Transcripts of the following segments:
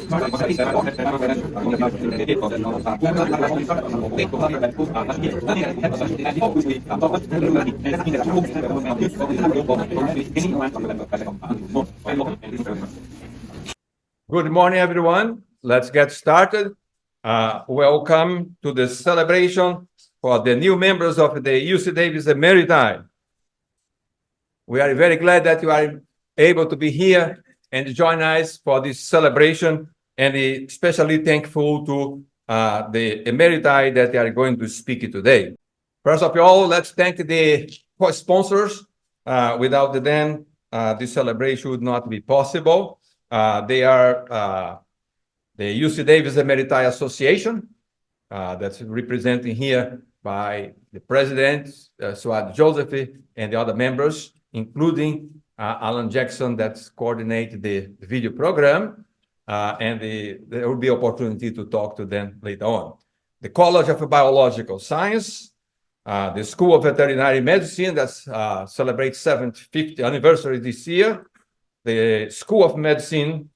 Good morning, everyone. Let's get started. Welcome to the celebration for the new members of the UCDEA Emeriti. We are very glad that you are able to be here and join us for this celebration, and especially thankful to the Emeriti that are going to speak today. First of all, let's thank the co-sponsors. Without them, this celebration would not be possible. They are the UCDEA Emeriti Association, that's represented here by the president, Suad Joseph, and the other members, including Alan Jackson, that's coordinated the video program, and there will be opportunity to talk to them later on. The College of Biological Science, the School of Veterinary Medicine that celebrates 75th anniversary this year, the School of Medicine,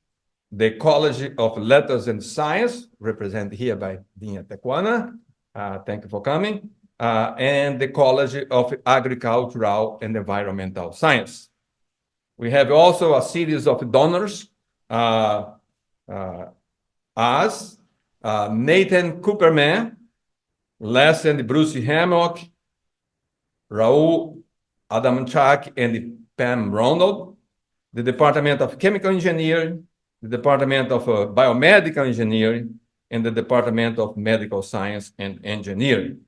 the College of Letters and Science, represented here by Dinha Tequana, thank you for coming, and the College of Agricultural and Environmental Science. We have also a series of donors, as Nathan Cooperman, Les and Bruce Hammock, Raul Adamchak and Pam Ronald, the Department of Chemical Engineering, the Department of Biomedical Engineering, and the Department of Medical Science and Engineering.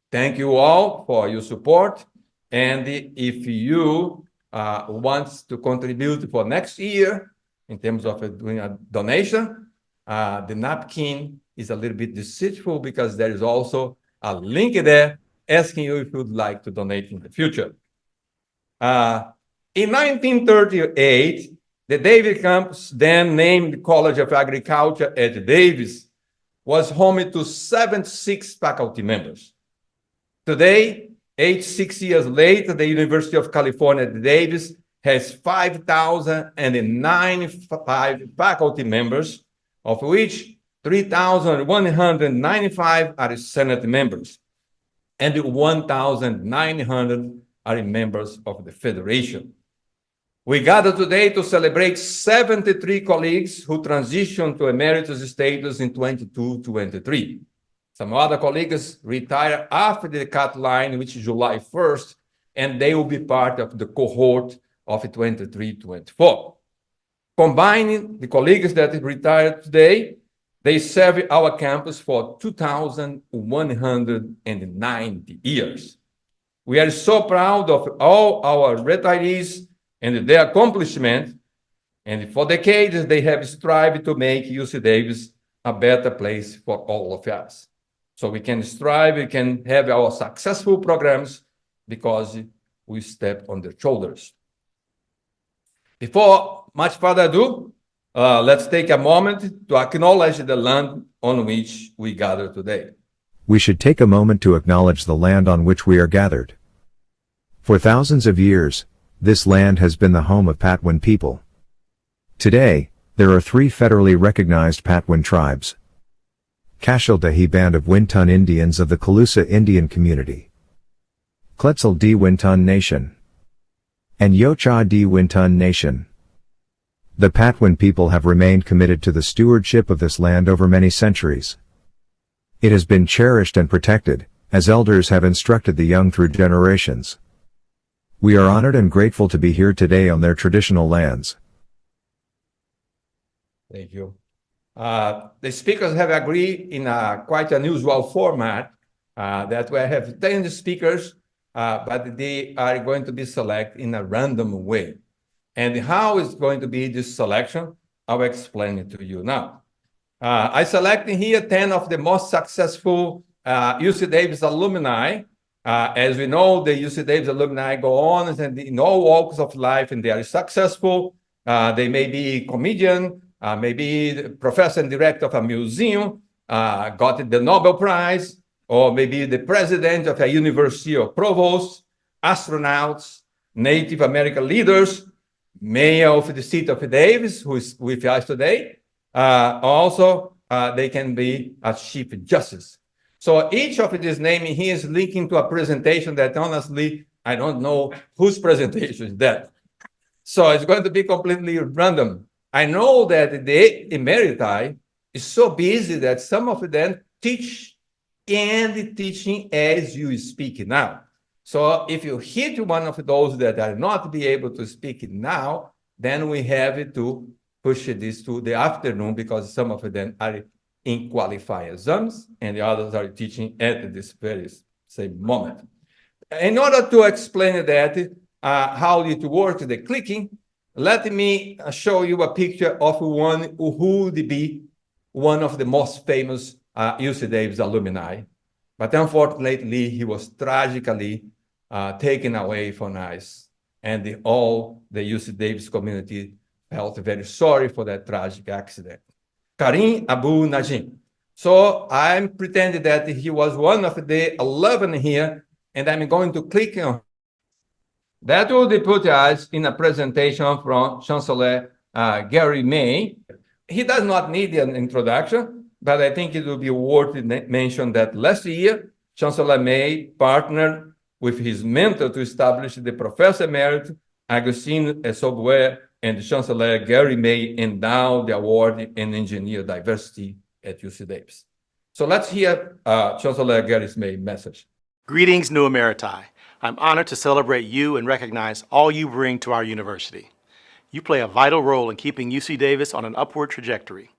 Thank you all for your support. And if you want to contribute for next year, in terms of doing a donation, the napkin is a little bit deceitful because there is also a link there asking you if you would like to donate in the future. In 1938, the Davis campus, then named College of Agriculture at Davis, was home to 76 faculty members. Today, 86 years later, the University of California at Davis has 5,095 faculty members, of which 3,195 are Senate members, and 1,900 are members of the Federation. We gather today to celebrate 73 colleagues who transitioned to emeritus status in 22-23. Some other colleagues retire after the cut line, which is July 1st, and they will be part of the cohort of 23-24. Combining the colleagues that retired today, they serve our campus for 2,190 years. We are so proud of all our retirees and their accomplishment, and for decades they have strived to make UCDEA a better place for all of us. So we can strive, we can have our successful programs because we step on their shoulders. Before much further ado, let's take a moment to acknowledge the land on which we gather today. We should take a moment to acknowledge the land on which we are gathered. For thousands of years, this land has been the home of Patwin people. Today, there are 3 federally recognized Patwin tribes: Cashel-Dahi Band of Wintun Indians of the Calusa Indian Community, Quetzal-D Wintun Nation, and Yocha-D Wintun Nation. The Patwin people have remained committed to the stewardship of this land over many centuries. It has been cherished and protected, as elders have instructed the young through generations. We are honored and grateful to be here today on their traditional lands. Thank you. The speakers have agreed in quite an unusual format that we have 10 speakers, but they are going to be selected in a random way. And how is going to be this selection? I'll explain it to you now. I selected here 10 of the most successful UCDEA alumni. As we know, the UCDEA alumni go on and in all walks of life, and they are successful. They may be comedian, maybe the professor and director of a museum, got the Nobel Prize, or maybe the president of a university or provost, astronauts, Native American leaders, mayor of the city of Davis, who is with us today, Also, they can be a Chief Justice. So each of these names here is linking to a presentation that honestly, I don't know whose presentation is that. So it's going to be completely random. I know that the Emeriti is so busy that some of them teach and teaching as you speak now. So if you hit one of those that are not be able to speak now, then we have to push this to the afternoon because some of them are in qualified exams and the others are teaching at this very same moment. In order to explain that, how it works, the clicking, let me show you a picture of one who would be one of the most famous UC Davis alumni. But unfortunately, he was tragically taken away from us. And all the UC Davis community felt very sorry for that tragic accident. Karim Abu Najim. So I'm pretending that he was one of the 11 here, and I'm going to click on. That will put us in a presentation from Chancellor Gary May. He does not need an introduction, but I think it will be worth mention that last year, Chancellor May partnered with his mentor to establish the Professor Emerit Agustin Szabo and Chancellor Gary May endowed the award in engineer diversity at UC Davis. So let's hear Chancellor Gary May's message. Greetings, new Emeriti. I'm honored to celebrate you and recognize all you bring to our university. You play a vital role in keeping UC Davis on an upward trajectory.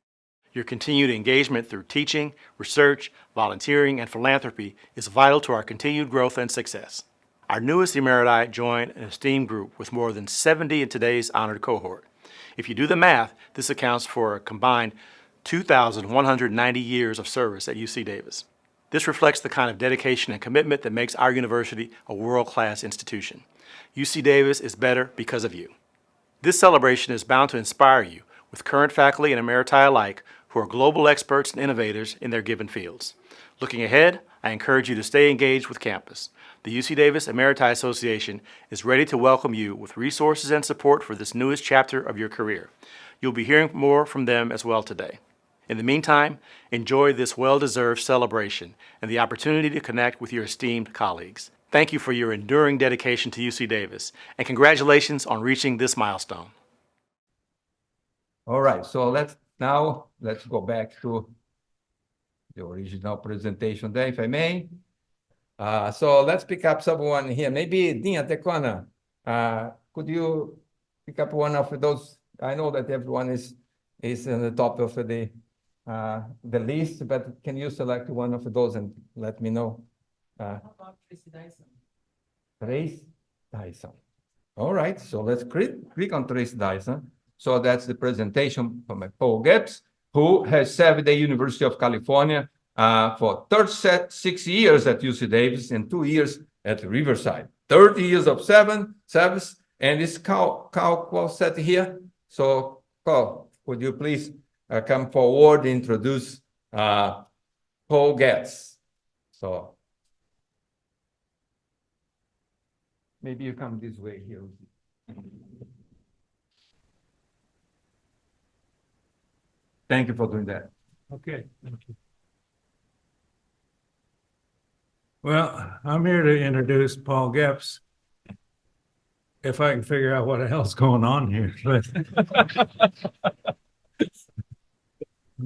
Your continued engagement through teaching, research, volunteering, and philanthropy is vital to our continued growth and success. Our newest Emeriti join an esteemed group with more than 70 in today's honored cohort. If you do the math, this accounts for a combined 2,190 years of service at UC Davis. This reflects the kind of dedication and commitment that makes our university a world-class institution. UC Davis is better because of you. This celebration is bound to inspire you with current faculty and emeriti alike who are global experts and innovators in their given fields. Looking ahead, I encourage you to stay engaged with campus. The UC Davis Emeriti Association is ready to welcome you with resources and support for this newest chapter of your career. You'll be hearing more from them as well today. In the meantime, enjoy this well-deserved celebration and the opportunity to connect with your esteemed colleagues. Thank you for your enduring dedication to UC Davis, and congratulations on reaching this milestone. All right, so let's go back to the original presentation there, if I may. So let's pick up someone here. Maybe Dinha Tecona, could you pick up one of those? I know that everyone is in the top of the list, but can you select one of those and let me know? How about Tracy Dyson? Trace Dyson. All right, so let's click on Trace Dyson. So that's the presentation from Paul Gepts, who has served the University of California for 36 years at UC Davis and 2 years at Riverside. 30 years of service, and it's Qualset here. So, Carl, would you please come forward and introduce Paul Gepts? So, maybe you come this way here. Thank you for doing that. Okay, thank you. Well, I'm here to introduce Paul Gepts. If I can figure out what the hell's going on here. But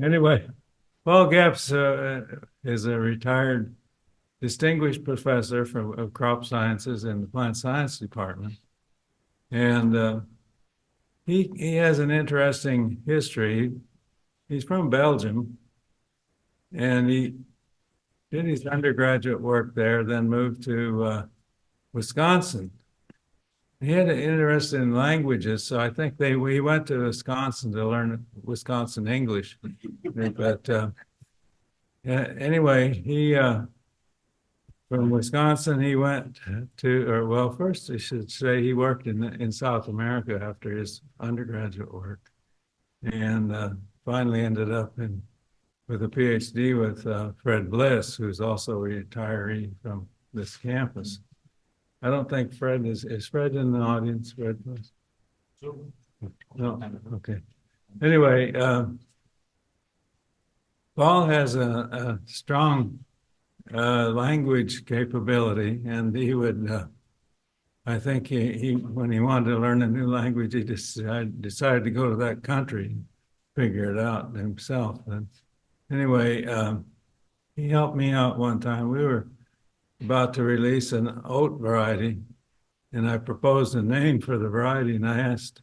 anyway, Paul Gepts is a retired distinguished professor of crop sciences in the plant science department. And he has an interesting history. He's from Belgium, and he did his undergraduate work there, then moved to Wisconsin. He had an interest in languages, so I think he went to Wisconsin to learn Wisconsin English. But anyway, he from Wisconsin he went to, or well, first I should say he worked in South America after his undergraduate work, and finally ended up with a PhD with Fred Bliss, who's also a retiree from this campus. I don't think Fred is Fred in the audience, Fred Bliss? No, okay. Anyway, Paul has a strong language capability, and he would, I think when he wanted to learn a new language, he decided to go to that country and figure it out himself. And anyway, he helped me out one time. We were about to release an oat variety, and I proposed a name for the variety, and I asked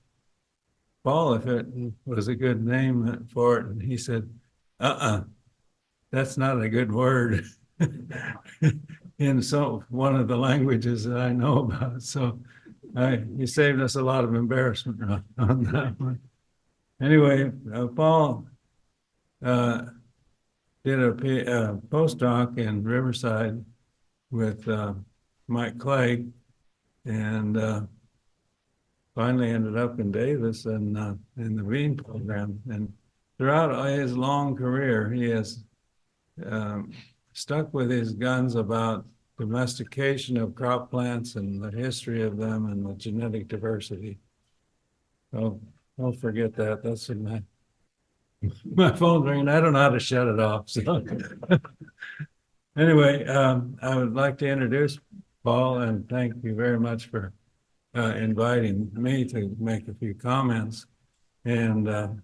Paul if it was a good name for it, and he said, that's not a good word in one of the languages that I know about. So he saved us a lot of embarrassment on that one. Anyway, Paul did a postdoc in Riverside with Mike Clegg, and finally ended up in Davis and in the Bean program. And throughout his long career, he has stuck with his guns about domestication of crop plants and the history of them and the genetic diversity. So don't forget that. That's in my phone's ringing. I don't know how to shut it off. So anyway, I would like to introduce Paul and thank you very much for inviting me to make a few comments. And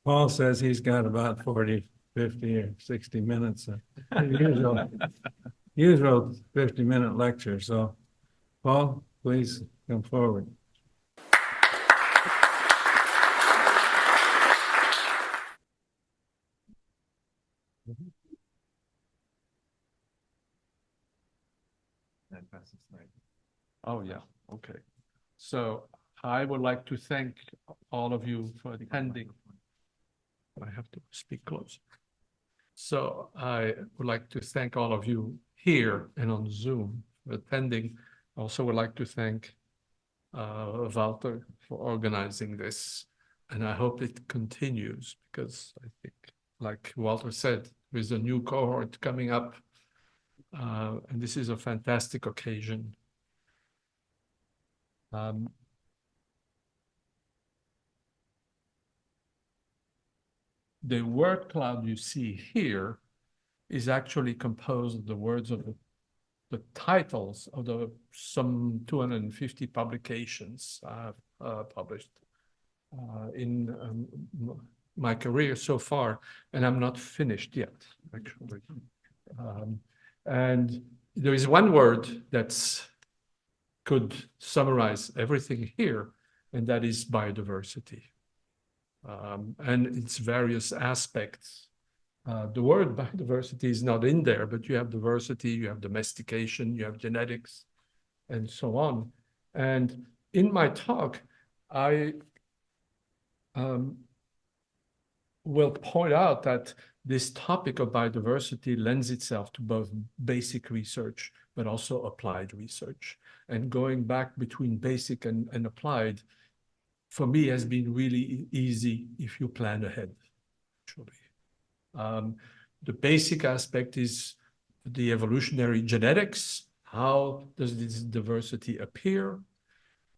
Paul says he's got about 40, 50 or 60 minutes, usual 50-minute lecture. So Paul, please come forward. Oh, yeah, okay. So I would like to thank all of you for attending. I have to speak close. So I would like to thank all of you here and on Zoom for attending. I also would like to thank Walter for organizing this. And I hope it continues because I think, like Walter said, there's a new cohort coming up. And this is a fantastic occasion. The word cloud you see here is actually composed of the words of the titles of some 250 publications I've published in my career so far, and I'm not finished yet, actually. And there is one word that's could summarize everything here, and that is biodiversity. And its various aspects. The word biodiversity is not in there, but you have diversity, you have domestication, you have genetics, and so on. And in my talk, I will point out that this topic of biodiversity lends itself to both basic research, but also applied research. And going back between basic and applied, for me, has been really easy if you plan ahead, actually. The basic aspect is the evolutionary genetics. How does this diversity appear?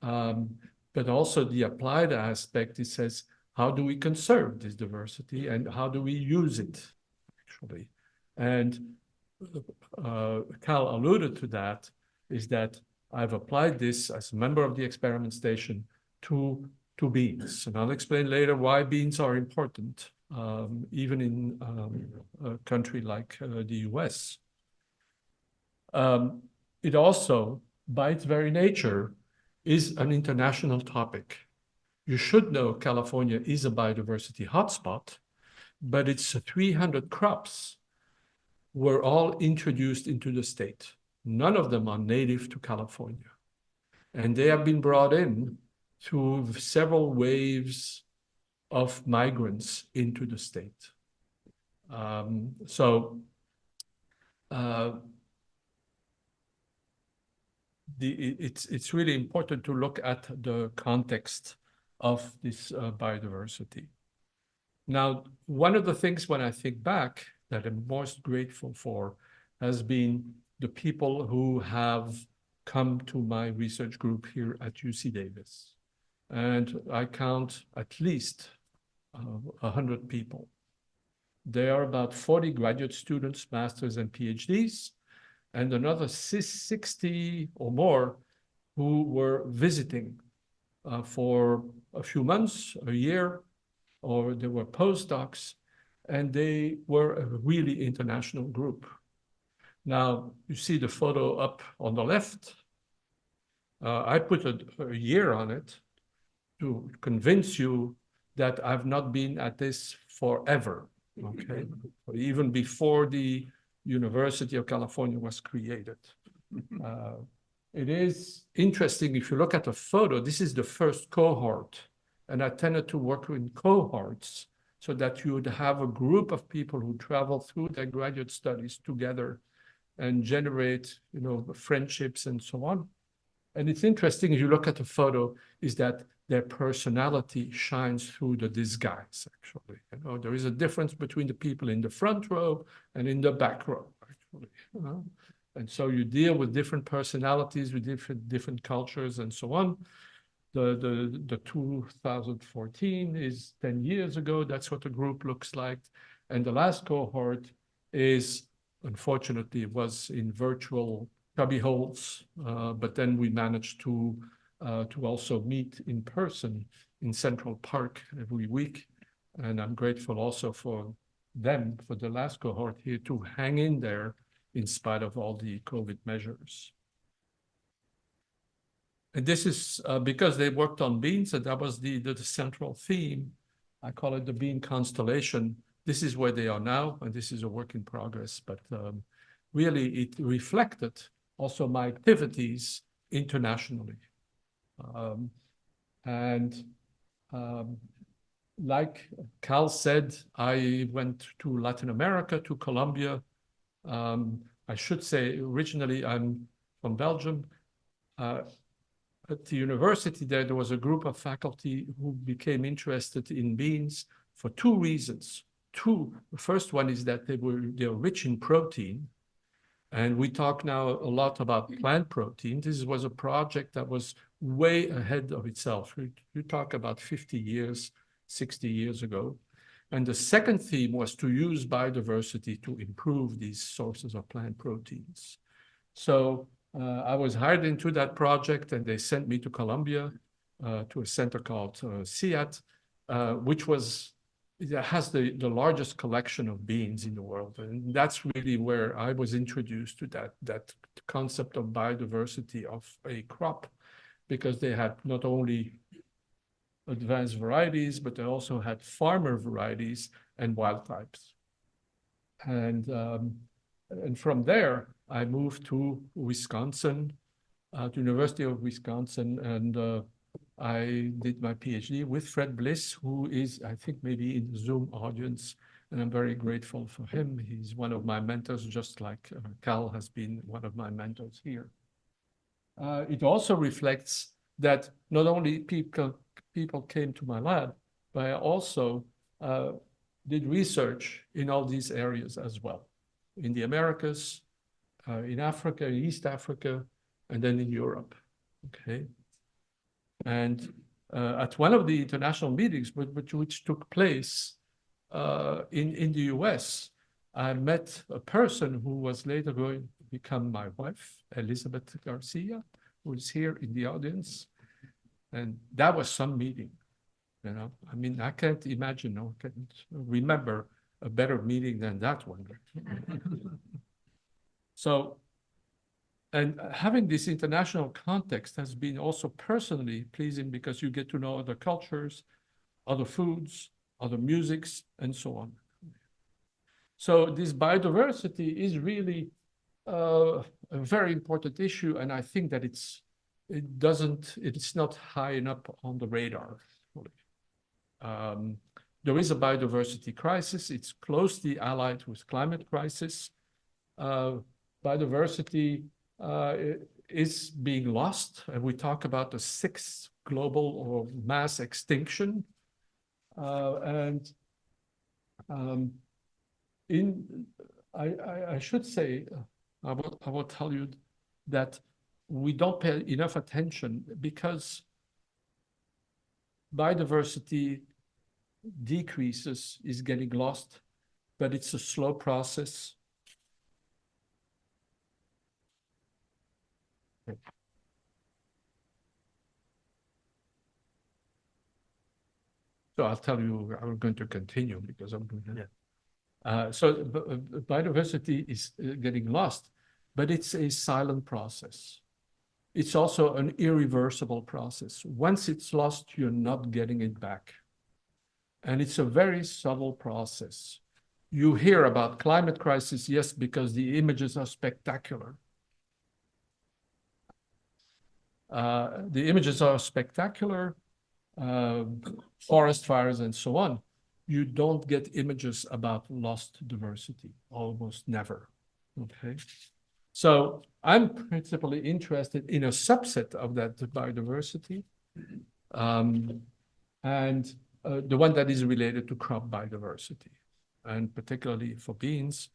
But also the applied aspect, it says, how do we conserve this diversity and how do we use it, actually? And Cal alluded to that, is that I've applied this as a member of the experiment station to beans. And I'll explain later why beans are important, even in a country like the US. It also, by its very nature, is an international topic. You should know California is a biodiversity hotspot, but its 300 crops were all introduced into the state. None of them are native to California. And they have been brought in through several waves of migrants into the state. It's really important to look at the context of this biodiversity. Now, one of the things when I think back that I'm most grateful for has been the people who have come to my research group here at UC Davis. And I count at least 100 people. There are about 40 graduate students, masters and PhDs, and another 60 or more who were visiting for a few months, a year, or they were postdocs, and they were a really international group. Now, you see the photo up on the left. I put a year on it to convince you that I've not been at this forever, okay? Even before the University of California was created. It is interesting, if you look at the photo, this is the first cohort, and I tended to work in cohorts so that you would have a group of people who travel through their graduate studies together and generate, you know, friendships and so on. And it's interesting, if you look at the photo, is that their personality shines through the disguise, actually. You know, there is a difference between the people in the front row and in the back row, actually. You know? And so you deal with different personalities, with different cultures and so on. The 2014 is 10 years ago. That's what the group looks like. And the last cohort is, unfortunately, was in virtual cubby holes, but then we managed to also meet in person in Central Park every week. And I'm grateful also for them, for the last cohort here, to hang in there in spite of all the COVID measures. And this is because they worked on beans, and that was the central theme. I call it the bean constellation. This is where they are now, and this is a work in progress, but really it reflected also my activities internationally. Like Cal said, I went to Latin America, to Colombia. I should say, originally I'm from Belgium. At the university there was a group of faculty who became interested in beans for two reasons. The first one is that they're rich in protein. And we talk now a lot about plant protein. This was a project that was way ahead of itself. You talk about 50 years, 60 years ago. And the second theme was to use biodiversity to improve these sources of plant proteins. So I was hired into that project, and they sent me to Colombia to a center called CIAT, which has the largest collection of beans in the world. And that's really where I was introduced to that concept of biodiversity of a crop, because they had not only advanced varieties, but they also had farmer varieties and wild types. And from there, I moved to Wisconsin, to University of Wisconsin, and I did my PhD with Fred Bliss, who is, I think, maybe in the Zoom audience, and I'm very grateful for him. He's one of my mentors, just like Cal has been one of my mentors here. It also reflects that not only people came to my lab, but I also did research in all these areas as well, in the Americas, in Africa, in East Africa, and then in Europe, okay? And at one of the international meetings which took place in the US, I met a person who was later going to become my wife, Elizabeth Garcia, who is here in the audience. And that was some meeting, you know. I mean, I can't imagine, I can't remember a better meeting than that one. So, and having this international context has been also personally pleasing, because you get to know other cultures, other foods, other musics, and so on. So this biodiversity is really a very important issue, and I think that it's not high enough on the radar. There is a biodiversity crisis. It's closely allied with climate crisis. Biodiversity is being lost, and we talk about the 6th global or mass extinction. I should say, I will tell you that we don't pay enough attention, because biodiversity decreases, is getting lost, but it's a slow process. So I'll tell you, I'm going to continue because I'm going to. So biodiversity is getting lost, but it's a silent process. It's also an irreversible process. Once it's lost, you're not getting it back. And it's a very subtle process. You hear about climate crisis, yes, because the images are spectacular. The images are spectacular, forest fires and so on. You don't get images about lost diversity, almost never, okay? So I'm principally interested in a subset of that biodiversity, and the one that is related to crop biodiversity, and particularly for beans.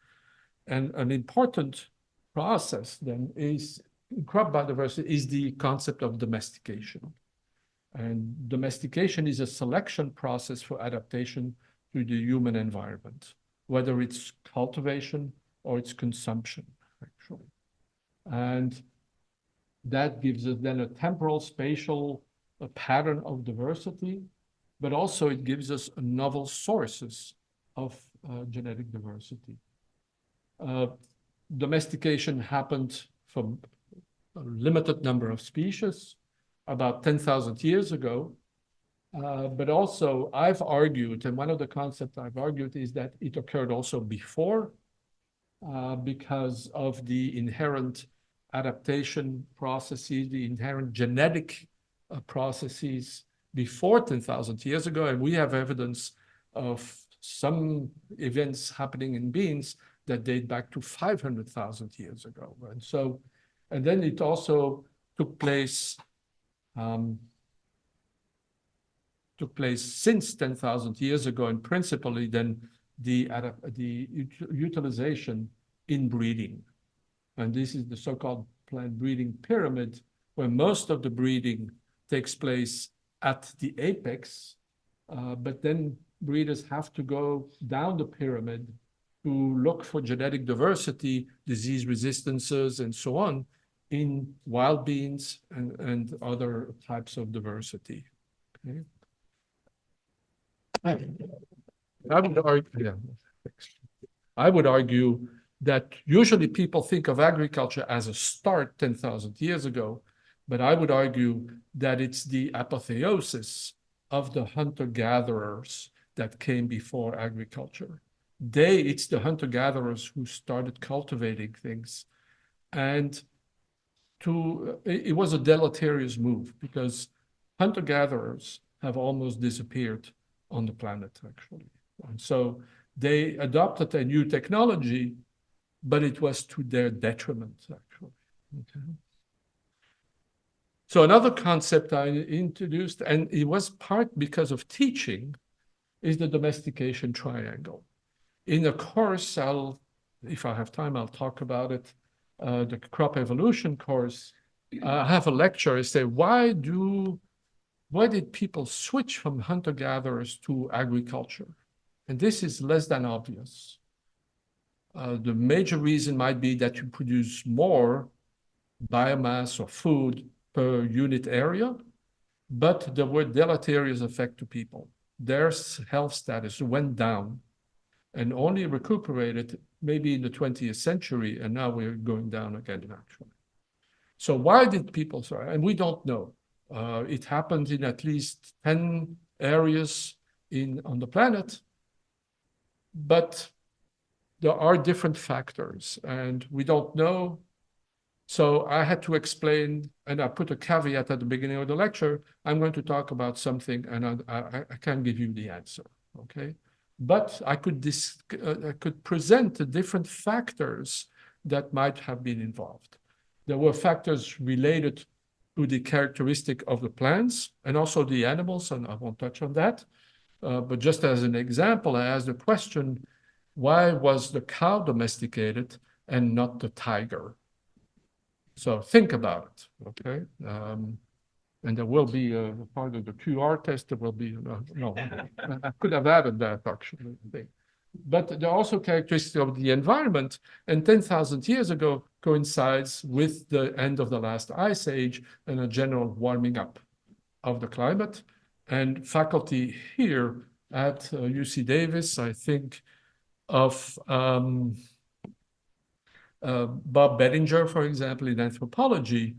And an important process then is crop biodiversity is the concept of domestication. And domestication is a selection process for adaptation to the human environment, whether it's cultivation or it's consumption, actually. And that gives us then a temporal, spatial pattern of diversity, but also it gives us novel sources of genetic diversity. Domestication happened for a limited number of species about 10,000 years ago. But also I've argued, and one of the concepts I've argued is that it occurred also before because of the inherent adaptation processes, the inherent genetic processes before 10,000 years ago. And we have evidence of some events happening in beans that date back to 500,000 years ago. And so, and then it also took place since 10,000 years ago, and principally then the utilization in breeding. And this is the so-called plant breeding pyramid, where most of the breeding takes place at the apex, but then breeders have to go down the pyramid to look for genetic diversity, disease resistances, and so on in wild beans and other types of diversity. Okay. I would argue that usually people think of agriculture as a start 10,000 years ago, but I would argue that it's the apotheosis of the hunter-gatherers that came before agriculture. It's the hunter-gatherers who started cultivating things. And it was a deleterious move because hunter-gatherers have almost disappeared on the planet, actually. And so they adopted a new technology, but it was to their detriment, actually. Okay. So another concept I introduced, and it was part because of teaching, is the domestication triangle. In a course, if I have time, I'll talk about it. The crop evolution course, I have a lecture. I say, why did people switch from hunter-gatherers to agriculture? And this is less than obvious. The major reason might be that you produce more biomass or food per unit area, but there were deleterious effect to people. Their health status went down and only recuperated maybe in the 20th century, and now we're going down again, actually. So why did people start? And we don't know. It happened in at least 10 areas on the planet, but there are different factors, and we don't know. So I had to explain, and I put a caveat at the beginning of the lecture. I'm going to talk about something, and I can't give you the answer, okay? But I could present the different factors that might have been involved. There were factors related to the characteristic of the plants and also the animals, and I won't touch on that. But just as an example, I asked the question, why was the cow domesticated and not the tiger? So think about it, okay? And there will be a part of the QR test, there will be, no, I could have added that actually, I think. but there are also characteristics of the environment. And 10,000 years ago coincides with the end of the last ice age and a general warming up of the climate. And faculty here at UC Davis, I think of Bob Bettinger, for example, in anthropology,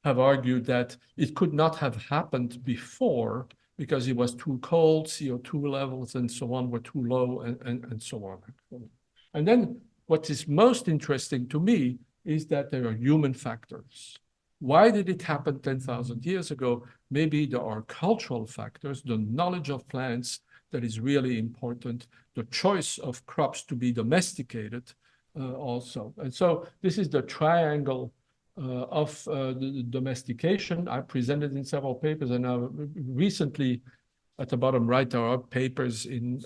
have argued that it could not have happened before because it was too cold, CO2 levels and so on were too low, and so on. And then what is most interesting to me is that there are human factors. Why did it happen 10,000 years ago? Maybe there are cultural factors, the knowledge of plants that is really important, the choice of crops to be domesticated also. And so this is the triangle of the domestication. I presented in several papers, and recently at the bottom right, there are papers in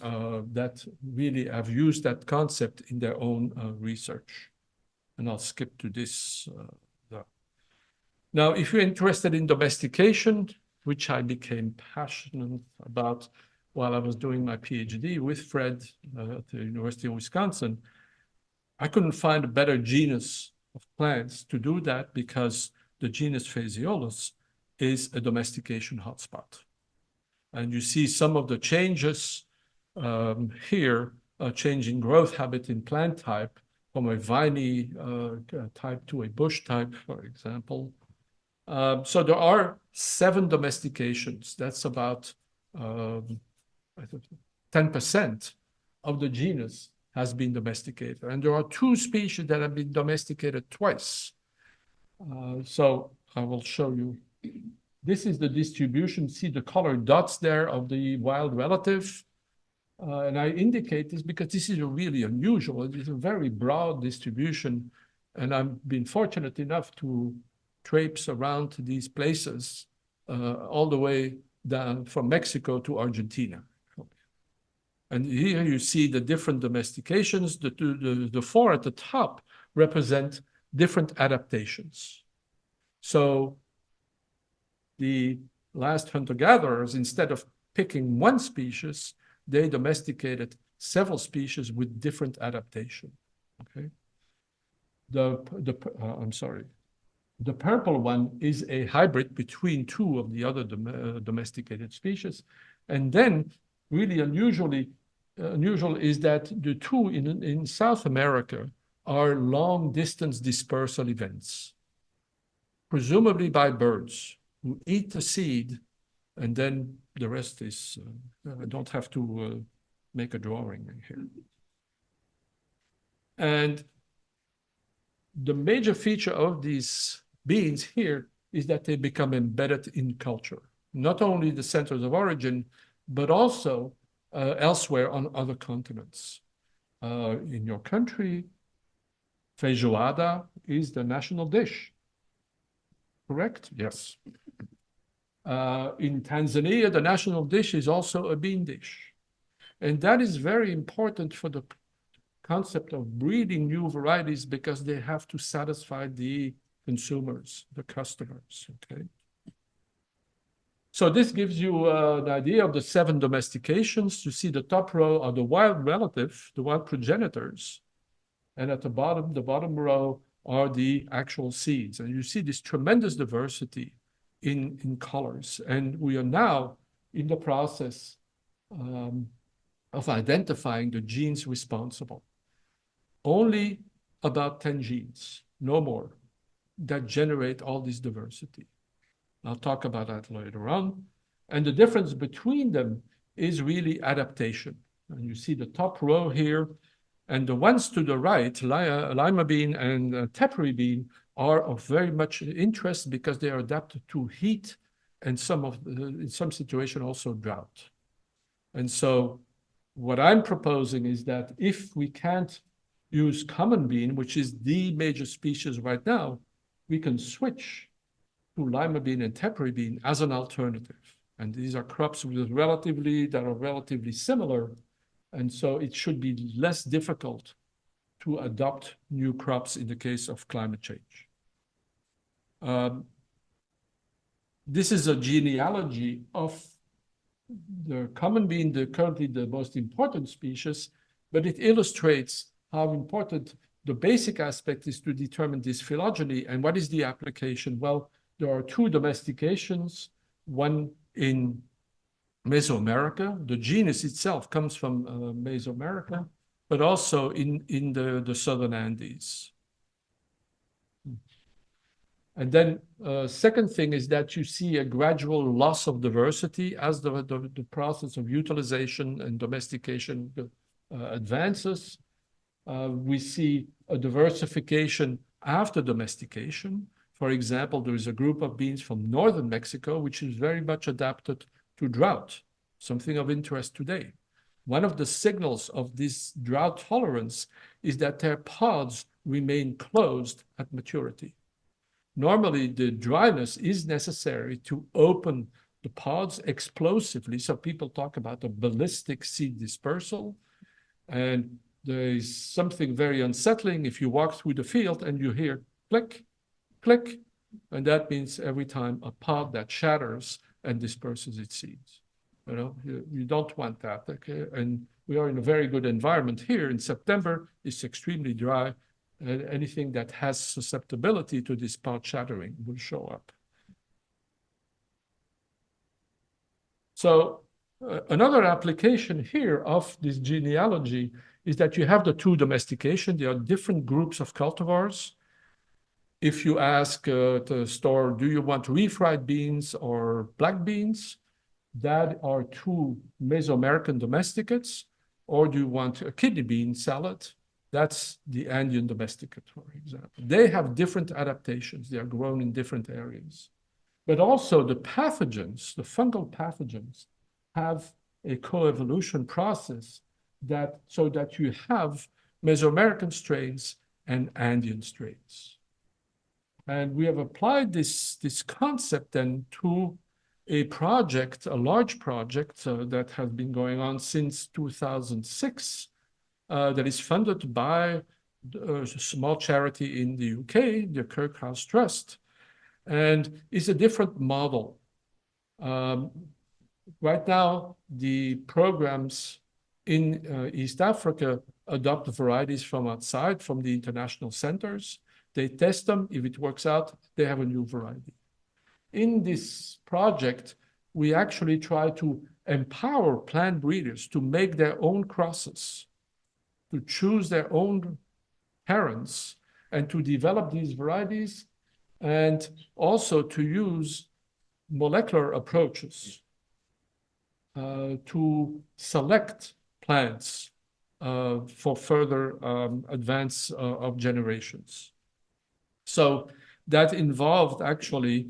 that really have used that concept in their own research. And I'll skip to this. Now, if you're interested in domestication, which I became passionate about while I was doing my PhD with Fred at the University of Wisconsin, I couldn't find a better genus of plants to do that because the genus Phaseolus is a domestication hotspot. And you see some of the changes here, changing growth habit in plant type from a viney type to a bush type, for example. So there are 7 domestications. That's about 10% of the genus has been domesticated. And there are 2 species that have been domesticated twice. So I will show you. This is the distribution. See the colored dots there of the wild relative. And I indicate this because this is really unusual. It is a very broad distribution. And I've been fortunate enough to traipse around to these places all the way down from Mexico to Argentina. And here you see the different domestications. The 4 at the top represent different adaptations. So the last hunter-gatherers, instead of picking one species, they domesticated several species with different adaptation. Okay. I'm sorry. The purple one is a hybrid between 2 of the other domesticated species. And then really unusual is that the 2 in South America are long distance dispersal events, presumably by birds who eat the seed, and then the rest is, I don't have to make a drawing here. And the major feature of these beans here is that they become embedded in culture, not only the centers of origin, but also elsewhere on other continents. In your country, feijoada is the national dish, correct? Yes. In Tanzania, the national dish is also a bean dish. And that is very important for the concept of breeding new varieties because they have to satisfy the consumers, the customers, okay? So this gives you an idea of the 7 domestications. You see the top row are the wild relative, the wild progenitors. And at the bottom row are the actual seeds. And you see this tremendous diversity in colors. And we are now in the process of identifying the genes responsible. Only about 10 genes, no more, that generate all this diversity. I'll talk about that later on. And the difference between them is really adaptation. And you see the top row here, and the ones to the right, lima bean and tepary bean, are of very much interest because they are adapted to heat and in some situation also drought. And so what I'm proposing is that if we can't use common bean, which is the major species right now, we can switch to lima bean and tepary bean as an alternative. And these are crops that are relatively similar. And so it should be less difficult to adopt new crops in the case of climate change. This is a genealogy of the common bean, currently the most important species, but it illustrates how important the basic aspect is to determine this phylogeny. And what is the application? Well, there are two domestications, one in Mesoamerica. The genus itself comes from Mesoamerica, but also in the southern Andes. And then second thing is that you see a gradual loss of diversity as the process of utilization and domestication advances. We see a diversification after domestication. For example, there is a group of beans from northern Mexico, which is very much adapted to drought, something of interest today. One of the signals of this drought tolerance is that their pods remain closed at maturity. Normally, the dryness is necessary to open the pods explosively. So people talk about a ballistic seed dispersal. And there is something very unsettling if you walk through the field and you hear click, click. And that means every time a pod that shatters and disperses its seeds. You know, you don't want that, okay? And we are in a very good environment here. In September, it's extremely dry. And anything that has susceptibility to this pod shattering will show up. So another application here of this genealogy is that you have the two domestication. There are different groups of cultivars. If you ask the store, do you want refried beans or black beans? That are two Mesoamerican domesticates. Or do you want a kidney bean salad? That's the Andean domesticate, for example. They have different adaptations. They are grown in different areas. But also the pathogens, the fungal pathogens, have a coevolution process so that you have Mesoamerican strains and Andean strains. And we have applied this concept then to a project, a large project that has been going on since 2006, that is funded by a small charity in the UK, the Kirkhouse Trust, and is a different model. Right now, the programs in East Africa adopt varieties from outside, from the international centers. They test them. If it works out, they have a new variety. In this project, we actually try to empower plant breeders to make their own crosses, to choose their own parents, and to develop these varieties, and also to use molecular approaches to select plants for further advance of generations. So that involved actually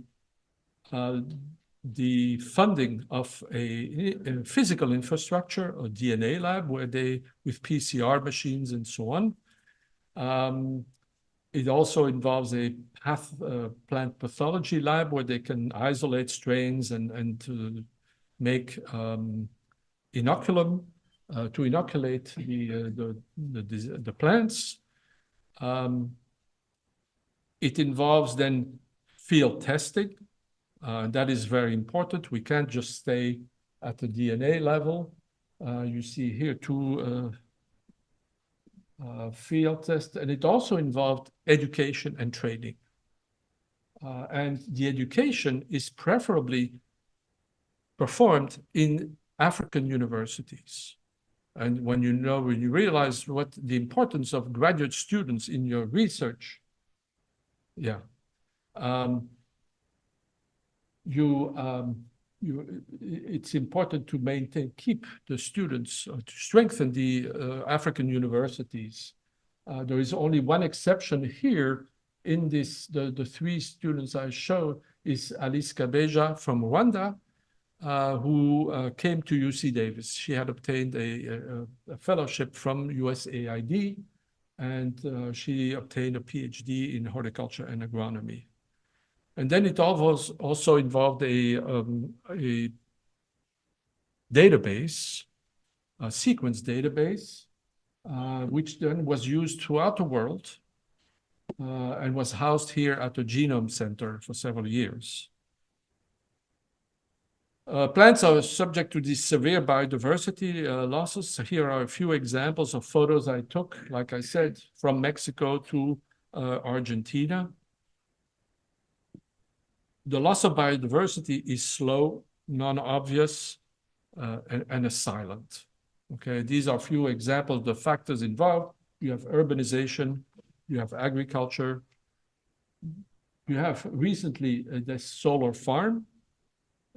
the funding of a physical infrastructure, a DNA lab, where they, with PCR machines and so on. It also involves a plant pathology lab where they can isolate strains and make inoculum to inoculate the plants. It involves then field testing. That is very important. We can't just stay at the DNA level. You see here two field tests, and it also involved education and training. And the education is preferably performed in African universities. And when you realize what the importance of graduate students in your research, it's important to keep the students, to strengthen the African universities. There is only one exception here in this, the three students I showed is Alice Kabeja from Rwanda, who came to UC Davis. She had obtained a fellowship from USAID, and she obtained a PhD in horticulture and agronomy. And then it also involved a database, a sequence database, which then was used throughout the world and was housed here at the Genome Center for several years. Plants are subject to these severe biodiversity losses. So here are a few examples of photos I took, like I said, from Mexico to Argentina. The loss of biodiversity is slow, non-obvious, and silent. Okay, these are a few examples of the factors involved. You have urbanization, you have agriculture, you have recently this solar farm,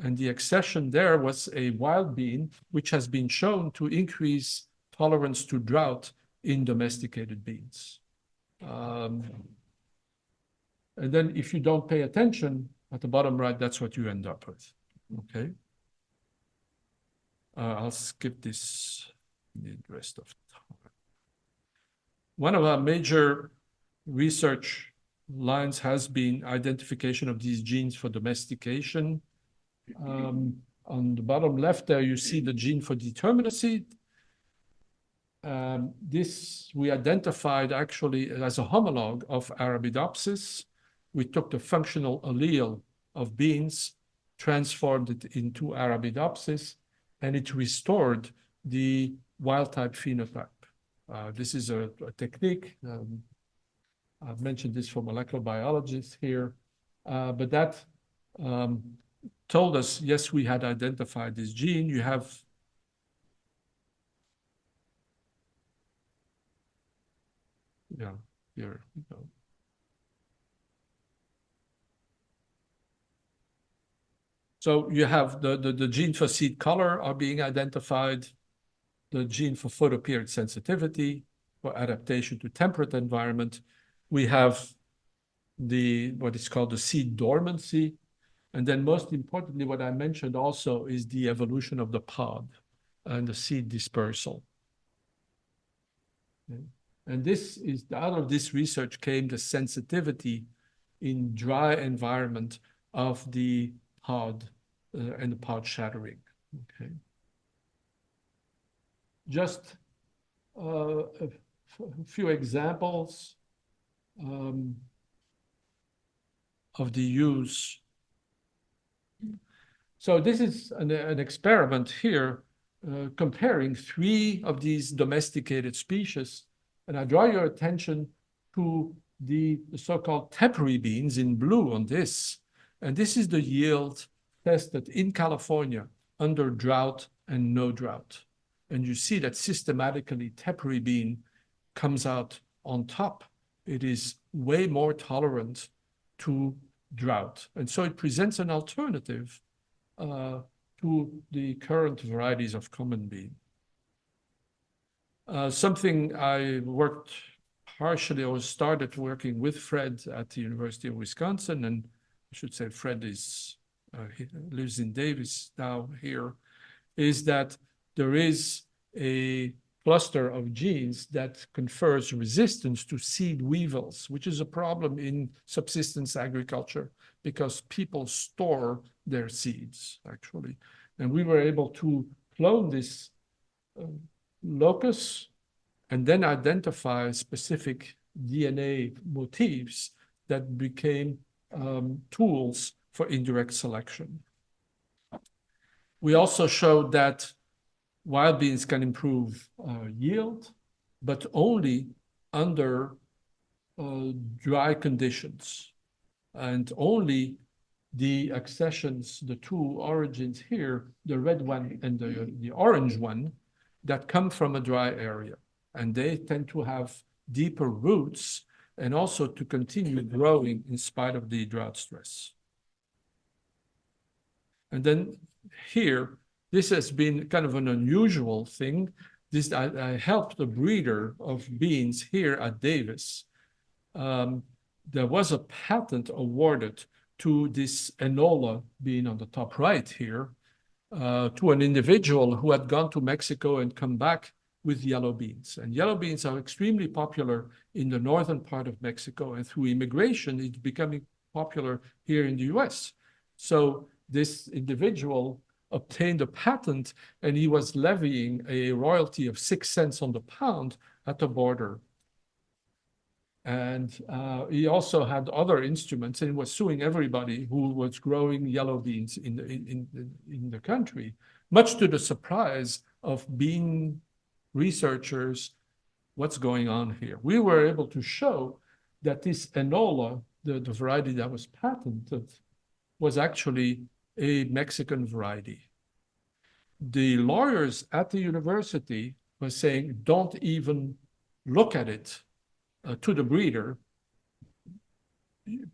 and the accession there was a wild bean, which has been shown to increase tolerance to drought in domesticated beans. And then if you don't pay attention, at the bottom right, that's what you end up with, okay? I'll skip this the rest of time. One of our major research lines has been identification of these genes for domestication. On the bottom left there, you see the gene for determinacy. This we identified actually as a homologue of Arabidopsis. We took the functional allele of beans, transformed it into Arabidopsis, and it restored the wild-type phenotype. This is a technique. I've mentioned this for molecular biologists here, but that told us, yes, we had identified this gene. You have here we go. So you have the gene for seed color are being identified, the gene for photoperiod sensitivity, for adaptation to temperate environment. We have what is called the seed dormancy. And then most importantly, what I mentioned also is the evolution of the pod and the seed dispersal. Okay. And this is, out of this research came the sensitivity in dry environment of the pod and the pod shattering. Okay. Just a few examples of the use. So this is an experiment here comparing 3 of these domesticated species. And I draw your attention to the so-called temporary beans in blue on this. And this is the yield tested in California under drought and no drought. And you see that systematically temporary bean comes out on top. It is way more tolerant to drought. And so it presents an alternative to the current varieties of common bean. Something I worked partially or started working with Fred at the University of Wisconsin, and I should say Fred is he lives in Davis now here, is that there is a cluster of genes that confers resistance to seed weevils, which is a problem in subsistence agriculture because people store their seeds, actually. And we were able to clone this locus and then identify specific DNA motifs that became tools for indirect selection. We also showed that wild beans can improve yield, but only under dry conditions. And only the accessions, the 2 origins here, the red one and the orange one, that come from a dry area. And they tend to have deeper roots and also to continue growing in spite of the drought stress. And then here, this has been kind of an unusual thing. I helped a breeder of beans here at Davis. There was a patent awarded to this Enola bean on the top right here, to an individual who had gone to Mexico and come back with yellow beans. And yellow beans are extremely popular in the northern part of Mexico, and through immigration, it's becoming popular here in the US. So this individual obtained a patent, and he was levying a royalty of 6 cents on the pound at the border. And he also had other instruments and was suing everybody who was growing yellow beans in the country, much to the surprise of being researchers, what's going on here. We were able to show that this Enola, the variety that was patented, was actually a Mexican variety. The lawyers at the university were saying, don't even look at it to the breeder,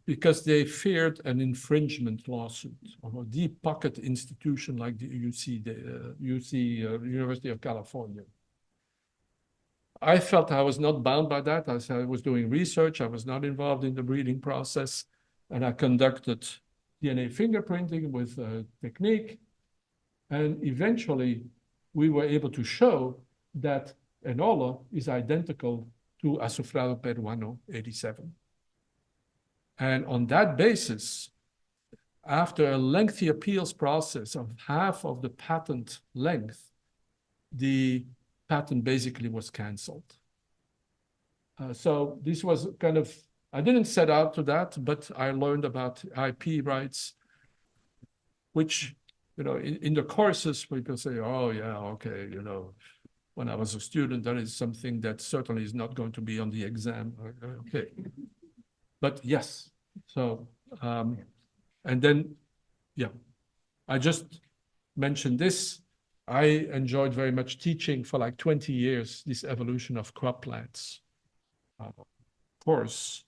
because they feared an infringement lawsuit of a deep pocket institution like the University of California. I felt I was not bound by that. As I was doing research, I was not involved in the breeding process, and I conducted DNA fingerprinting with a technique. And eventually, we were able to show that Enola is identical to Azufrado peruano 87. And on that basis, after a lengthy appeals process of half of the patent length, the patent basically was canceled. So this was kind of, I didn't set out to that, but I learned about IP rights, which, you know, in the courses, people say, oh yeah, okay, you know, when I was a student, that is something that certainly is not going to be on the exam. Okay. But yes, so, and then, yeah, I just mentioned this. I enjoyed very much teaching for like 20 years, this evolution of crop plants. Course,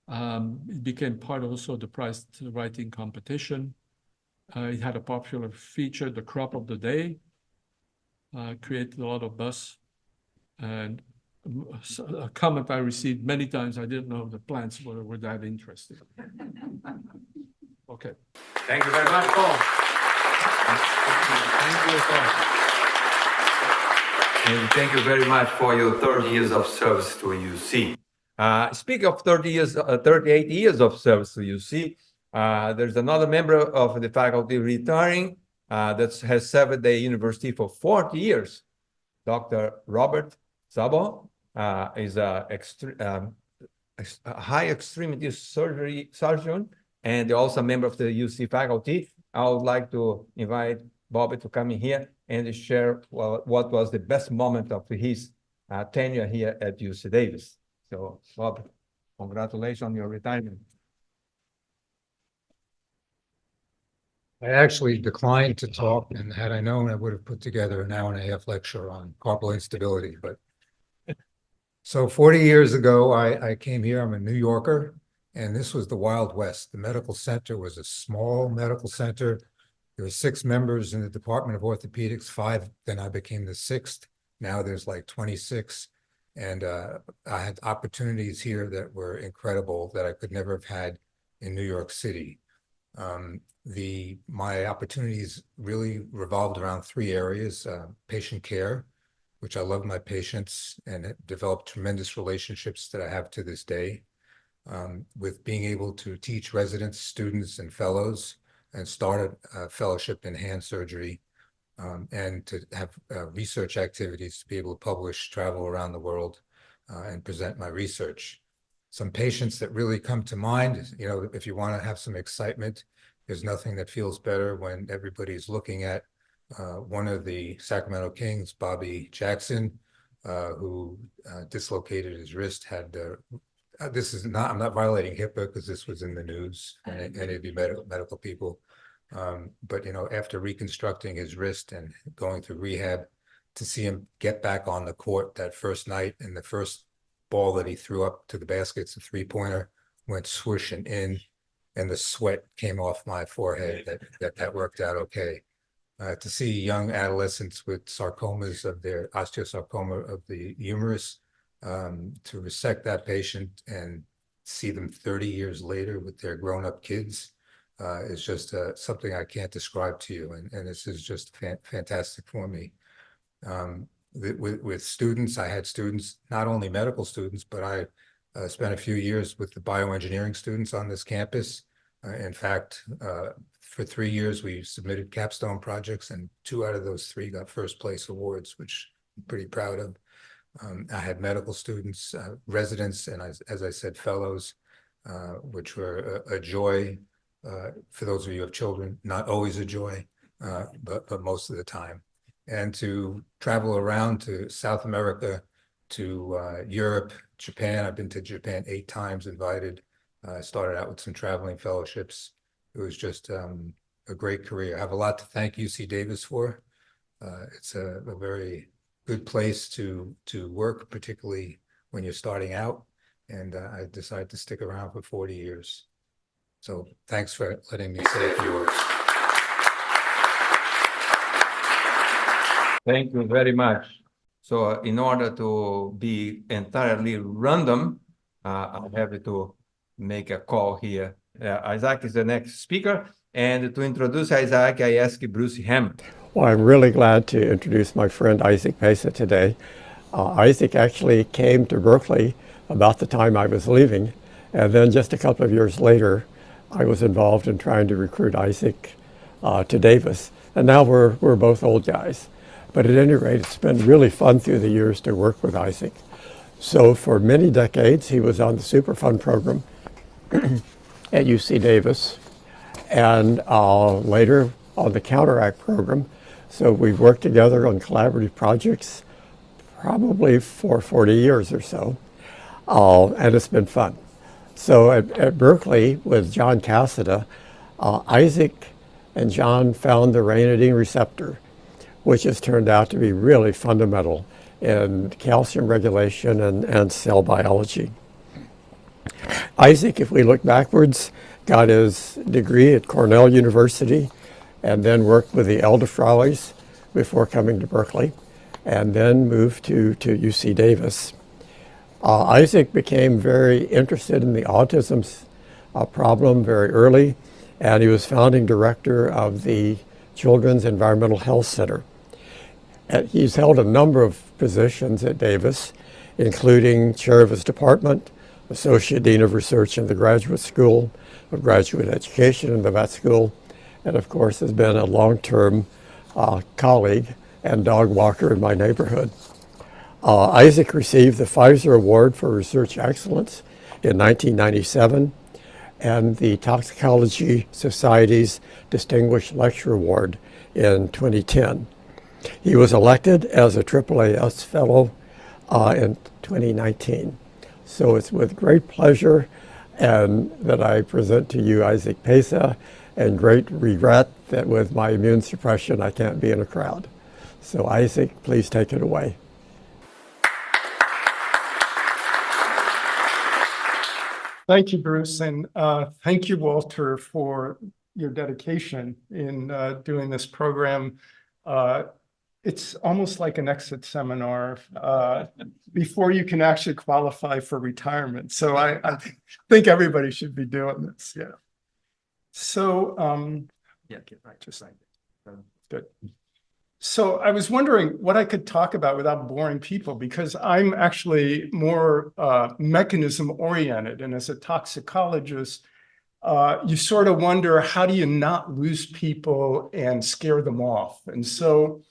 it became part also of the prize writing competition. It had a popular feature, the crop of the day, created a lot of buzz. And a comment I received many times, I didn't know the plants were that interesting. Okay. Thank you very much, Paul. Thank you, Paul. And thank you very much for your 30 years of service to UC. Speaking of 38 years of service to UC, there's another member of the faculty retiring that has served the university for 40 years. Dr. Robert Szabo is a high extremity surgery surgeon and also a member of the UC faculty. I would like to invite Bobby to come in here and share what was the best moment of his tenure here at UC Davis. So, Bob, congratulations on your retirement. I actually declined to talk, and had I known, I would have put together an hour-and-a-half lecture on carpal instability. But so 40 years ago, I came here. I'm a New Yorker, and this was the Wild West. The medical center was a small medical center. There were 6 members in the Department of Orthopedics, 5. Then I became the 6th. Now there's like 26. And I had opportunities here that were incredible that I could never have had in New York City. My opportunities really revolved around 3 areas: patient care, which I love my patients and developed tremendous relationships that I have to this day, with being able to teach residents, students, and fellows, and started a fellowship in hand surgery, and to have research activities to be able to publish, travel around the world, and present my research. Some patients that really come to mind, you know, if you want to have some excitement, there's nothing that feels better when everybody's looking at one of the Sacramento Kings, Bobby Jackson, who dislocated his wrist, had this is not, I'm not violating HIPAA because this was in the news, and any of you medical people. But, you know, after reconstructing his wrist and going through rehab, to see him get back on the court that first night, and the first ball that he threw up to the baskets, a 3-pointer, went swooshing in, and the sweat came off my forehead. That worked out okay. To see young adolescents with sarcomas of their osteosarcoma of the humerus, to resect that patient and see them 30 years later with their grown-up kids, is just something I can't describe to you. And this is just fantastic for me. With students, I had students, not only medical students, but I spent a few years with the bioengineering students on this campus. In fact, for 3 years, we submitted capstone projects, and 2 out of those 3 got first place awards, which I'm pretty proud of. I had medical students, residents, and as I said, fellows, which were a joy. For those of you who have children, not always a joy, but most of the time. And to travel around to South America, to Europe, Japan. I've been to Japan 8 times, invited. I started out with some traveling fellowships. It was just a great career. I have a lot to thank UC Davis for. It's a very good place to work, particularly when you're starting out. And I decided to stick around for 40 years. So thanks for letting me say a few words. Thank you very much. So in order to be entirely random, I have to make a call here. Isaac is the next speaker. And to introduce Isaac, I ask Bruce Hammock. Well, I'm really glad to introduce my friend Isaac Pessah today. Isaac actually came to Berkeley about the time I was leaving, and then just a couple of years later, I was involved in trying to recruit Isaac to Davis, and now we're both old guys. But at any rate, it's been really fun through the years to work with Isaac. So for many decades, he was on the Superfund program at UC Davis, and later on the Counteract program. So we've worked together on collaborative projects probably for 40 years or so, and it's been fun. So at Berkeley with John Cassida, Isaac and John found the ranitidine receptor, which has turned out to be really fundamental in calcium regulation and cell biology. Isaac, if we look backwards, got his degree at Cornell University and then worked with the Elderfraues before coming to Berkeley, and then moved to UC Davis. Isaac became very interested in the autism problem very early, and he was founding director of the Children's Environmental Health Center. He's held a number of positions at Davis, including chair of his department, associate dean of research in the Graduate School of Graduate Education in the vet school, and of course has been a long-term colleague and dog walker in my neighborhood. Isaac received the Pfizer Award for Research Excellence in 1997 and the Toxicology Society's Distinguished Lecture Award in 2010. He was elected as a AAAS Fellow in 2019. So it's with great pleasure and that I present to you Isaac Pessah, and great regret that with my immune suppression I can't be in a crowd. So Isaac, please take it away. Thank you, Bruce, and thank you, Walter, for your dedication in doing this program. It's almost like an exit seminar before you can actually qualify for retirement. So I think everybody should be doing this. Yeah. So yeah, get right, just like that. Good. So I was wondering what I could talk about without boring people, because I'm actually more mechanism oriented, and as a toxicologist, you sort of wonder, how do you not lose people and scare them off? And so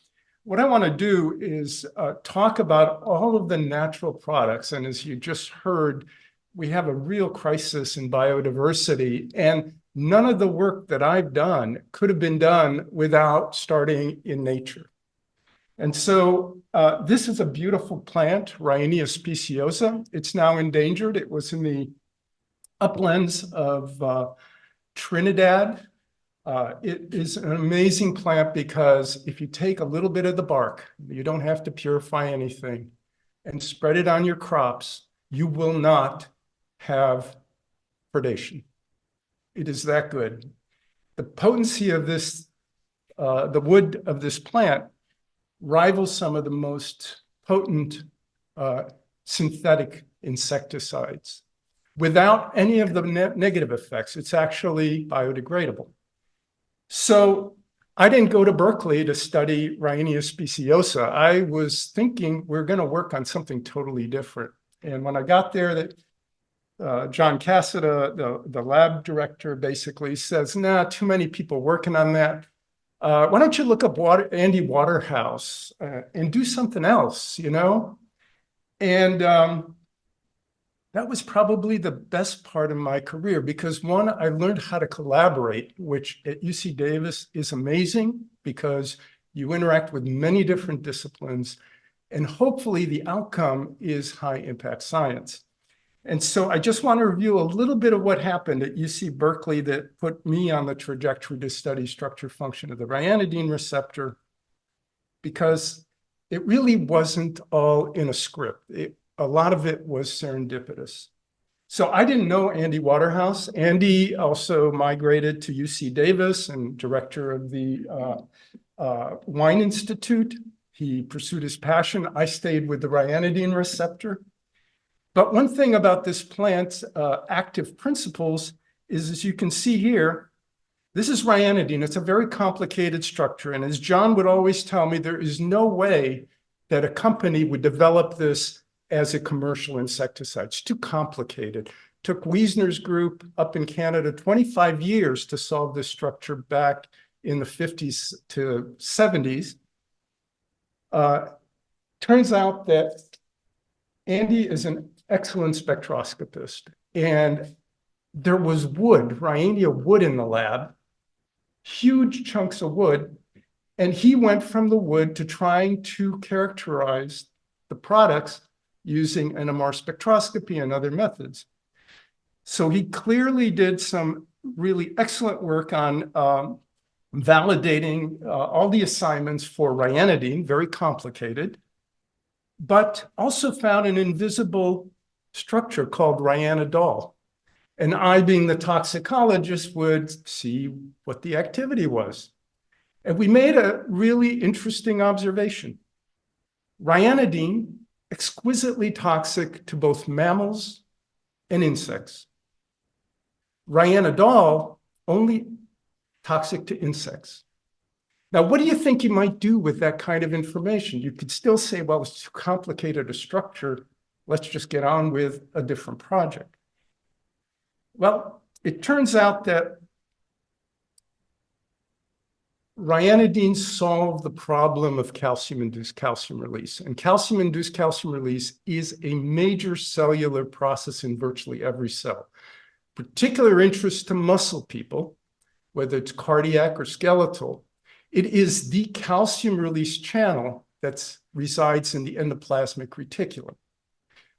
what I want to do is talk about all of the natural products. And as you just heard, we have a real crisis in biodiversity, and none of the work that I've done could have been done without starting in nature. And so this is a beautiful plant, Rhyenia speciosa. It's now endangered. It was in the uplands of Trinidad. It is an amazing plant because if you take a little bit of the bark, you don't have to purify anything, and spread it on your crops, you will not have predation. It is that good. The potency of this, the wood of this plant, rivals some of the most potent synthetic insecticides without any of the negative effects. It's actually biodegradable. So I didn't go to Berkeley to study Rhyenia speciosa. I was thinking we're going to work on something totally different. And when I got there, John Cassida, the lab director, basically says, nah, too many people working on that. Why don't you look up Andy Waterhouse and do something else, you know? And that was probably the best part of my career because one, I learned how to collaborate, which at UC Davis is amazing because you interact with many different disciplines and hopefully the outcome is high impact science. And so I just want to review a little bit of what happened at UC Berkeley that put me on the trajectory to study structure function of the ryanodine receptor, because it really wasn't all in a script. A lot of it was serendipitous. So I didn't know Andy Waterhouse. Andy also migrated to UC Davis and director of the Wine Institute. He pursued his passion. I stayed with the ryanodine receptor. But one thing about this plant's active principles is, as you can see here, this is ryanodine. It's a very complicated structure. And as John would always tell me, there is no way that a company would develop this as a commercial insecticide. It's too complicated. Took Wiesner's group up in Canada 25 years to solve this structure back in the 50s to 70s. Turns out that Andy is an excellent spectroscopist. And there was wood, Ryandia wood in the lab, huge chunks of wood. And he went from the wood to trying to characterize the products using NMR spectroscopy and other methods. So he clearly did some really excellent work on validating all the assignments for ryanodine, very complicated, but also found an invisible structure called ryanodol. And I, being the toxicologist, would see what the activity was. And we made a really interesting observation. Ryanodine, exquisitely toxic to both mammals and insects. Ryanodol, only toxic to insects. Now, what do you think you might do with that kind of information? You could still say, well, it's too complicated a structure. Let's just get on with a different project. Well, it turns out that ryanodine solved the problem of calcium-induced calcium release. And calcium-induced calcium release is a major cellular process in virtually every cell. Particular interest to muscle people, whether it's cardiac or skeletal, it is the calcium release channel that resides in the endoplasmic reticulum.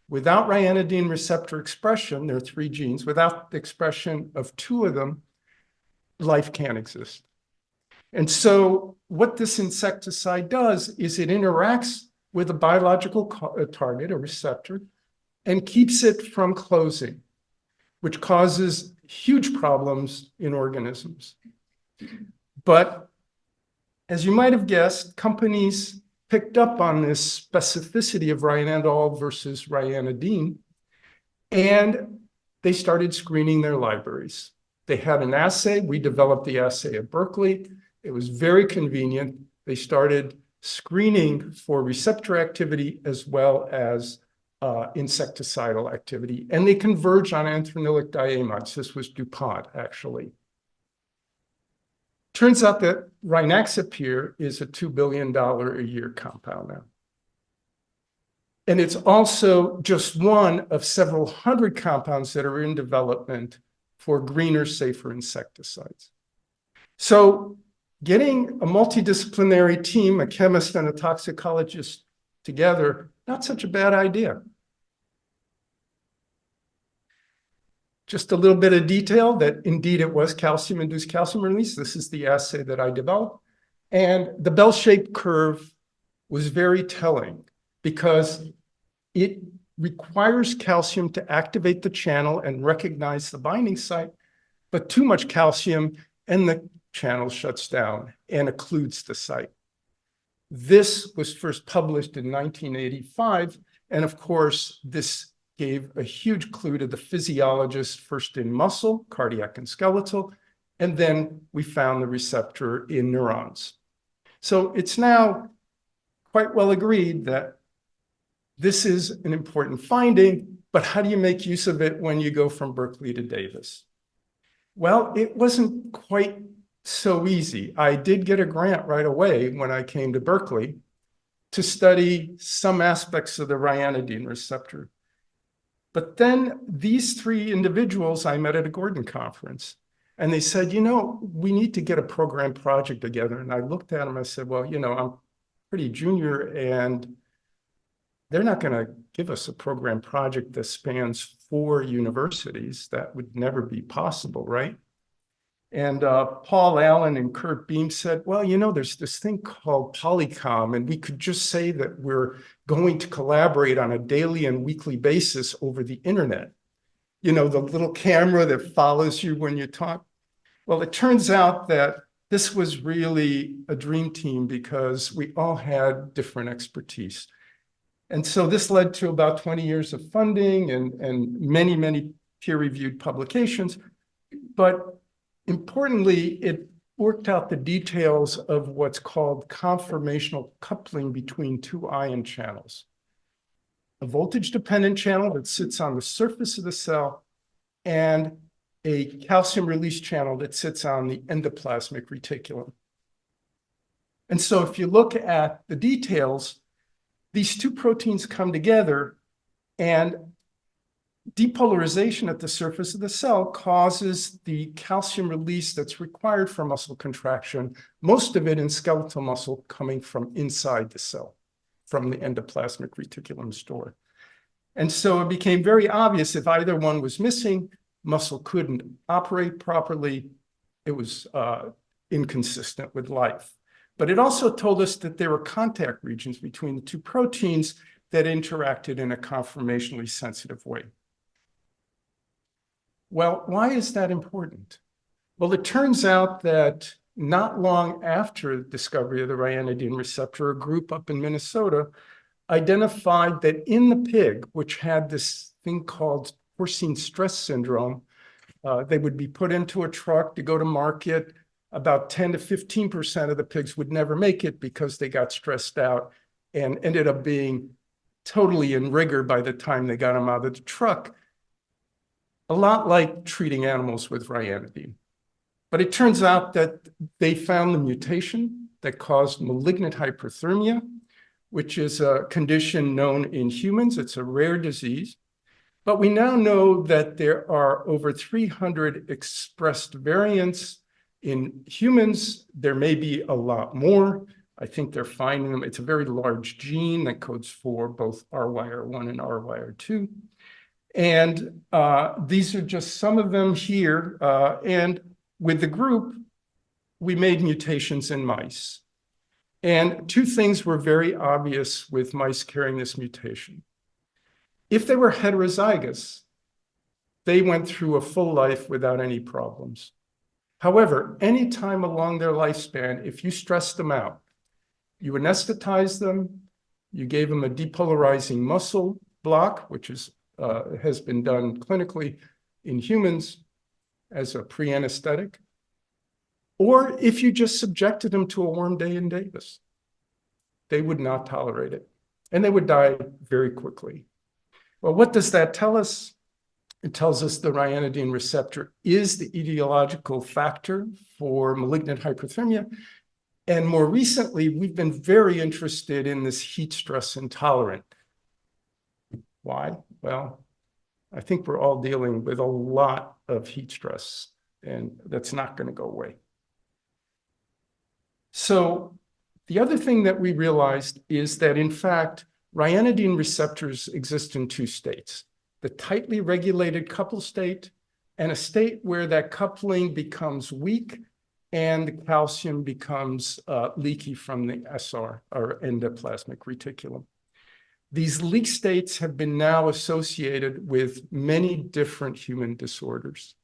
Without ryanodine receptor expression, there are 3 genes, without the expression of 2 of them, life can't exist. And so what this insecticide does is it interacts with a biological target, a receptor, and keeps it from closing, which causes huge problems in organisms. But as you might have guessed, companies picked up on this specificity of ryanodol versus ryanodine, and they started screening their libraries. They had an assay. We developed the assay at Berkeley. It was very convenient. They started screening for receptor activity as well as insecticidal activity, and they converge on anthranilic diamides. This was DuPont, actually. Turns out that Rynaxypyr is a $2 billion a year compound now. And it's also just one of several hundred compounds that are in development for greener, safer insecticides. So getting a multidisciplinary team, a chemist and a toxicologist together, not such a bad idea. Just a little bit of detail that indeed it was calcium-induced calcium release. This is the assay that I developed. And the bell-shaped curve was very telling because it requires calcium to activate the channel and recognize the binding site, but too much calcium and the channel shuts down and occludes the site. This was first published in 1985. And of course, this gave a huge clue to the physiologists, first in muscle, cardiac and skeletal, and then we found the receptor in neurons. So it's now quite well agreed that this is an important finding, but how do you make use of it when you go from Berkeley to Davis? Well, it wasn't quite so easy. I did get a grant right away when I came to Berkeley to study some aspects of the ryanodine receptor. But then these three individuals I met at a Gordon conference, and they said, you know, we need to get a program project together. And I looked at them, I said, well, you know, I'm pretty junior and they're not going to give us a program project that spans 4 universities. That would never be possible, right? And Paul Allen and Kurt Beam said, well, you know, there's this thing called Polycom, and we could just say that we're going to collaborate on a daily and weekly basis over the internet. You know, the little camera that follows you when you talk. Well, it turns out that this was really a dream team because we all had different expertise. And so this led to about 20 years of funding and many, many peer-reviewed publications. But importantly, it worked out the details of what's called conformational coupling between 2 ion channels. A voltage-dependent channel that sits on the surface of the cell and a calcium release channel that sits on the endoplasmic reticulum. And so if you look at the details, these 2 proteins come together and depolarization at the surface of the cell causes the calcium release that's required for muscle contraction, most of it in skeletal muscle coming from inside the cell, from the endoplasmic reticulum store. And so it became very obvious if either one was missing, muscle couldn't operate properly. It was inconsistent with life. But it also told us that there were contact regions between the 2 proteins that interacted in a conformationally sensitive way. Well, why is that important? Well, it turns out that not long after the discovery of the ryanodine receptor, a group up in Minnesota identified that in the pig, which had this thing called porcine stress syndrome, they would be put into a truck to go to market. About 10 to 15% of the pigs would never make it because they got stressed out and ended up being totally in rigor by the time they got them out of the truck. A lot like treating animals with ryanodine. But it turns out that they found the mutation that caused malignant hyperthermia, which is a condition known in humans. It's a rare disease. But we now know that there are over 300 expressed variants. In humans, there may be a lot more. I think they're finding them. It's a very large gene that codes for both RYR1 and RYR2. And these are just some of them here. And with the group, we made mutations in mice. And 2 things were very obvious with mice carrying this mutation. If they were heterozygous, they went through a full life without any problems. However, anytime along their lifespan, if you stressed them out, you anesthetize them, you gave them a depolarizing muscle block, which is has been done clinically in humans as a pre-anesthetic, or if you just subjected them to a warm day in Davis, they would not tolerate it, and they would die very quickly. Well, what does that tell us? It tells us the ryanodine receptor is the etiological factor for malignant hyperthermia. And more recently, we've been very interested in this heat stress intolerant. Why? Well, I think we're all dealing with a lot of heat stress, and that's not going to go away. So the other thing that we realized is that, in fact, ryanodine receptors exist in 2 states. The tightly regulated couple state and a state where that coupling becomes weak and the calcium becomes leaky from the SR, or endoplasmic reticulum. These leak states have been now associated with many different human disorders.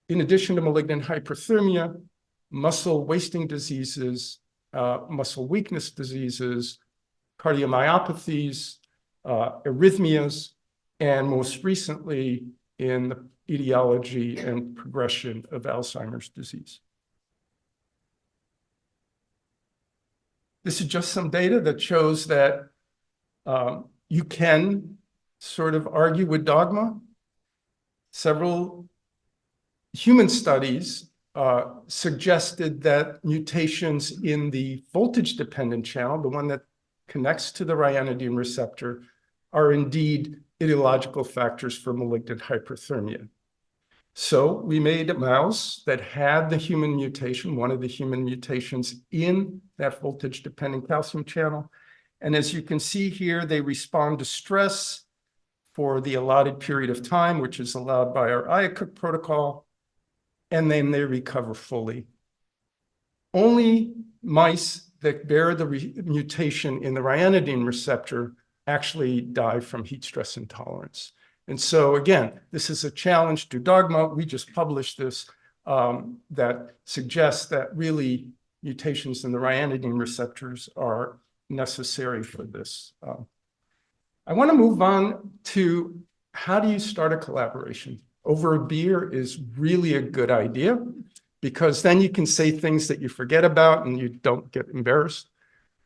In addition to malignant hyperthermia, muscle wasting diseases, muscle weakness diseases, cardiomyopathies, arrhythmias, and most recently in the etiology and progression of Alzheimer's disease. This is just some data that shows that you can sort of argue with dogma. Several human studies suggested that mutations in the voltage-dependent channel, the one that connects to the ryanodine receptor, are indeed etiological factors for malignant hyperthermia. So we made a mouse that had the human mutation, one of the human mutations in that voltage-dependent calcium channel. And as you can see here, they respond to stress for the allotted period of time, which is allowed by our Iacocca protocol, and then they recover fully. Only mice that bear the mutation in the ryanodine receptor actually die from heat stress intolerance. And so again, this is a challenge to dogma. We just published this that suggests that really mutations in the ryanodine receptors are necessary for this. I want to move on to how do you start a collaboration? Over a beer is really a good idea because then you can say things that you forget about and you don't get embarrassed.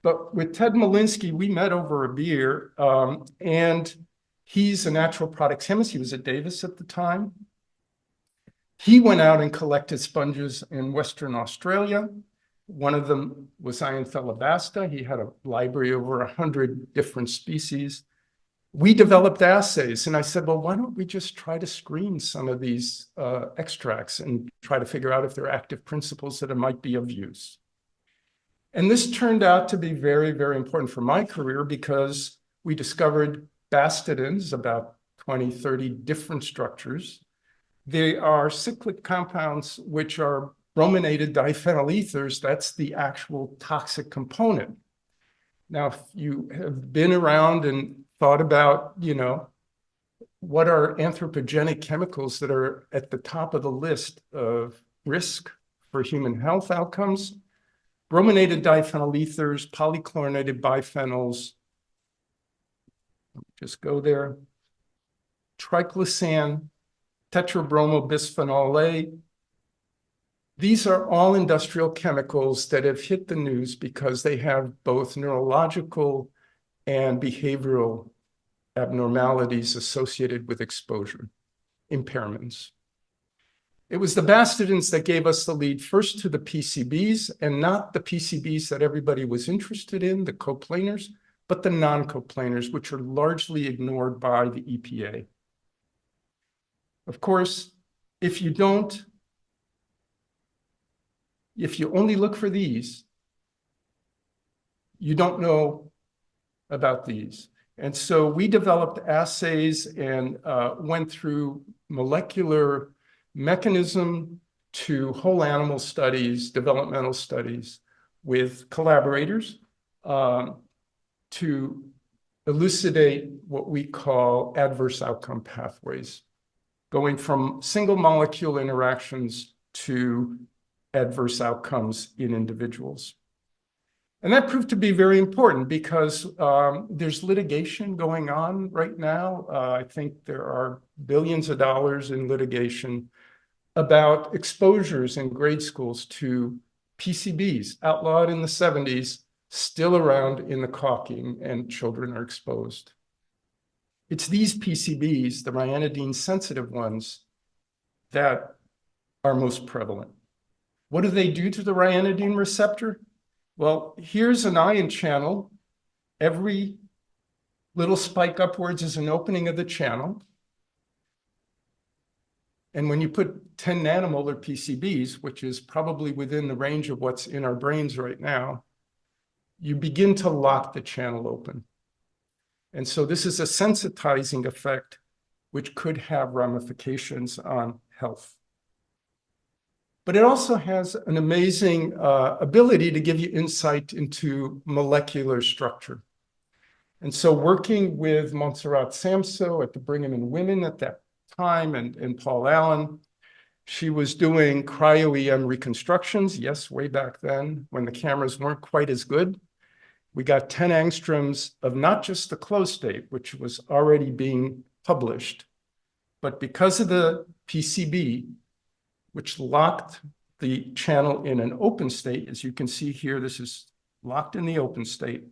But with Ted Malinsky, we met over a beer and he's a natural products chemist. He was at Davis at the time. He went out and collected sponges in Western Australia. One of them was Ianthelobasta. He had a library over 100 different species. We developed assays, and I said, well, why don't we just try to screen some of these extracts and try to figure out if there are active principles that it might be of use. And this turned out to be very, very important for my career because we discovered bastidins, about 20, 30 different structures. They are cyclic compounds which are brominated diphenyl ethers. That's the actual toxic component. Now, if you have been around and thought about, what are anthropogenic chemicals that are at the top of the list of risk for human health outcomes, brominated diphenyl ethers, polychlorinated biphenyls, just go there, triclosan, tetrabromobisphenol A. These are all industrial chemicals that have hit the news because they have both neurological and behavioral abnormalities associated with exposure, impairments. It was the bastidins that gave us the lead first to the PCBs, and not the PCBs that everybody was interested in, the coplanars, but the non-coplanars, which are largely ignored by the EPA. Of course, if you only look for these, you don't know about these. And so we developed assays and went through molecular mechanism to whole animal studies, developmental studies with collaborators to elucidate what we call adverse outcome pathways, going from single molecule interactions to adverse outcomes in individuals. And that proved to be very important because there's litigation going on right now. I think there are billions of dollars in litigation about exposures in grade schools to PCBs, outlawed in the 70s, still around in the caulking, and children are exposed. It's these PCBs, the ryanodine sensitive ones, that are most prevalent. What do they do to the ryanodine receptor? Well, here's an ion channel. Every little spike upwards is an opening of the channel. And when you put 10 nanomolar PCBs, which is probably within the range of what's in our brains right now, you begin to lock the channel open. And so this is a sensitizing effect, which could have ramifications on health. But it also has an amazing ability to give you insight into molecular structure. And so working with Montserrat Samso at the Brigham and Women at that time and Paul Allen, she was doing cryo-EM reconstructions, yes, way back then when the cameras weren't quite as good. We got 10 angstroms of not just the closed state, which was already being published, but because of the PCB, which locked the channel in an open state. As you can see here, this is locked in the open state.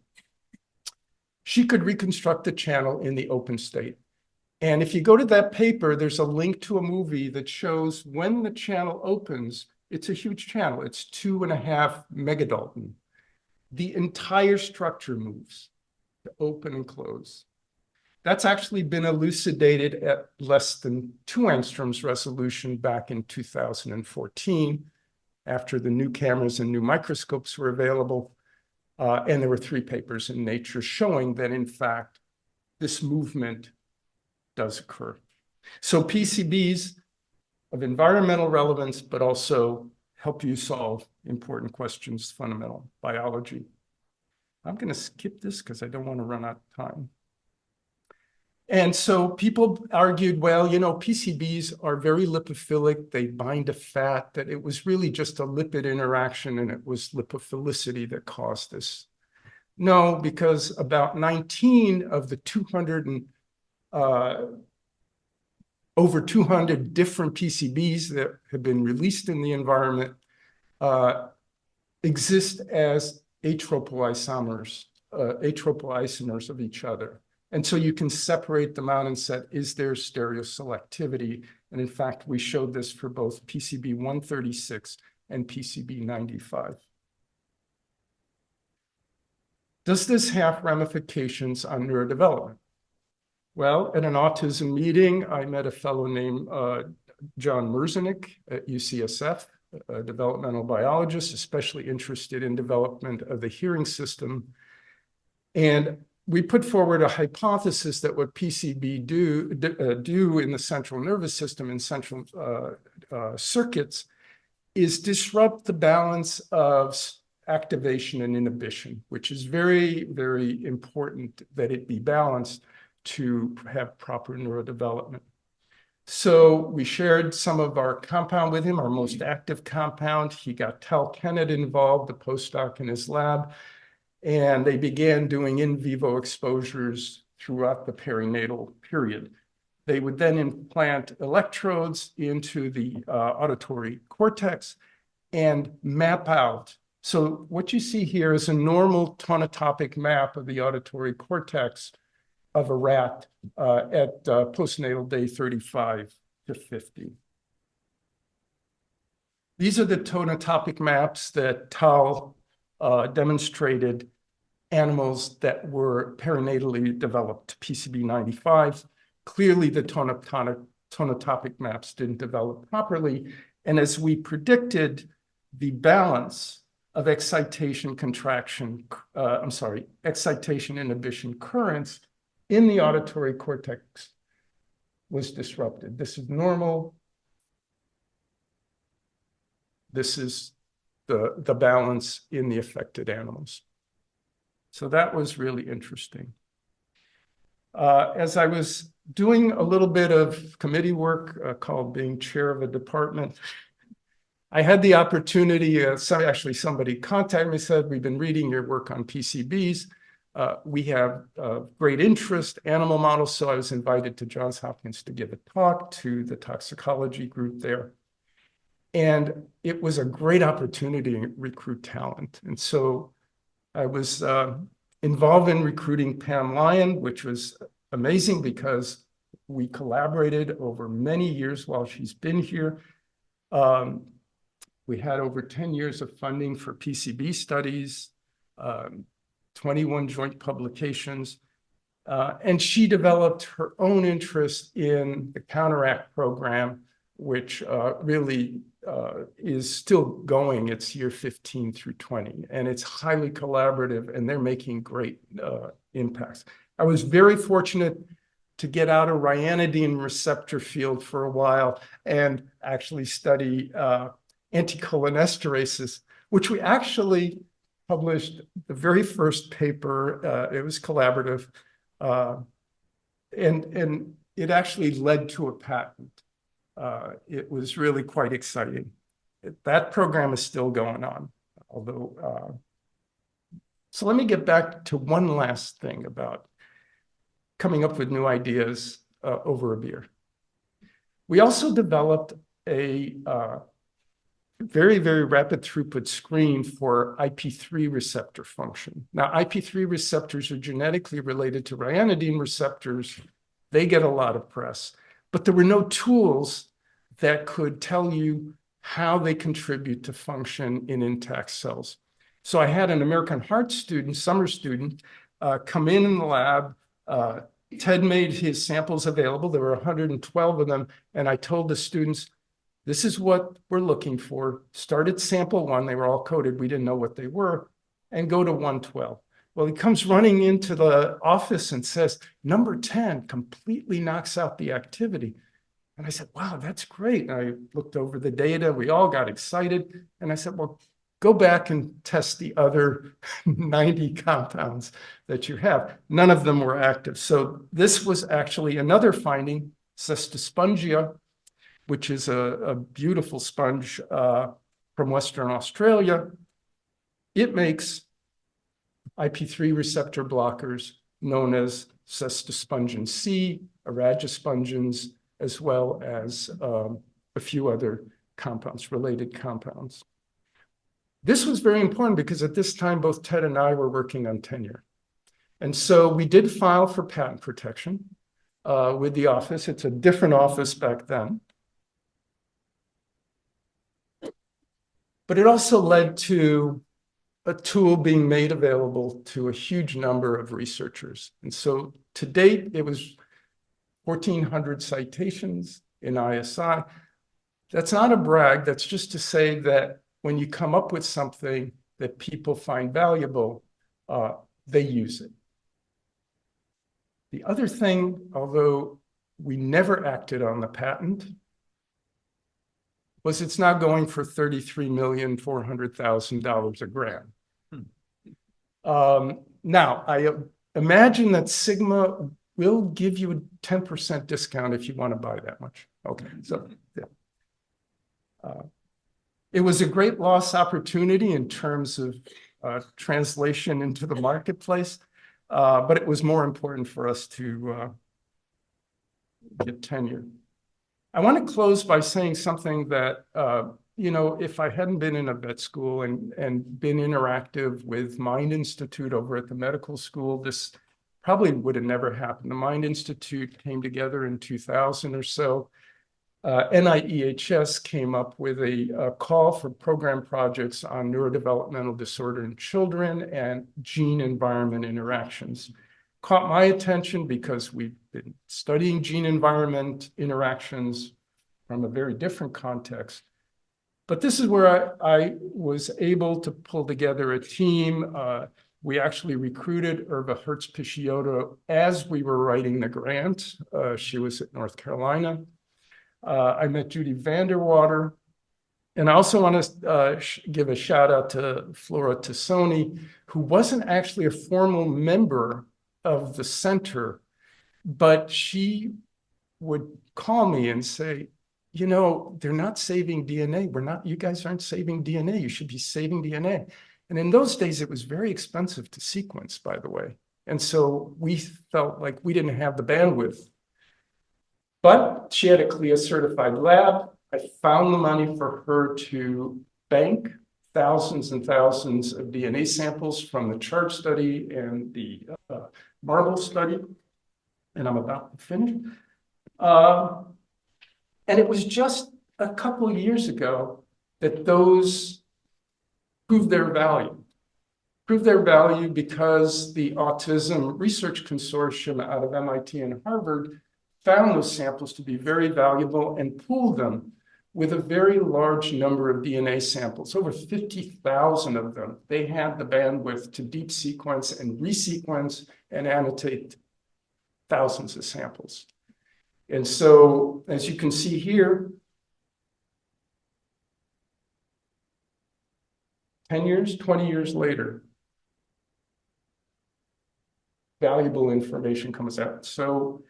She could reconstruct the channel in the open state. And if you go to that paper, there's a link to a movie that shows when the channel opens, It's a huge channel. It's 2.5 megadalton. The entire structure moves to open and close. That's actually been elucidated at less than 2 angstroms resolution back in 2014, after the new cameras and new microscopes were available. And there were 3 papers in Nature showing that, in fact, this movement does occur. So PCBs of environmental relevance, but also help you solve important questions, fundamental biology. I'm going to skip this because I don't want to run out of time. And so people argued, well, you know, PCBs are very lipophilic. They bind to fat, that it was really just a lipid interaction and it was lipophilicity that caused this. No, because about 19 of the over 200 different PCBs that have been released in the environment exist as atropoisomers of each other. And so you can separate them out and say, is there stereoselectivity? And in fact, we showed this for both PCB 136 and PCB 95. Does this have ramifications on neurodevelopment? Well, at an autism meeting, I met a fellow named John Merzenich at UCSF, a developmental biologist, especially interested in development of the hearing system. And we put forward a hypothesis that what PCB do in the central nervous system and central circuits is disrupt the balance of activation and inhibition, which is very, very important that it be balanced to have proper neurodevelopment. So we shared some of our compound with him, our most active compound. He got Tal Kennett involved, the postdoc in his lab, and they began doing in vivo exposures throughout the perinatal period. They would then implant electrodes into the auditory cortex and map out. So what you see here is a normal tonotopic map of the auditory cortex of a rat at postnatal day 35 to 50. These are the tonotopic maps that Tal demonstrated animals that were perinatally developed PCB 95. Clearly, the tonotopic maps didn't develop properly. And as we predicted, the balance of excitation inhibition currents in the auditory cortex was disrupted. This is normal. This is the balance in the affected animals. So that was really interesting. As I was doing a little bit of committee work called being chair of a department, I had the opportunity, somebody contacted me and said, we've been reading your work on PCBs. We have great interest, animal models. So I was invited to Johns Hopkins to give a talk to the toxicology group there. And it was a great opportunity to recruit talent. And so I was involved in recruiting Pam Lyon, which was amazing because we collaborated over many years while she's been here. We had over 10 years of funding for PCB studies, 21 joint publications, and she developed her own interest in the Counteract program, which really is still going. It's year 15 through 20, and it's highly collaborative, and they're making great impacts. I was very fortunate to get out of ryanodine receptor field for a while and actually study anticholinesterases, which we actually published the very first paper. It was collaborative, and it actually led to a patent. It was really quite exciting. That program is still going on, although. So let me get back to one last thing about coming up with new ideas over a beer. We also developed a very, very rapid throughput screen for IP3 receptor function. Now, IP3 receptors are genetically related to ryanodine receptors. They get a lot of press, but there were no tools that could tell you how they contribute to function in intact cells. So I had an American Heart student, summer student, come in the lab. Ted made his samples available. There were 112 of them. And I told the students, this is what we're looking for. Start at sample 1. They were all coded. We didn't know what they were. And go to 112. Well, he comes running into the office and says, number 10 completely knocks out the activity. And I said, wow, that's great. And I looked over the data. We all got excited. And I said, well, go back and test the other 90 compounds that you have. None of them were active. So this was actually another finding, cystospongia, which is a beautiful sponge from Western Australia. It makes IP3 receptor blockers known as cestospongin C, aragispongins, as well as a few other compounds, related compounds. This was very important because at this time, both Ted and I were working on tenure. And so we did file for patent protection with the office. It's a different office back then. But it also led to a tool being made available to a huge number of researchers. And so to date, it was 1,400 citations in ISI. That's not a brag. That's just to say that when you come up with something that people find valuable, they use it. The other thing, although we never acted on the patent, was it's now going for $33,400,000 a gram. Now, I imagine that Sigma will give you a 10% discount if you want to buy that much. Okay, so yeah. It was a great loss opportunity in terms of translation into the marketplace, but it was more important for us to get tenure. I want to close by saying something that, you know, if I hadn't been in a vet school and been interactive with Mind Institute over at the medical school, this probably would have never happened. The Mind Institute came together in 2000 or so. NIEHS came up with a call for program projects on neurodevelopmental disorder in children and gene-environment interactions. Caught my attention because we've been studying gene-environment interactions from a very different context. But this is where I was able to pull together a team. We actually recruited Irva Hertz-Picciotto as we were writing the grant. She was at North Carolina. I met Judy Vanderwater. And I also want to give a shout out to Flora Tassoni, who wasn't actually a formal member of the center, but she would call me and say, you know, they're not saving DNA. You guys aren't saving DNA. You should be saving DNA. And in those days, it was very expensive to sequence, by the way. And so we felt like we didn't have the bandwidth. But she had a CLIA certified lab. I found the money for her to bank thousands and thousands of DNA samples from the CHART study and the MARBLE study. And I'm about to finish. And it was just a couple of years ago that those proved their value. Proved their value because the Autism Research Consortium out of MIT and Harvard found those samples to be very valuable and pooled them with a very large number of DNA samples, over 50,000 of them. They had the bandwidth to deep sequence and resequence and annotate thousands of samples. And so, as you can see here, 10 years, 20 years later, valuable information comes out. So,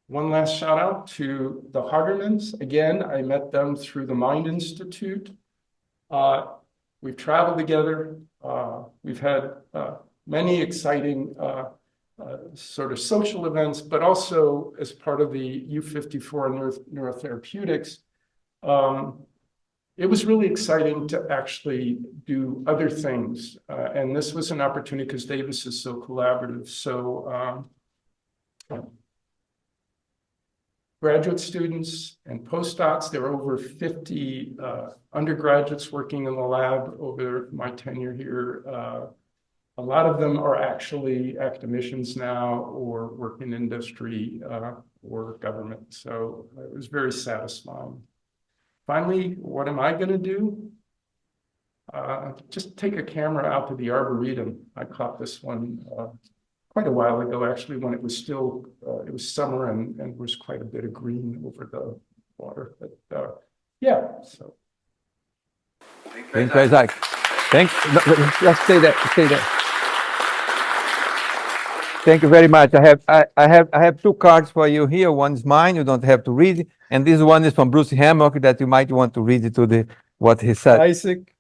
one last shout out to the Hardermans. Again, I met them through the Mind Institute. We've traveled together. We've had many exciting sort of social events, but also as part of the U54 neurotherapeutics. It was really exciting to actually do other things. And this was an opportunity because Davis is so collaborative. So graduate students and postdocs. There are over 50 undergraduates working in the lab over my tenure here. A lot of them are actually academicians now or work in industry or government. So it was very satisfying. Finally, what am I going to do? Just take a camera out to the Arboretum. I caught this one quite a while ago, actually, when it was still, it was summer and was quite a bit of green over the water. But yeah, so. Thank you, Isaac. Just stay there, stay there. Thank you very much. I have two cards for you here. One's mine, you don't have to read, and this one is from Bruce Hammock that you might want to read it to what he said. Isaac,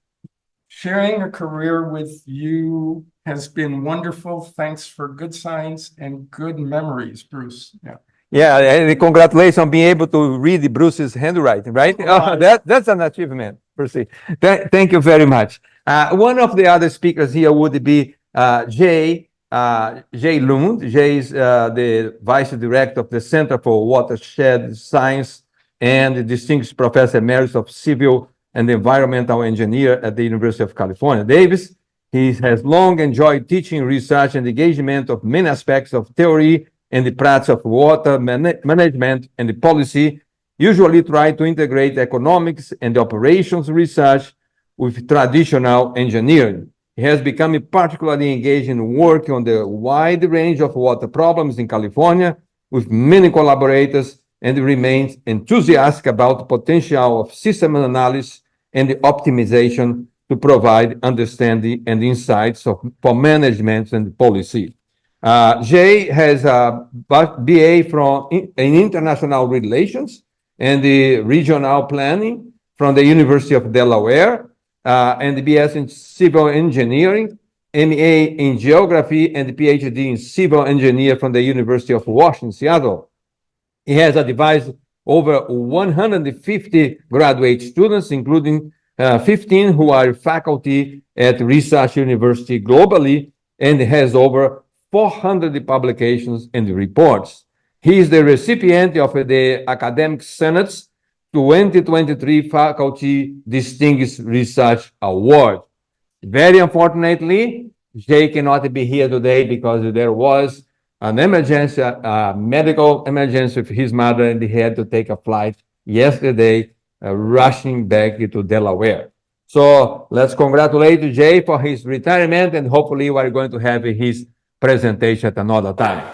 sharing a career with you has been wonderful. Thanks for good science and good memories, Bruce. Yeah. Yeah, and congratulations on being able to read Bruce's handwriting, right? Oh, that's an achievement, Bruce. Thank you very much. One of the other speakers here would be Jay Lund. Jay is the Vice Director of the Center for Watershed Science and the Distinguished Professor Emeritus of Civil and Environmental Engineer at the University of California, Davis. He has long enjoyed teaching, research, and engagement of many aspects of theory and the practice of water management and the policy, usually try to integrate economics and operations research with traditional engineering. He has become particularly engaged in work on the wide range of water problems in California with many collaborators and remains enthusiastic about the potential of system analysis and the optimization to provide understanding and insights for management and policy. Jay has a BA in International Relations and the Regional Planning from the University of Delaware, and the BS in Civil Engineering, MA in Geography, and the PhD in Civil Engineer from the University of Washington, Seattle. He has advised over 150 graduate students, including 15 who are faculty at research university globally, and has over 400 publications and reports. He is the recipient of the Academic Senate's 2023 Faculty Distinguished Research Award. Very unfortunately, Jay cannot be here today because there was an emergency, a medical emergency with his mother, and he had to take a flight yesterday, rushing back to Delaware. So let's congratulate Jay for his retirement, and hopefully we're going to have his presentation at another time.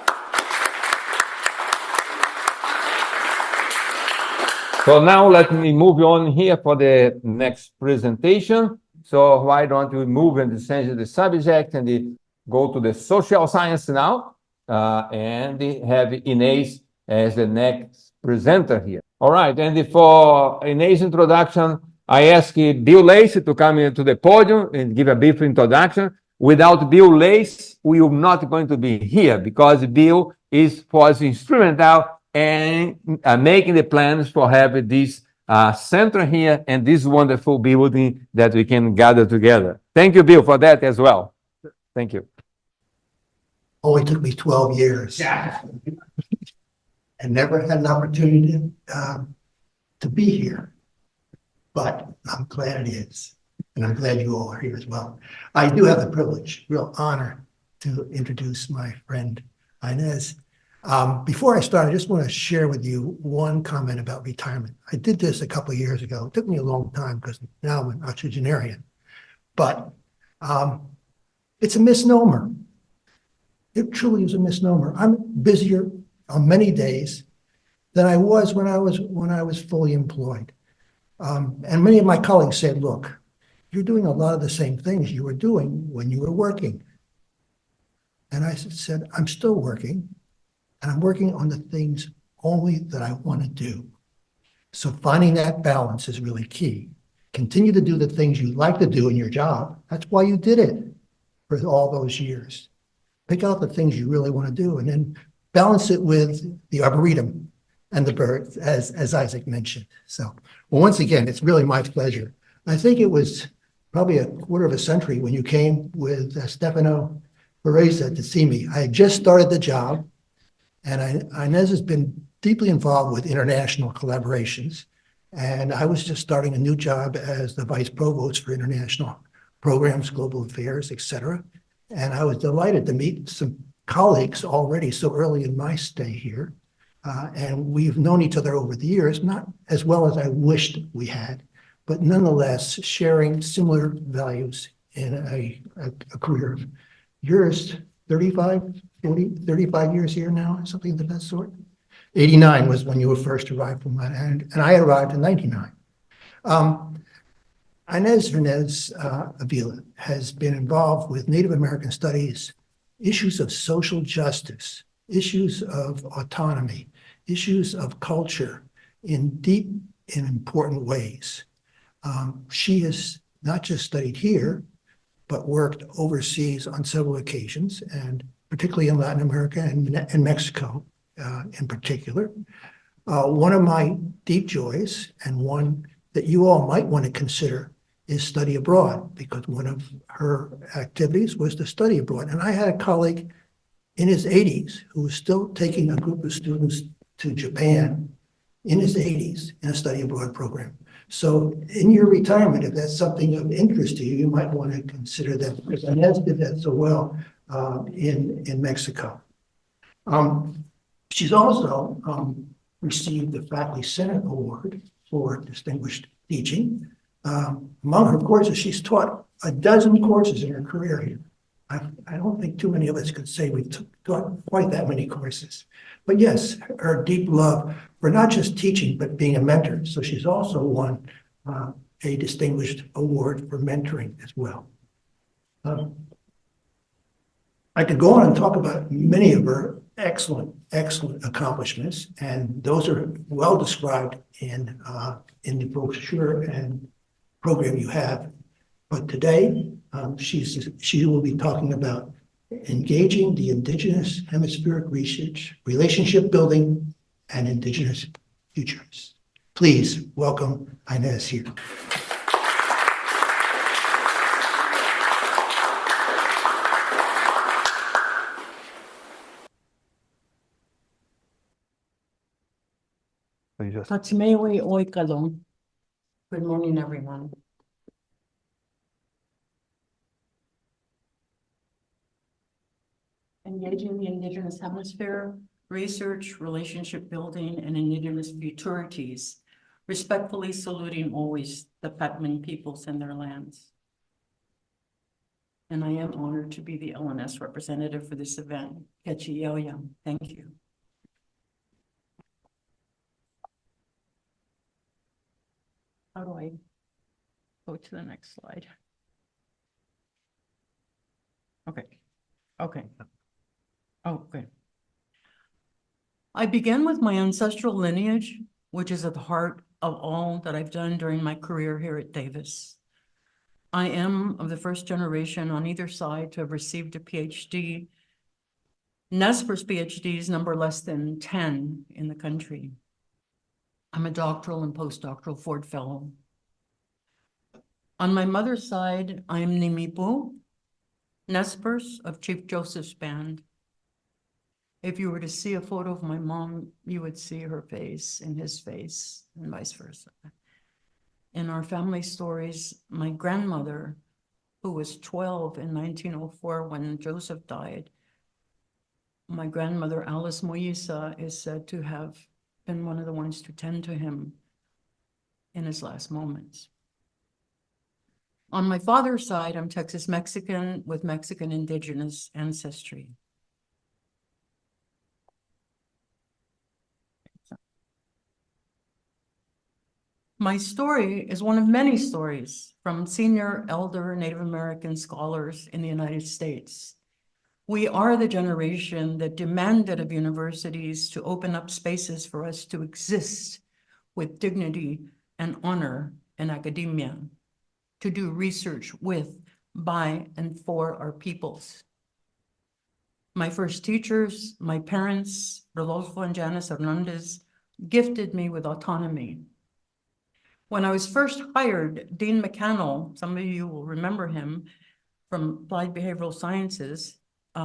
So now let me move on here for the next presentation. So why don't we move and change the subject and go to the social science now, and have Ines as the next presenter here. All right, and for Ines' introduction, I ask Bill Lacy to come into the podium and give a brief introduction. Without Bill Lacy, we are not going to be here because Bill was instrumental in making the plans for having this center here and this wonderful building that we can gather together. Thank you, Bill, for that as well. Thank you. Only took me 12 years. And never had an opportunity to be here. But I'm glad it is. And I'm glad you all are here as well. I do have the privilege, real honor, to introduce my friend Ines. Before I start, I just want to share with you one comment about retirement. I did this a couple of years ago. It took me a long time because now I'm an octogenarian. But it's a misnomer. It truly is a misnomer. I'm busier on many days than I was when I was fully employed. And many of my colleagues said, look, you're doing a lot of the same things you were doing when you were working. And I said, I'm still working, and I'm working on the things only that I want to do. So finding that balance is really key. Continue to do the things you like to do in your job. That's why you did it for all those years. Pick out the things you really want to do and then balance it with the Arboretum and the birds, as Isaac mentioned. So, well, once again, it's really my pleasure. I think it was probably a quarter of a century when you came with Stefano Pereza to see me. I had just started the job, and Ines has been deeply involved with international collaborations. And I was just starting a new job as the vice provost for international programs, global affairs, et cetera. And I was delighted to meet some colleagues already so early in my stay here. And we've known each other over the years, not as well as I wished we had, but nonetheless sharing similar values in a career of yours, 35 years here now, something of that sort. 89 was when you were first arrived from that, and I arrived in 99. Ines Hernandez-Avila has been involved with Native American studies, issues of social justice, issues of autonomy, issues of culture in deep and important ways. She has not just studied here, but worked overseas on several occasions, and particularly in Latin America and Mexico in particular. One of my deep joys, and one that you all might want to consider, is study abroad, because one of her activities was to study abroad. And I had a colleague in his 80s who was still taking a group of students to Japan in his 80s in a study abroad program. So in your retirement, if that's something of interest to you, you might want to consider that, because Ines did that so well in Mexico. She's also received the Faculty Senate Award for distinguished teaching. Among her courses, she's taught a dozen courses in her career here. I don't think too many of us could say we've taught quite that many courses. But yes, her deep love for not just teaching, but being a mentor. So she's also won a distinguished award for mentoring as well. I could go on and talk about many of her excellent accomplishments, and those are well described in the brochure and program you have. But today, she will be talking about engaging the Indigenous hemispheric research, relationship building, and Indigenous futures. Please welcome Ines here. Tatsimewe Oikalong. Good morning, everyone. Engaging the Indigenous Hemisphere, research, relationship building, and Indigenous futurities, respectfully saluting always the Patman peoples and their lands. And I am honored to be the LNS representative for this event. Kechi Yoyam, thank you. How do I go to the next slide? Okay. Oh, good. I begin with my ancestral lineage, which is at the heart of all that I've done during my career here at Davis. I am of the first generation on either side to have received a PhD. Nesper's PhDs number less than 10 in the country. I'm a doctoral and postdoctoral Ford Fellow. On my mother's side, I am Nimipu, Nespers of Chief Joseph's band. If you were to see a photo of my mom, you would see her face and his face, and vice versa. In our family stories, my grandmother, who was 12 in 1904 when Joseph died, my grandmother Alice Moisa is said to have been one of the ones to tend to him in his last moments. On my father's side, I'm Texas Mexican with Mexican indigenous ancestry. My story is one of many stories from senior elder Native American scholars in the United States. We are the generation that demanded of universities to open up spaces for us to exist with dignity and honor in academia, to do research with, by, and for our peoples. My first teachers, my parents, Rodolfo and Janice Hernandez, gifted me with autonomy. When I was first hired, Dean McCannell, some of you will remember him from Applied Behavioral Sciences,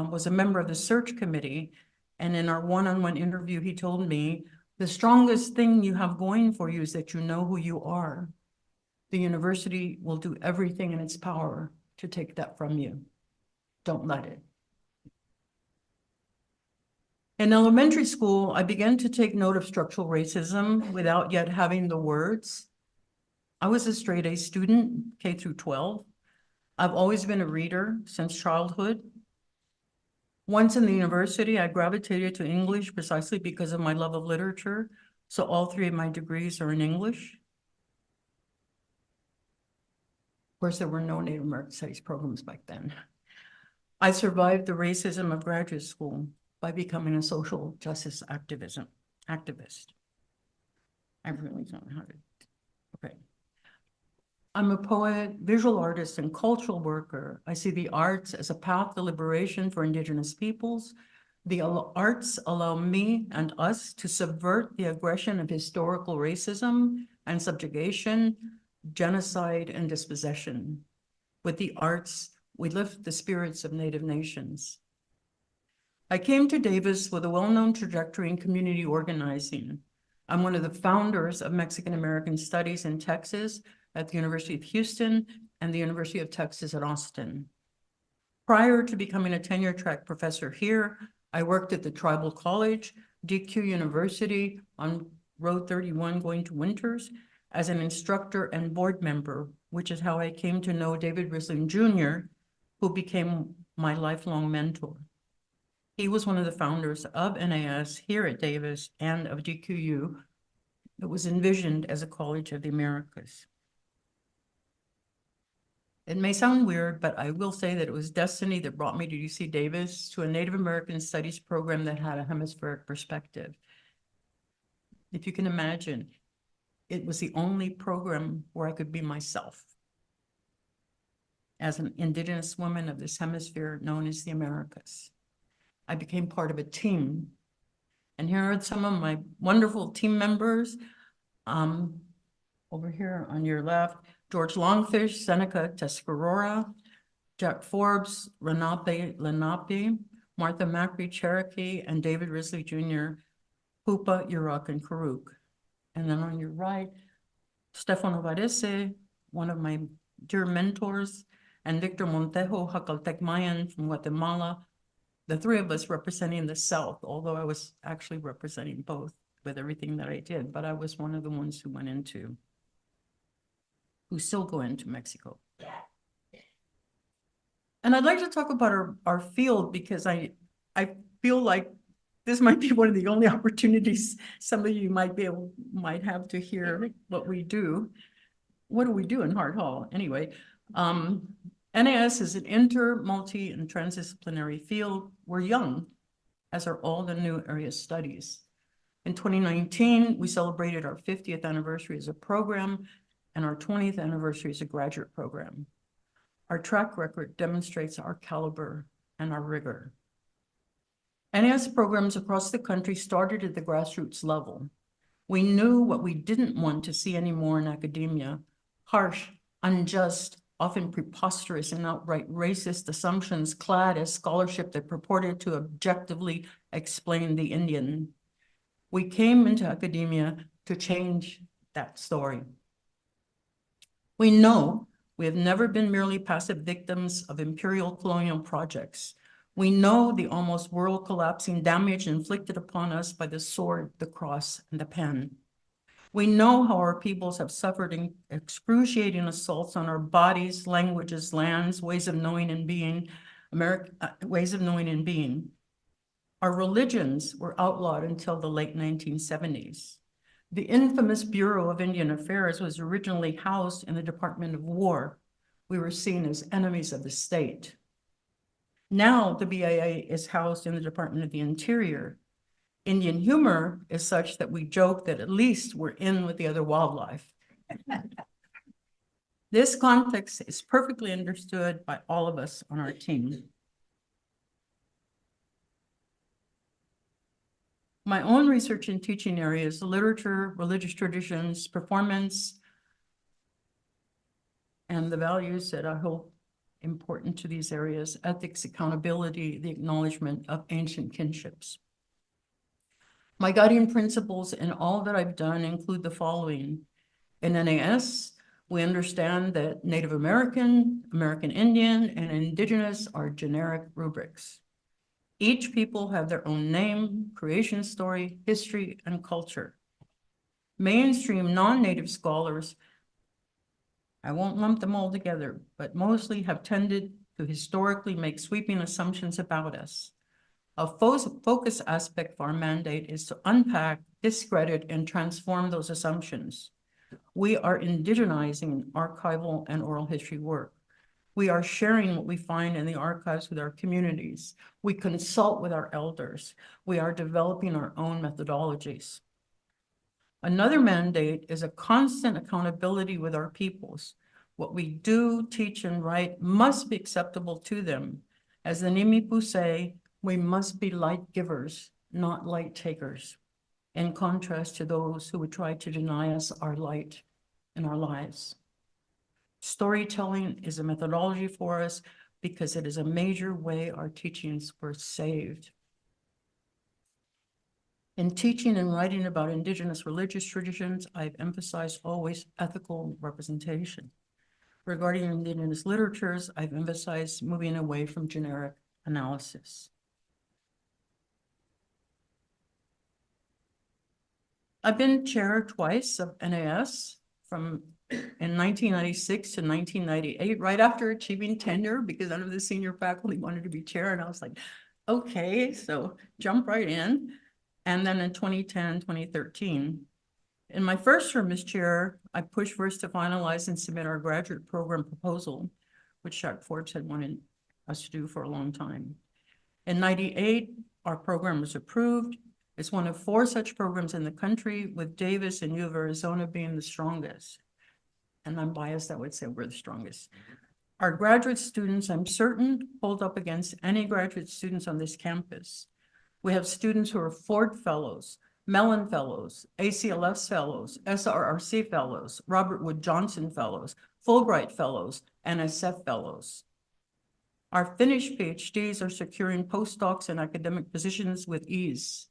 was a member of the search committee. And in our one-on-one interview, he told me, The strongest thing you have going for you is that you know who you are. The university will do everything in its power to take that from you. Don't let it. In elementary school, I began to take note of structural racism without yet having the words. I was a straight A student, K through 12. I've always been a reader since childhood. Once in the university, I gravitated to English precisely because of my love of literature. So all three of my degrees are in English. Of course, there were no Native American Studies programs back then. I survived the racism of graduate school by becoming a social justice activist. I really don't know how to, okay. I'm a poet, visual artist, and cultural worker. I see the arts as a path to liberation for Indigenous peoples. The arts allow me and us to subvert the aggression of historical racism and subjugation, genocide, and dispossession. With the arts, we lift the spirits of Native nations. I came to Davis with a well-known trajectory in community organizing. I'm one of the founders of Mexican American Studies in Texas at the University of Houston and the University of Texas at Austin. Prior to becoming a tenure-track professor here, I worked at the Tribal College, DQ University on Road 31 going to Winters as an instructor and board member, which is how I came to know David Rislin Jr., who became my lifelong mentor. He was one of the founders of NAS here at Davis and of DQU that was envisioned as a College of the Americas. It may sound weird, but I will say that it was destiny that brought me to UC Davis, to a Native American Studies program that had a hemispheric perspective. If you can imagine, it was the only program where I could be myself as an Indigenous woman of this hemisphere known as the Americas. I became part of a team. And here are some of my wonderful team members. Over here on your left, George Longfish, Seneca Tuscarora, Jack Forbes, Lenape, Martha Macri Cherokee, and David Risley Jr., Hupa, Yurok, and Karuk. And then on your right, Stefano Varese, one of my dear mentors, and Victor Montejo, Jacaltec Mayan from Guatemala, the three of us representing the South, although I was actually representing both with everything that I did, but I was one of the ones who still go into Mexico. And I'd like to talk about our field because I feel like this might be one of the only opportunities some of you might have to hear what we do. What do we do in Hart Hall? Anyway, NAS is an inter, multi, and transdisciplinary field. We're young, as are all the new area studies. In 2019, we celebrated our 50th anniversary as a program and our 20th anniversary as a graduate program. Our track record demonstrates our caliber and our rigor. NAS programs across the country started at the grassroots level. We knew what we didn't want to see anymore in academia: harsh, unjust, often preposterous and outright racist assumptions clad as scholarship that purported to objectively explain the Indian. We came into academia to change that story. We know we have never been merely passive victims of imperial colonial projects. We know the almost world-collapsing damage inflicted upon us by the sword, the cross, and the pen. We know how our peoples have suffered excruciating assaults on our bodies, languages, lands, ways of knowing and being, Our religions were outlawed until the late 1970s. The infamous Bureau of Indian Affairs was originally housed in the Department of War. We were seen as enemies of the state. Now the BIA is housed in the Department of the Interior. Indian humor is such that we joke that at least we're in with the other wildlife. This context is perfectly understood by all of us on our team. My own research and teaching areas: literature, religious traditions, performance, and the values that I hold important to these areas: ethics, accountability, the acknowledgement of ancient kinships. My guiding principles in all that I've done include the following. In NAS, we understand that Native American, American Indian, and Indigenous are generic rubrics. Each people have their own name, creation story, history, and culture. Mainstream non-Native scholars, I won't lump them all together, but mostly have tended to historically make sweeping assumptions about us. A focus aspect of our mandate is to unpack, discredit, and transform those assumptions. We are indigenizing archival and oral history work. We are sharing what we find in the archives with our communities. We consult with our elders. We are developing our own methodologies. Another mandate is a constant accountability with our peoples. What we do, teach, and write must be acceptable to them. As the Nimipu say, we must be light givers, not light takers, in contrast to those who would try to deny us our light in our lives. Storytelling is a methodology for us because it is a major way our teachings were saved. In teaching and writing about Indigenous religious traditions, I've emphasized always ethical representation. Regarding Indigenous literatures, I've emphasized moving away from generic analysis. I've been chair twice of NAS in 1996 to 1998, right after achieving tenure, because none of the senior faculty wanted to be chair. And I was like, okay, so jump right in. And then in 2010, 2013, in my first term as chair, I pushed for us to finalize and submit our graduate program proposal, which Jack Forbes had wanted us to do for a long time. In 98, our program was approved. It's one of 4 such programs in the country, with Davis and U of Arizona being the strongest. And I'm biased, I would say we're the strongest. Our graduate students, I'm certain, hold up against any graduate students on this campus. We have students who are Ford Fellows, Mellon Fellows, ACLS Fellows, SRRC Fellows, Robert Wood Johnson Fellows, Fulbright Fellows, and SF Fellows. Our finished PhDs are securing postdocs and academic positions with ease.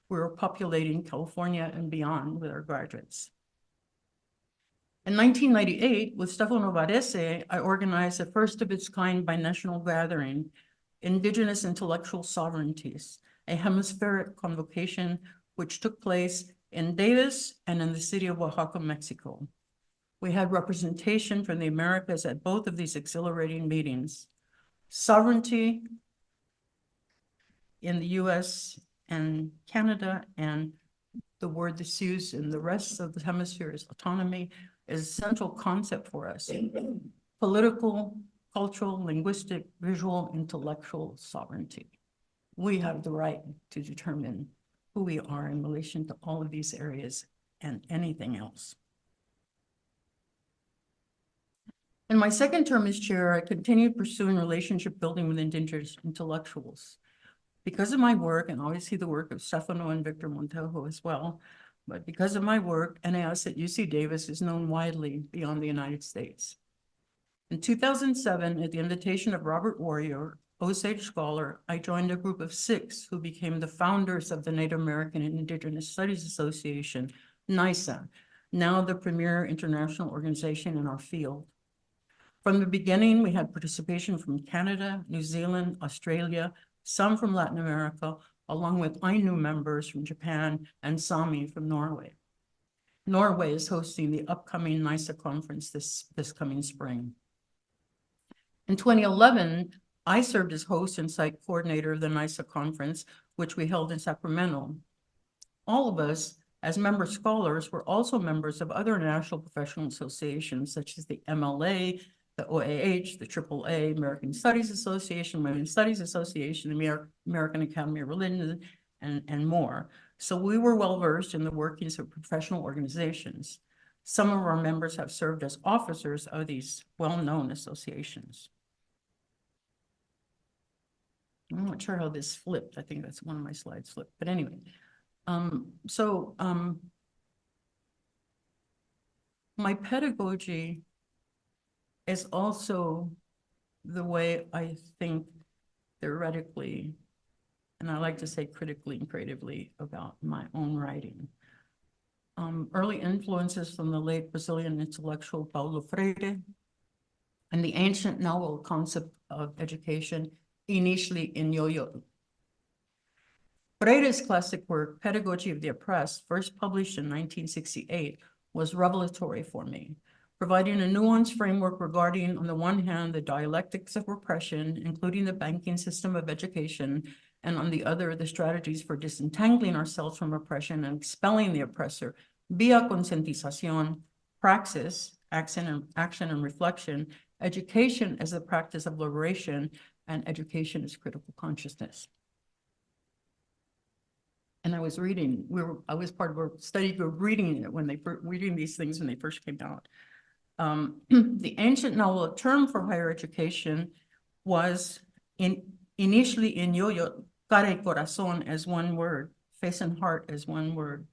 We're populating California and beyond with our graduates. In 1998, with Stefano Varese, I organized a first of its kind binational gathering, Indigenous Intellectual Sovereignties, a hemispheric convocation which took place in Davis and in the city of Oaxaca, Mexico. We had representation from the Americas at both of these exhilarating meetings. Sovereignty in the US and Canada, and the word that's used in the rest of the hemisphere is autonomy, is a central concept for us. Political, cultural, linguistic, visual, intellectual sovereignty. We have the right to determine who we are in relation to all of these areas and anything else. In my second term as chair, I continued pursuing relationship building with Indigenous intellectuals. Because of my work, and obviously the work of Stefano and Victor Montejo as well, but because of my work, NAS at UC Davis is known widely beyond the United States. In 2007, at the invitation of Robert Warrior, Osage scholar, I joined a group of 6 who became the founders of the Native American and Indigenous Studies Association, NISA, now the premier international organization in our field. From the beginning, we had participation from Canada, New Zealand, Australia, some from Latin America, along with Ainu members from Japan and Sami from Norway. Norway is hosting the upcoming NISA conference this coming spring. In 2011, I served as host and site coordinator of the NISA conference, which we held in Sacramento. All of us, as member scholars, were also members of other national professional associations, such as the MLA, the OAH, the AAA, American Studies Association, Women's Studies Association, the American Academy of Religion, and more. So we were well-versed in the workings of professional organizations. Some of our members have served as officers of these well-known associations. I'm not sure how this flipped. I think that's one of my slides flipped, but anyway. My pedagogy is also the way I think theoretically and I like to say critically and creatively about my own writing. Early influences from the late Brazilian intellectual Paulo Freire and the ancient novel concept of education, initially in Yo-Yo. Freire's classic work, Pedagogy of the Oppressed, first published in 1968, was revelatory for me, providing a nuanced framework regarding, on the one hand, the dialectics of repression, including the banking system of education, and on the other, the strategies for disentangling ourselves from oppression and expelling the oppressor via concientización, praxis, action and reflection, education as the practice of liberation, and education as critical consciousness. And I was reading, I was part of a study group reading it when reading these things when they first came out. The ancient novel term for higher education was initially in Yo-Yo, cara y corazón as one word, face and heart as one word,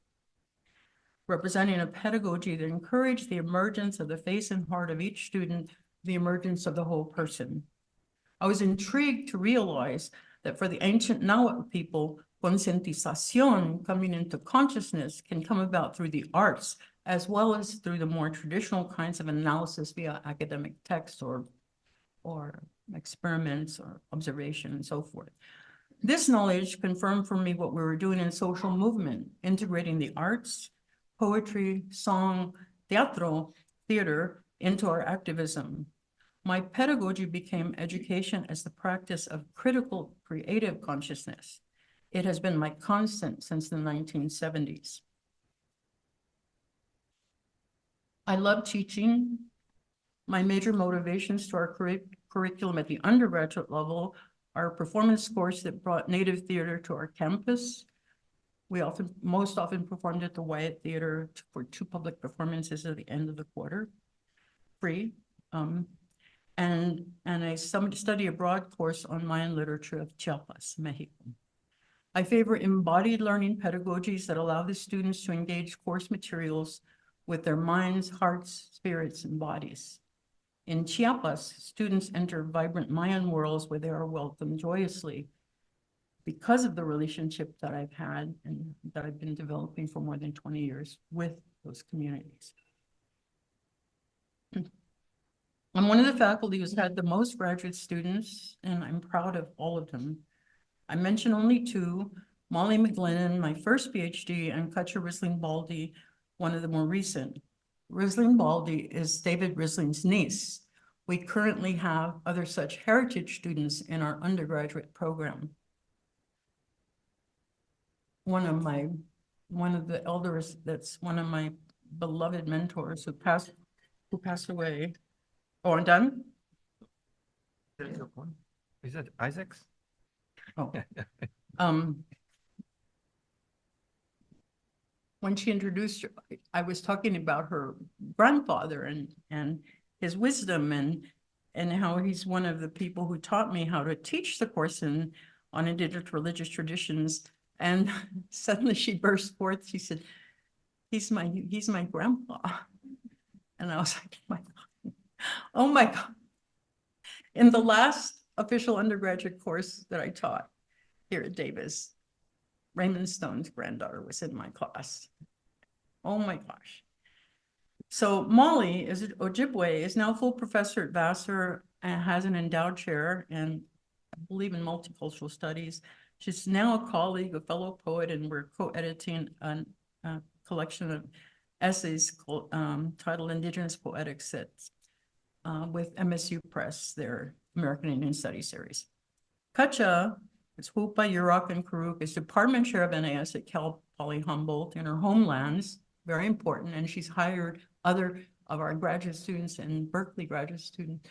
representing a pedagogy that encouraged the emergence of the face and heart of each student, the emergence of the whole person. I was intrigued to realize that for the ancient Nahuatl people, concientización, coming into consciousness, can come about through the arts, as well as through the more traditional kinds of analysis via academic text or experiments or observation and so forth. This knowledge confirmed for me what we were doing in social movement, integrating the arts, poetry, song, teatro, theater into our activism. My pedagogy became education as the practice of critical creative consciousness. It has been my constant since the 1970s. I love teaching. My major motivations to our curriculum at the undergraduate level are a performance course that brought native theater to our campus. We most often performed at the Wyatt Theater for 2 public performances at the end of the quarter, free. And a study abroad course on Mayan literature of Chiapas, Mexico. I favor embodied learning pedagogies that allow the students to engage course materials with their minds, hearts, spirits, and bodies. In Chiapas, students enter vibrant Mayan worlds where they are welcomed joyously because of the relationship that I've had and that I've been developing for more than 20 years with those communities. I'm one of the faculty who's had the most graduate students, and I'm proud of all of them. I mention only 2, Molly McGlennon, my first PhD, and Katja Risling-Baldi, one of the more recent. Risling-Baldi is David Risling's niece. We currently have other such heritage students in our undergraduate program. One of the elders, that's one of my beloved mentors who passed away. Oh, I'm done? Is it Isaac's? Oh. When she introduced her, I was talking about her grandfather and his wisdom and how he's one of the people who taught me how to teach the course on indigenous religious traditions. And suddenly she burst forth. She said, he's my grandpa. And I was like, oh my God. In the last official undergraduate course that I taught here at Davis, Raymond Stone's granddaughter was in my class. Oh my gosh. So Molly Ojibwe is now full professor at Vassar and has an endowed chair and I believe in multicultural studies. She's now a colleague, a fellow poet, and we're co-editing a collection of essays titled Indigenous Poetics that's with MSU Press, their American Indian Studies series. Katja, it's Hupa, Yurok, and Karuk, is department chair of NAS at Cal Poly Humboldt in her homelands, very important, and she's hired other of our graduate students and Berkeley graduate students,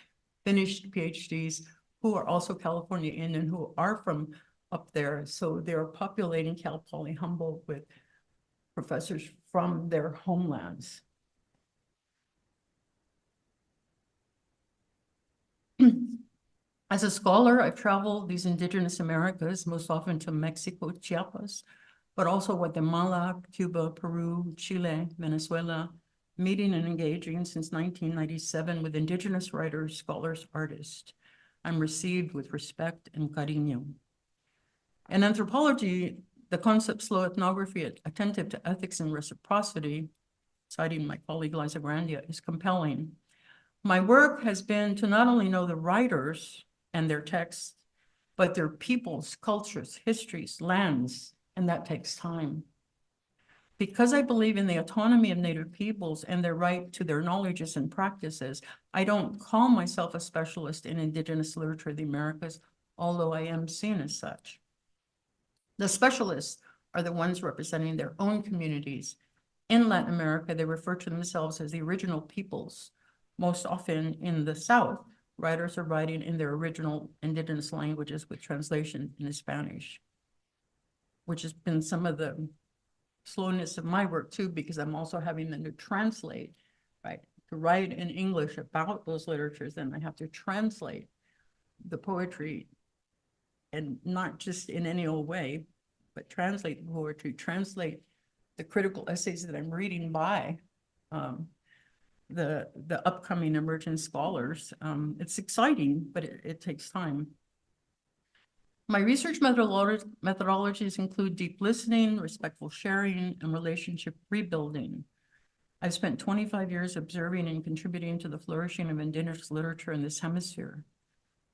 finished PhDs, who are also California Indian, who are from up there. So they're populating Cal Poly Humboldt with professors from their homelands. As a scholar, I've traveled these indigenous Americas, most often to Mexico, Chiapas, but also Guatemala, Cuba, Peru, Chile, Venezuela, meeting and engaging since 1997 with indigenous writers, scholars, artists. I'm received with respect and cariño. In anthropology, the concept slow ethnography, attentive to ethics and reciprocity, citing my colleague Liza Grandia, is compelling. My work has been to not only know the writers and their texts, but their peoples, cultures, histories, lands, and that takes time. Because I believe in the autonomy of Native peoples and their right to their knowledges and practices, I don't call myself a specialist in Indigenous literature of the Americas, although I am seen as such. The specialists are the ones representing their own communities. In Latin America, they refer to themselves as the original peoples. Most often in the South, writers are writing in their original Indigenous languages with translation in Spanish, which has been some of the slowness of my work too, because I'm also having them to translate, right? To write in English about those literatures, then I have to translate the poetry, and not just in any old way, but translate the poetry, translate the critical essays that I'm reading by the upcoming emerging scholars. It's exciting, but it takes time. My research methodologies include deep listening, respectful sharing, and relationship rebuilding. I've spent 25 years observing and contributing to the flourishing of Indigenous literature in this hemisphere.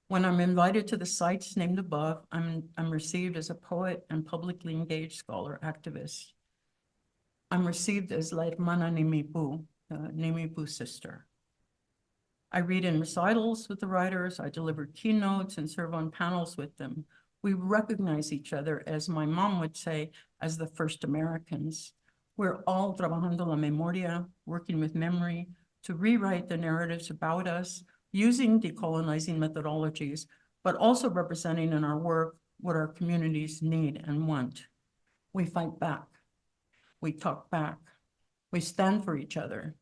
When I'm invited to the sites named above, I'm received as a poet and publicly engaged scholar activist. I'm received as La Hermana Nimipu, the Nimipu sister. I read in recitals with the writers, I deliver keynotes and serve on panels with them. We recognize each other, as my mom would say, as the first Americans. We're all trabajando la memoria, working with memory to rewrite the narratives about us, using decolonizing methodologies, but also representing in our work what our communities need and want. We fight back. We talk back. We stand for each other.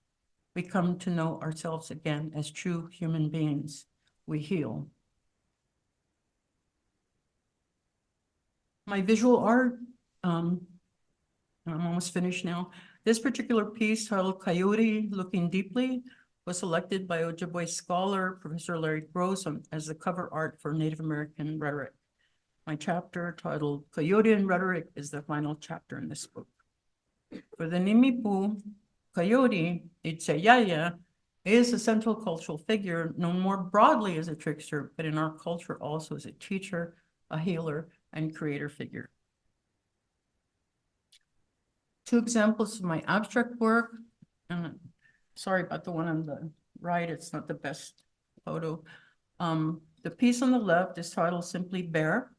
We come to know ourselves again as true human beings. We heal. My visual art, I'm almost finished now. This particular piece, titled Coyote Looking Deeply, was selected by Ojibwe scholar, Professor Larry Gross, as the cover art for Native American rhetoric. My chapter, titled Coyote and Rhetoric, is the final chapter in this book. For the Nimipu, Coyote, Itzayaya, is a central cultural figure known more broadly as a trickster, but in our culture also as a teacher, a healer, and creator figure. Two examples of my abstract work. Sorry about the one on the right, it's not the best photo. The piece on the left is titled simply Bear.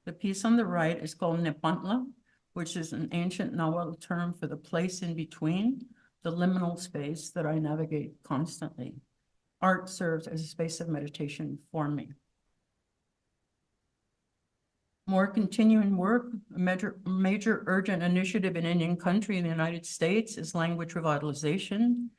The piece on the right is called Nepantla, which is an ancient Nahuatl term for the place in between, the liminal space that I navigate constantly. Art serves as a space of meditation for me. More continuing work, a major urgent initiative in Indian country in the United States is language revitalization.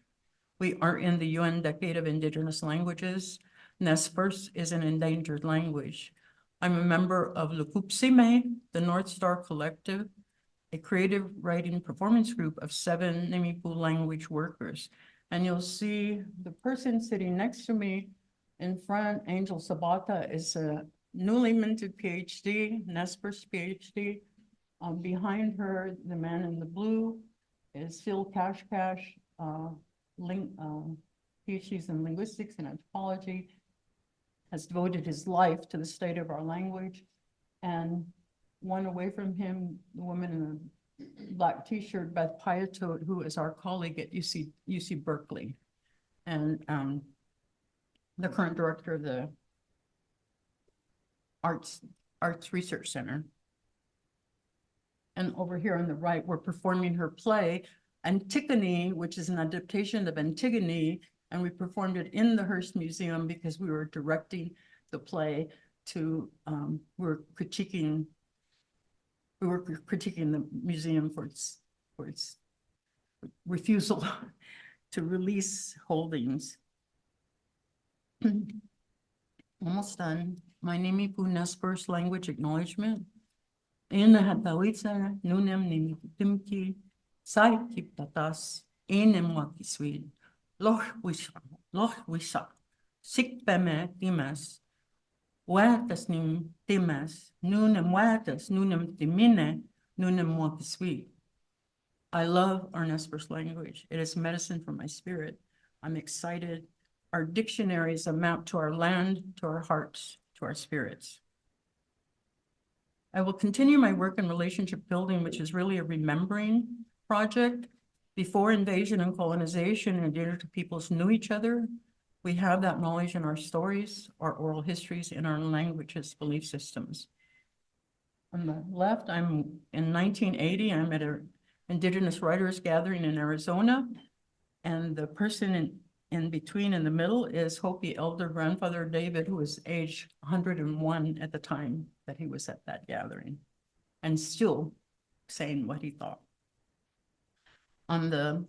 We are in the UN Decade of Indigenous Languages. Nez is an endangered language. I'm a member of Lukupsime, the North Star Collective, a creative writing performance group of 7 Nimipu language workers. And you'll see the person sitting next to me in front, Angel Sabata, is a newly minted PhD, Nespers PhD. Behind her, the man in the blue is Phil Kashkash, PhDs in linguistics and anthropology, has devoted his life to the state of our language. And one away from him, the woman in the black t-shirt, Beth Piatote, who is our colleague at UC Berkeley, and the current director of the Arts Research Center. And over here on the right, we're performing her play, Antigone, which is an adaptation of Antigone, and we performed it in the Hearst Museum because we were directing the play to, we were critiquing the museum for its refusal to release holdings. Almost done. My Nimipu Nespers language acknowledgement. In the Hatawitsa, Nunem Nimiputimki, Sai Kiptatas, Huertas nim timas, nunem huertas, nunem timine, nunem mopisui. I love our Nez language. It is medicine for my spirit. I'm excited. Our dictionaries amount to our land, to our hearts, to our spirits. I will continue my work in relationship building, which is really a remembering project. Before invasion and colonization, indigenous peoples knew each other. We have that knowledge in our stories, our oral histories, in our languages, belief systems. On the left, I'm in 1980, I'm at an Indigenous Writers Gathering in Arizona. And the person in between in the middle is Hopi elder grandfather David, who was age 101 at the time that he was at that gathering and still saying what he thought. On the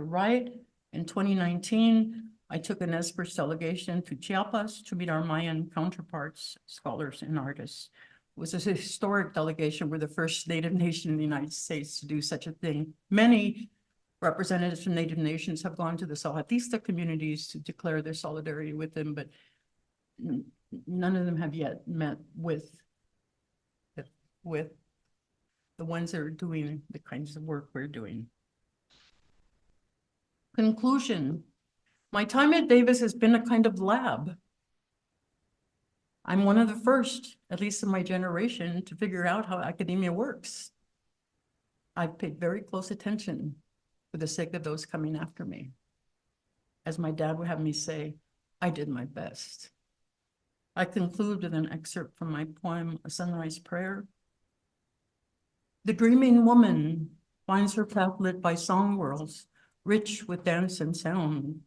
right, in 2019, I took an Nez delegation to Chiapas to meet our Mayan counterparts, scholars and artists. It was a historic delegation. We're the first Native nation in the United States to do such a thing. Many representatives from Native nations have gone to the Salvatista communities to declare their solidarity with them, but none of them have yet met with the ones that are doing the kinds of work we're doing. Conclusion. My time at Davis has been a kind of lab. I'm one of the first, at least in my generation, to figure out how academia works. I've paid very close attention for the sake of those coming after me. As my dad would have me say, I did my best. I conclude with an excerpt from my poem, A Sunrise Prayer. The dreaming woman finds her path lit by song worlds, rich with dance and sound.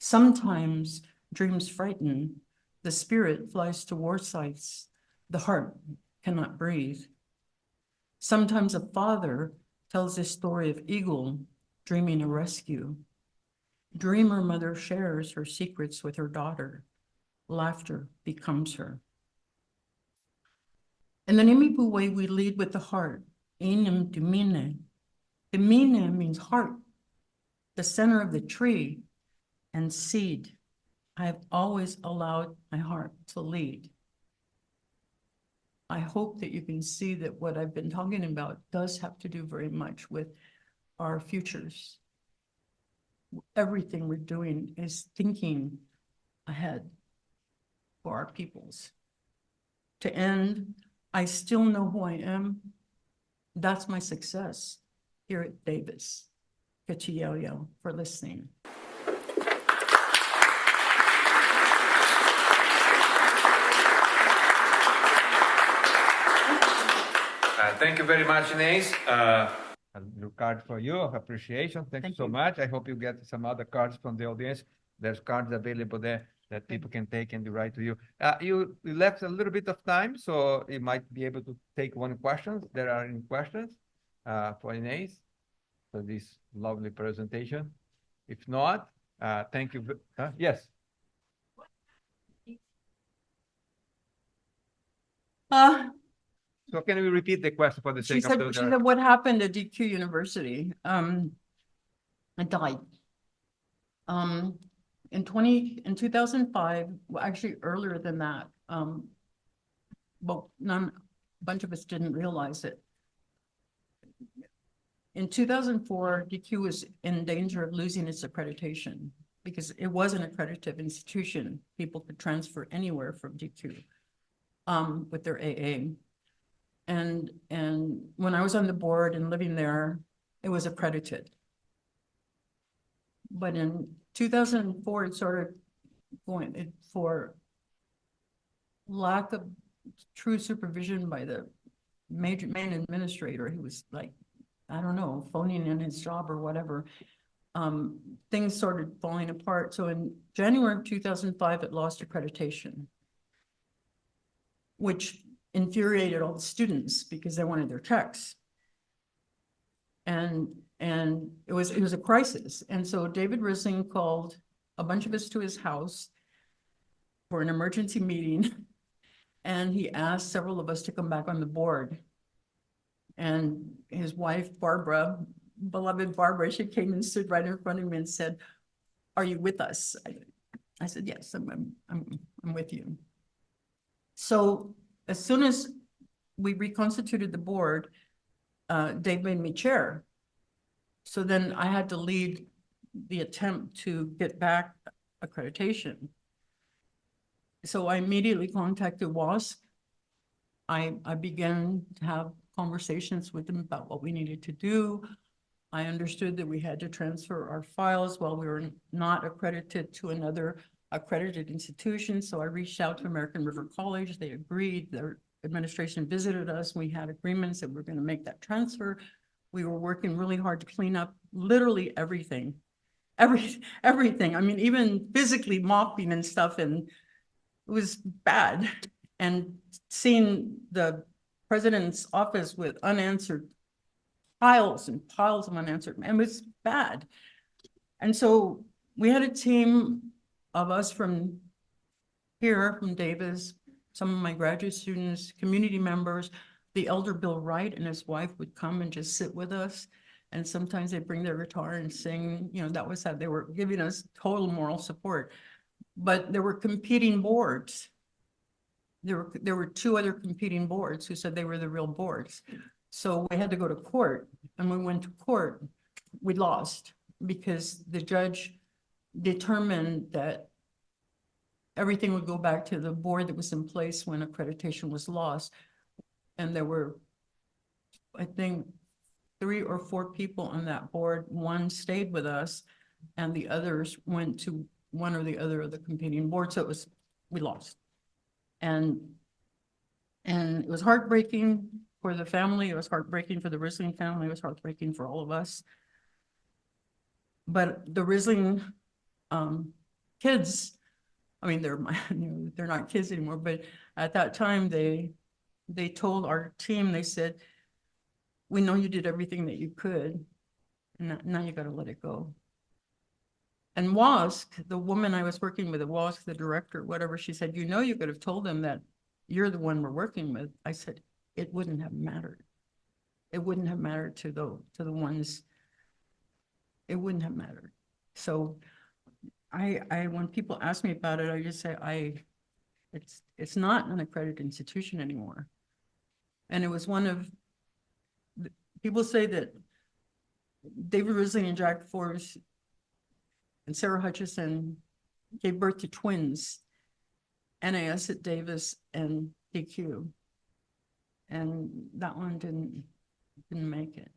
Sometimes dreams frighten, the spirit flies to war sites, the heart cannot breathe. Sometimes a father tells a story of eagle dreaming a rescue. Dreamer mother shares her secrets with her daughter. Laughter becomes her. In the Nimipu way, we lead with the heart. Enim dimine. Dimine means heart, the center of the tree, and seed. I have always allowed my heart to lead. I hope that you can see that what I've been talking about does have to do very much with our futures. Everything we're doing is thinking ahead for our peoples. To end, I still know who I am. That's my success here at Davis. Kachiyo for listening. Thank you very much, Ines. A little card for you of appreciation. Thank you so much. I hope you get some other cards from the audience. There's cards available there that people can take and write to you. You left a little bit of time, so you might be able to take one question. There are any questions for Ines for this lovely presentation. If not, thank you. Yes. So can we repeat the question for the sake of those? She said, what happened at DQ University? I died. In 2005, well, actually earlier than that, but a bunch of us didn't realize it. In 2004, DQ was in danger of losing its accreditation because it was an accredited institution. People could transfer anywhere from DQ with their AA. And when I was on the board and living there, it was accredited. But in 2004, it started going for lack of true supervision by the main administrator. He was like, I don't know, phoning in his job or whatever. Things started falling apart. So in January of 2005, it lost accreditation, which infuriated all the students because they wanted their checks. And it was a crisis. And so David Risling called a bunch of us to his house for an emergency meeting. And he asked several of us to come back on the board. And his wife, Barbara, beloved Barbara, she came and stood right in front of me and said, "Are you with us?" I said, "Yes, I'm with you." So as soon as we reconstituted the board, Dave made me chair. So then I had to lead the attempt to get back accreditation. So I immediately contacted WASC. I began to have conversations with them about what we needed to do. I understood that we had to transfer our files while we were not accredited to another accredited institution. So I reached out to American River College. They agreed. Their administration visited us. We had agreements that we're going to make that transfer. We were working really hard to clean up literally everything. Everything. I mean, even physically mopping and stuff, and it was bad. And seeing the president's office with unanswered piles and piles of unanswered, and it was bad. And so we had a team of us from here, from Davis, some of my graduate students, community members. The elder Bill Wright and his wife would come and just sit with us. And sometimes they'd bring their guitar and sing. You know, that was how they were giving us total moral support. But there were competing boards. There were two other competing boards who said they were the real boards. So we had to go to court, and we went to court. We lost because the judge determined that everything would go back to the board that was in place when accreditation was lost. And there were, I think, 3 or 4 people on that board. One stayed with us, and the others went to one or the other of the competing boards. So we lost. And it was heartbreaking for the family. It was heartbreaking for the Risling family. It was heartbreaking for all of us. But the Risling kids, I mean, they're not kids anymore, but at that time they told our team, they said, we know you did everything that you could, and now you got to let it go. And WASC, the woman I was working with at WASC, the director, whatever, she said, you know, you could have told them that you're the one we're working with. I said, it wouldn't have mattered. It wouldn't have mattered to the ones. It wouldn't have mattered. So when people ask me about it, I just say, it's not an accredited institution anymore. And it was one of, people say that David Risling and Jack Forbes and Sarah Hutchison gave birth to twins, NAS at Davis and DQ. And that one didn't make it.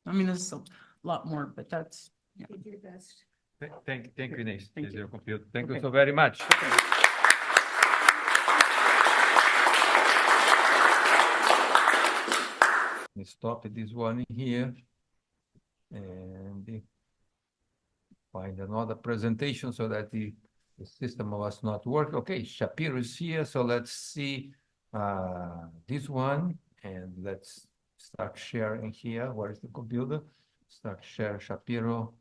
I mean, there's a lot more, but that's, yeah. Did your best. Thank you, Ines. Thank you. Thank you Okay. so very much. Let's stop this one here and find another presentation so that the system was not working. Okay, Shapiro is here, so let's see this one, and let's start sharing here. Where is the computer? Start share Shapiro.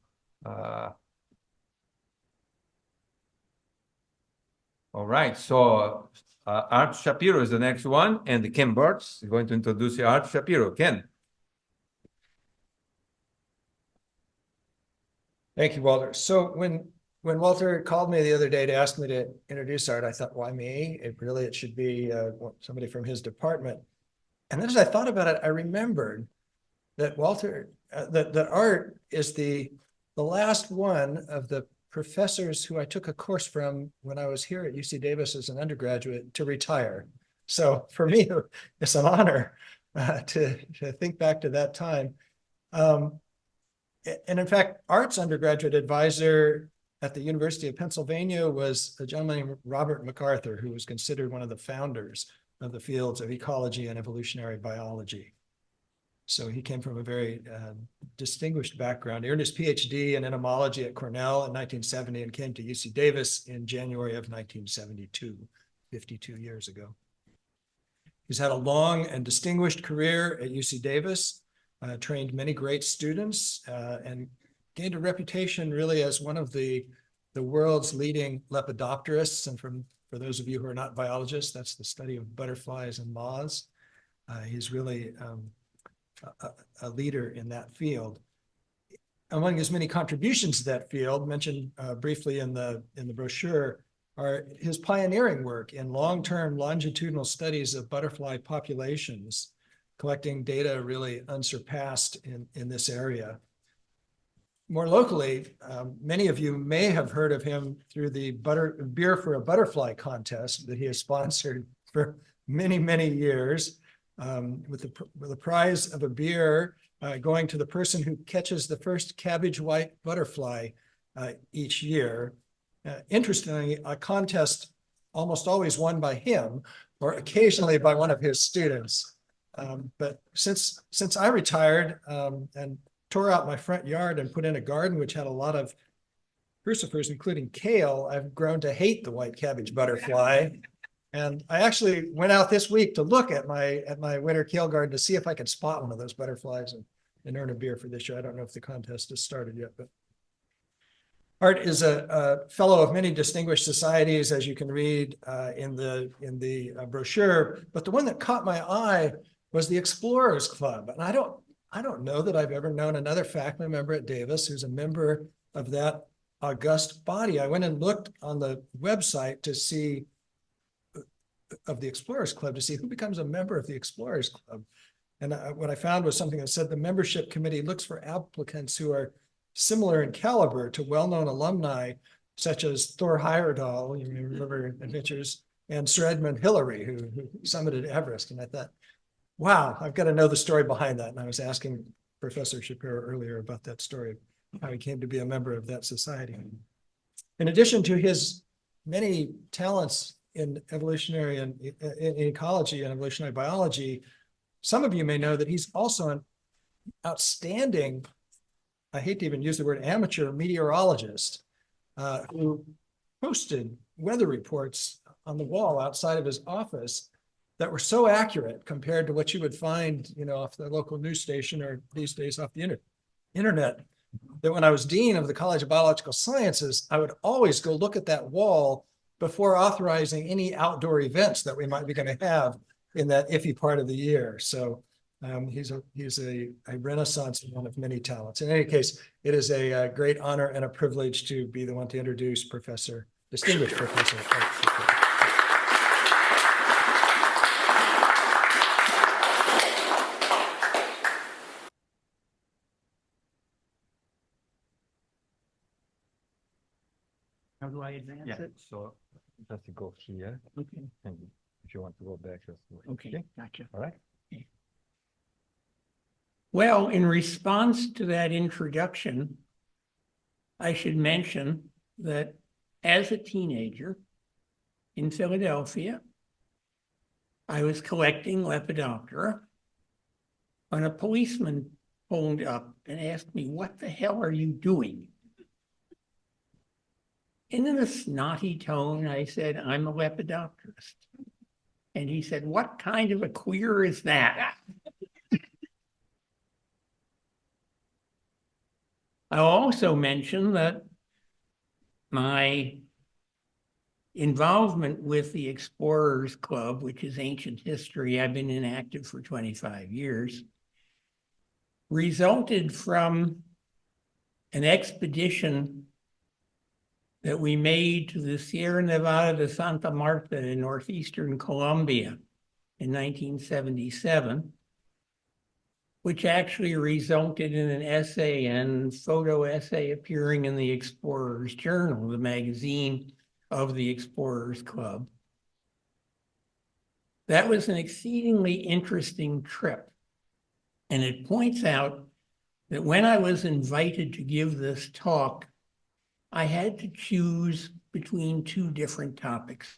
All right, so Art Shapiro is the next one, and Ken Burtis is going to introduce you Art Shapiro. Ken. Thank you, Walter. So when Walter called me the other day to ask me to introduce Art, I thought, why me? It should be somebody from his department. And then as I thought about it, I remembered that Walter, that Art is the last one of the professors who I took a course from when I was here at UC Davis as an undergraduate to retire. So for me, it's an honor to think back to that time. And in fact, Art's undergraduate advisor at the University of Pennsylvania was a gentleman named Robert MacArthur, who was considered one of the founders of the fields of ecology and evolutionary biology. So he came from a very distinguished background. He earned his PhD in entomology at Cornell in 1970 and came to UC Davis in January of 1972, 52 years ago. He's had a long and distinguished career at UC Davis, trained many great students, and gained a reputation really as one of the world's leading lepidopterists. And for those of you who are not biologists, that's the study of butterflies and moths. He's really a leader in that field. Among his many contributions to that field, mentioned briefly in the brochure, are his pioneering work in long-term longitudinal studies of butterfly populations, collecting data really unsurpassed in this area. More locally, many of you may have heard of him through the Beer for a Butterfly contest that he has sponsored for many, many years, with the prize of a beer going to the person who catches the first cabbage white butterfly each year. Interestingly, a contest almost always won by him or occasionally by one of his students. But since I retired and tore out my front yard and put in a garden which had a lot of crucifers, including kale, I've grown to hate the white cabbage butterfly. And I actually went out this week to look at my winter kale garden to see if I could spot one of those butterflies and earn a beer for this year. I don't know if the contest has started yet, but Art is a fellow of many distinguished societies, as you can read in the brochure. But the one that caught my eye was the Explorers Club, and I don't know that I've ever known another faculty member at Davis who's a member of that august body. I went and looked on the website to see of the Explorers Club to see who becomes a member of the Explorers Club. And what I found was something that said the membership committee looks for applicants who are similar in caliber to well-known alumni such as Thor Heyerdahl, you may remember Adventures, and Sir Edmund Hillary, who summited Everest. And I thought, wow, I've got to know the story behind that. And I was asking Professor Shapiro earlier about that story, how he came to be a member of that society. In addition to his many talents in evolutionary and in ecology and evolutionary biology, some of you may know that he's also an outstanding, I hate to even use the word amateur meteorologist, who posted weather reports on the wall outside of his office that were so accurate compared to what you would find, off the local news station or these days off the internet, that when I was dean of the College of Biological Sciences, I would always go look at that wall before authorizing any outdoor events that we might be going to have in that iffy part of the year. So he's a renaissance one of many talents. In any case, it is a great honor and a privilege to be the one to introduce distinguished Professor. How do I advance it? So just to go here. Okay. And if you want to go back, just Okay, gotcha. All right. Okay. Well, in response to that introduction, I should mention that as a teenager in Philadelphia, I was collecting Lepidoptera when a policeman pulled up and asked me, "What the hell are you doing?" And in a snotty tone, I said, "I'm a lepidopterist." And he said, "What kind of a queer is that?" I'll also mention that my involvement with the Explorers Club, which is ancient history, I've been inactive for 25 years, resulted from an expedition that we made to the Sierra Nevada de Santa Marta in northeastern Colombia in 1977, which actually resulted in an essay and photo essay appearing in the Explorers Journal, the magazine of the Explorers Club. That was an exceedingly interesting trip. And it points out that when I was invited to give this talk, I had to choose between two different topics.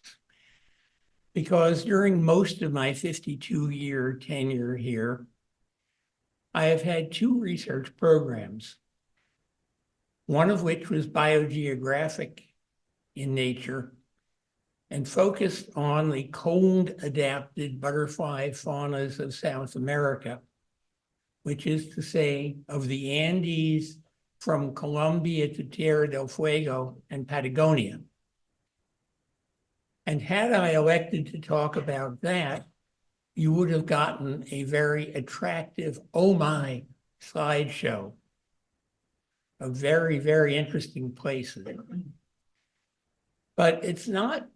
Because during most of my 52-year tenure here, I have had two research programs, one of which was biogeographic in nature and focused on the cold-adapted butterfly faunas of South America, which is to say of the Andes from Colombia to Tierra del Fuego and Patagonia. And had I elected to talk about that, you would have gotten a very attractive, oh my, slideshow of very, very interesting places. But it's not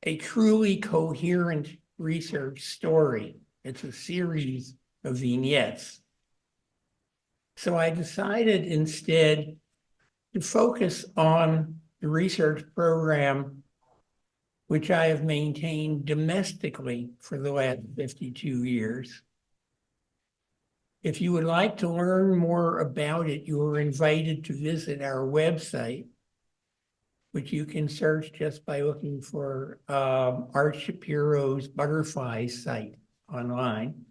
a truly coherent research story. It's a series of vignettes. So I decided instead to focus on the research program which I have maintained domestically for the last 52 years. If you would like to learn more about it, you are invited to visit our website, which you can search just by looking for Art Shapiro's butterfly site online.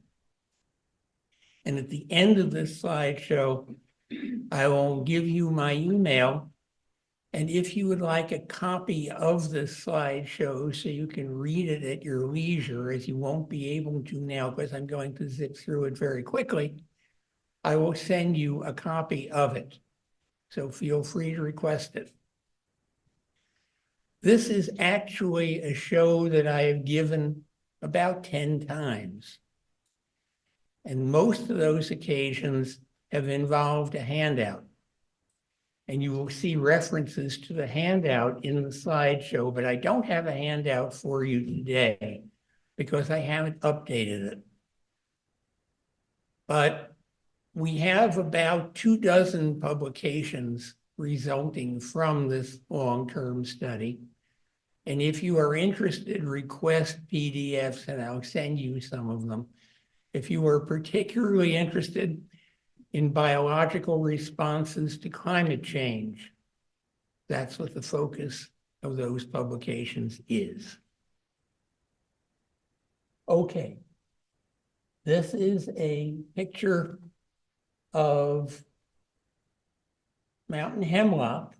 And at the end of this slideshow, I will give you my email. And if you would like a copy of this slideshow so you can read it at your leisure, as you won't be able to now because I'm going to zip through it very quickly, I will send you a copy of it. So feel free to request it. This is actually a show that I have given about 10 times. And most of those occasions have involved a handout. And you will see references to the handout in the slideshow, but I don't have a handout for you today because I haven't updated it. But we have about 24 publications resulting from this long-term study. And if you are interested, request PDFs and I'll send you some of them. If you are particularly interested in biological responses to climate change, that's what the focus of those publications is. Okay, this is a picture of mountain hemlock,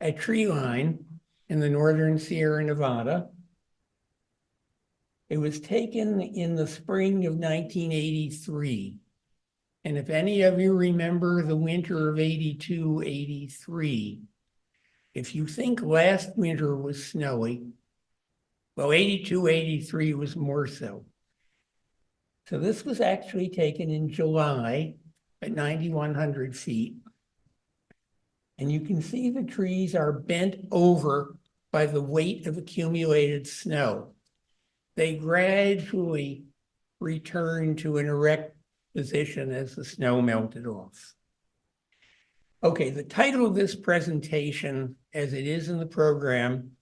a tree line in the northern Sierra Nevada. It was taken in the spring of 1983. And if any of you remember the winter of 82, 83, if you think last winter was snowy, well, 82, 83 was more so. So this was actually taken in July at 9,100 feet. And you can see the trees are bent over by the weight of accumulated snow. They gradually return to an erect position as the snow melted off. Okay, the title of this presentation, as it is in the program,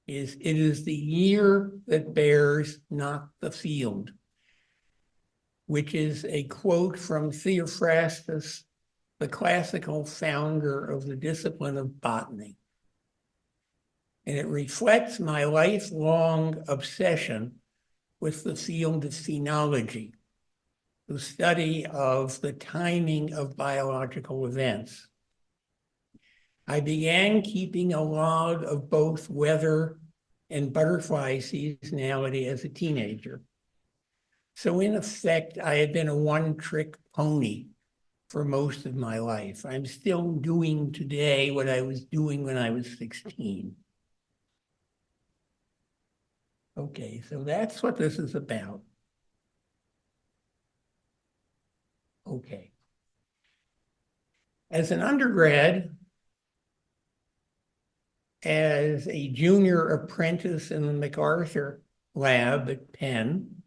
is "It is the Year That Bears Not the Field," which is a quote from Theophrastus, the classical founder of the discipline of botany. And it reflects my lifelong obsession with the field of phenology, the study of the timing of biological events. I began keeping a log of both weather and butterfly seasonality as a teenager. So in effect, I had been a one-trick pony for most of my life. I'm still doing today what I was doing when I was 16. Okay, so that's what this is about. Okay. As an undergrad, as a junior apprentice in the MacArthur lab at Penn,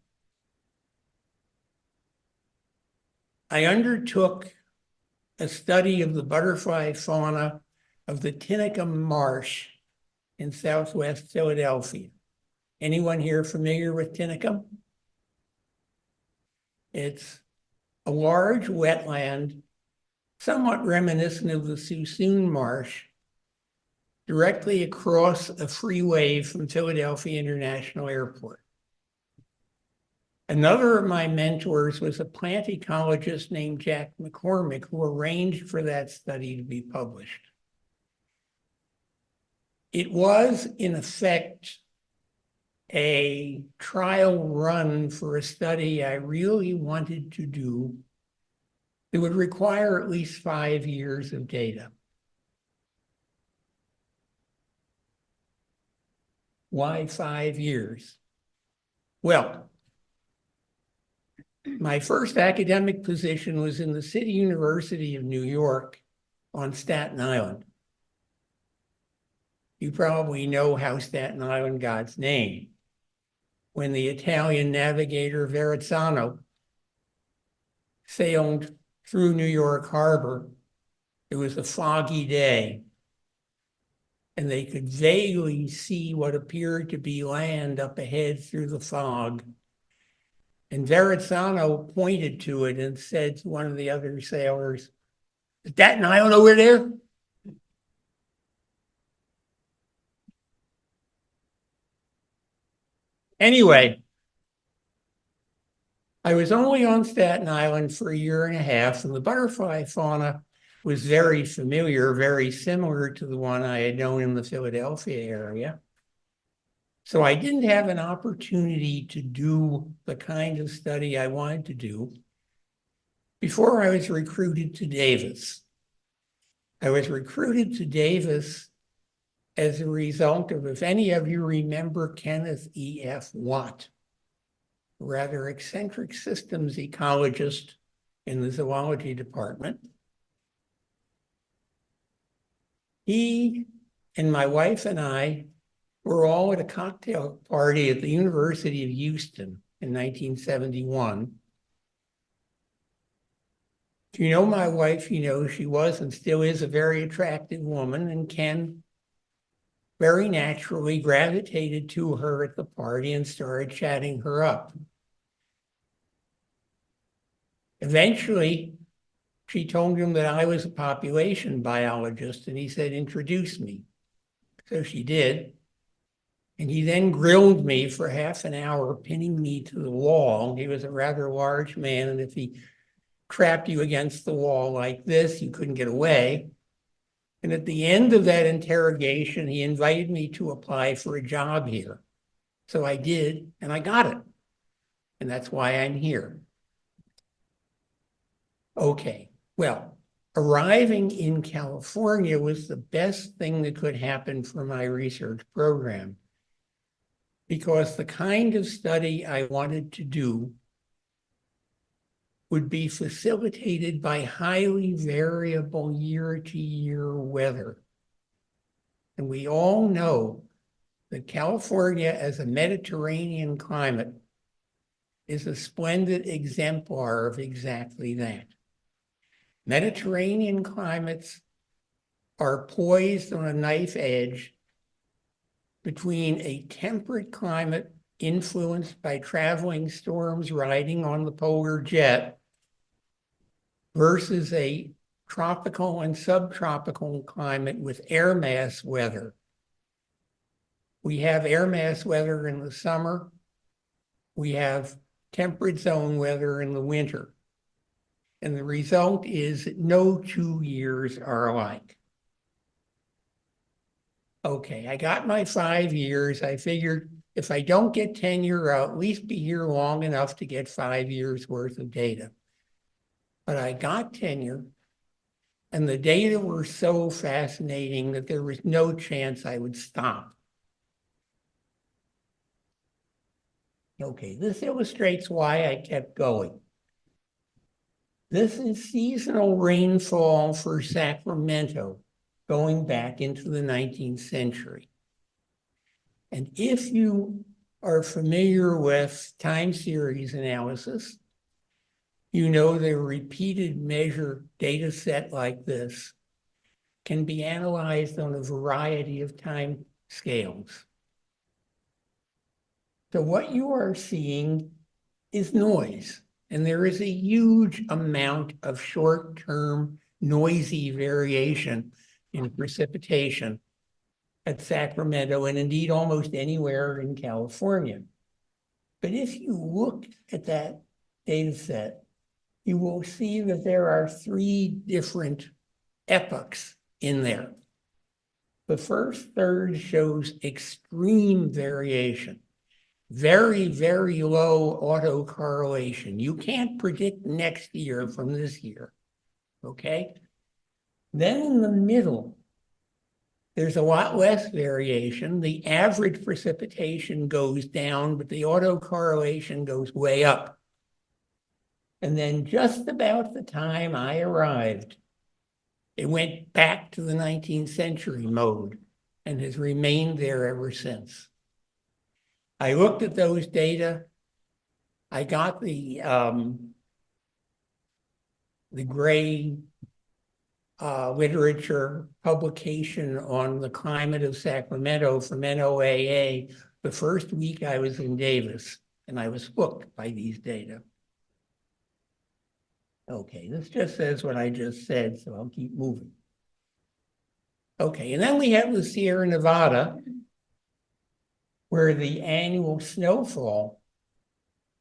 I undertook a study of the butterfly fauna of the Tinicum Marsh in Southwest Philadelphia. Anyone here familiar with Tinicum? It's a large wetland, somewhat reminiscent of the Suisun Marsh, directly across a freeway from Philadelphia International Airport. Another of my mentors was a plant ecologist named Jack McCormick, who arranged for that study to be published. It was, in effect, a trial run for a study I really wanted to do that would require at least 5 years of data. Why 5 years? Well, my first academic position was in the City University of New York on Staten Island. you probably know how Staten Island got its name. When the Italian navigator Verrazzano sailed through New York Harbor, it was a foggy day, and they could vaguely see what appeared to be land up ahead through the fog. And Verrazzano pointed to it and said to one of the other sailors, "Is Staten Island over there?" Anyway, I was only on Staten Island for a year and a half, and the butterfly fauna was very familiar, very similar to the one I had known in the Philadelphia area. So I didn't have an opportunity to do the kind of study I wanted to do before I was recruited to Davis. I was recruited to Davis as a result of, if any of you remember Kenneth E.F. Watt, a rather eccentric systems ecologist in the zoology department. He and my wife and I were all at a cocktail party at the University of Houston in 1971. If you know my wife, you know she was and still is a very attractive woman, and Ken very naturally gravitated to her at the party and started chatting her up. Eventually, she told him that I was a population biologist, and he said, "Introduce me." So she did. And he then grilled me for half an hour, pinning me to the wall. He was a rather large man, and if he trapped you against the wall like this, you couldn't get away. And at the end of that interrogation, he invited me to apply for a job here. So I did, and I got it. And that's why I'm here. Okay, well, arriving in California was the best thing that could happen for my research program, because the kind of study I wanted to do would be facilitated by highly variable year-to-year weather. And we all know that California, as a Mediterranean climate, is a splendid exemplar of exactly that. Mediterranean climates are poised on a knife edge between a temperate climate influenced by traveling storms riding on the polar jet versus a tropical and subtropical climate with air mass weather. We have air mass weather in the summer. We have temperate zone weather in the winter. And the result is that no 2 years are alike. Okay, I got my 5 years. I figured if I don't get tenure, I'll at least be here long enough to get 5 years worth of data. But I got tenure, and the data were so fascinating that there was no chance I would stop. Okay, this illustrates why I kept going. This is seasonal rainfall for Sacramento going back into the 19th century. And if you are familiar with time series analysis, you know that a repeated measure data set like this can be analyzed on a variety of time scales. So what you are seeing is noise, and there is a huge amount of short-term noisy variation in precipitation at Sacramento, and indeed almost anywhere in California. But if you look at that data set, you will see that there are 3 different epochs in there. The first third shows extreme variation, very, very low autocorrelation. You can't predict next year from this year, okay? Then in the middle, there's a lot less variation. The average precipitation goes down, but the autocorrelation goes way up. And then just about the time I arrived, it went back to the 19th century mode. and has remained there ever since. I looked at those data. I got the gray literature publication on the climate of Sacramento from NOAA the first week I was in Davis, and I was hooked by these data. Okay, this just says what I just said, so I'll keep moving. Okay, and then we have the Sierra Nevada, where the annual snowfall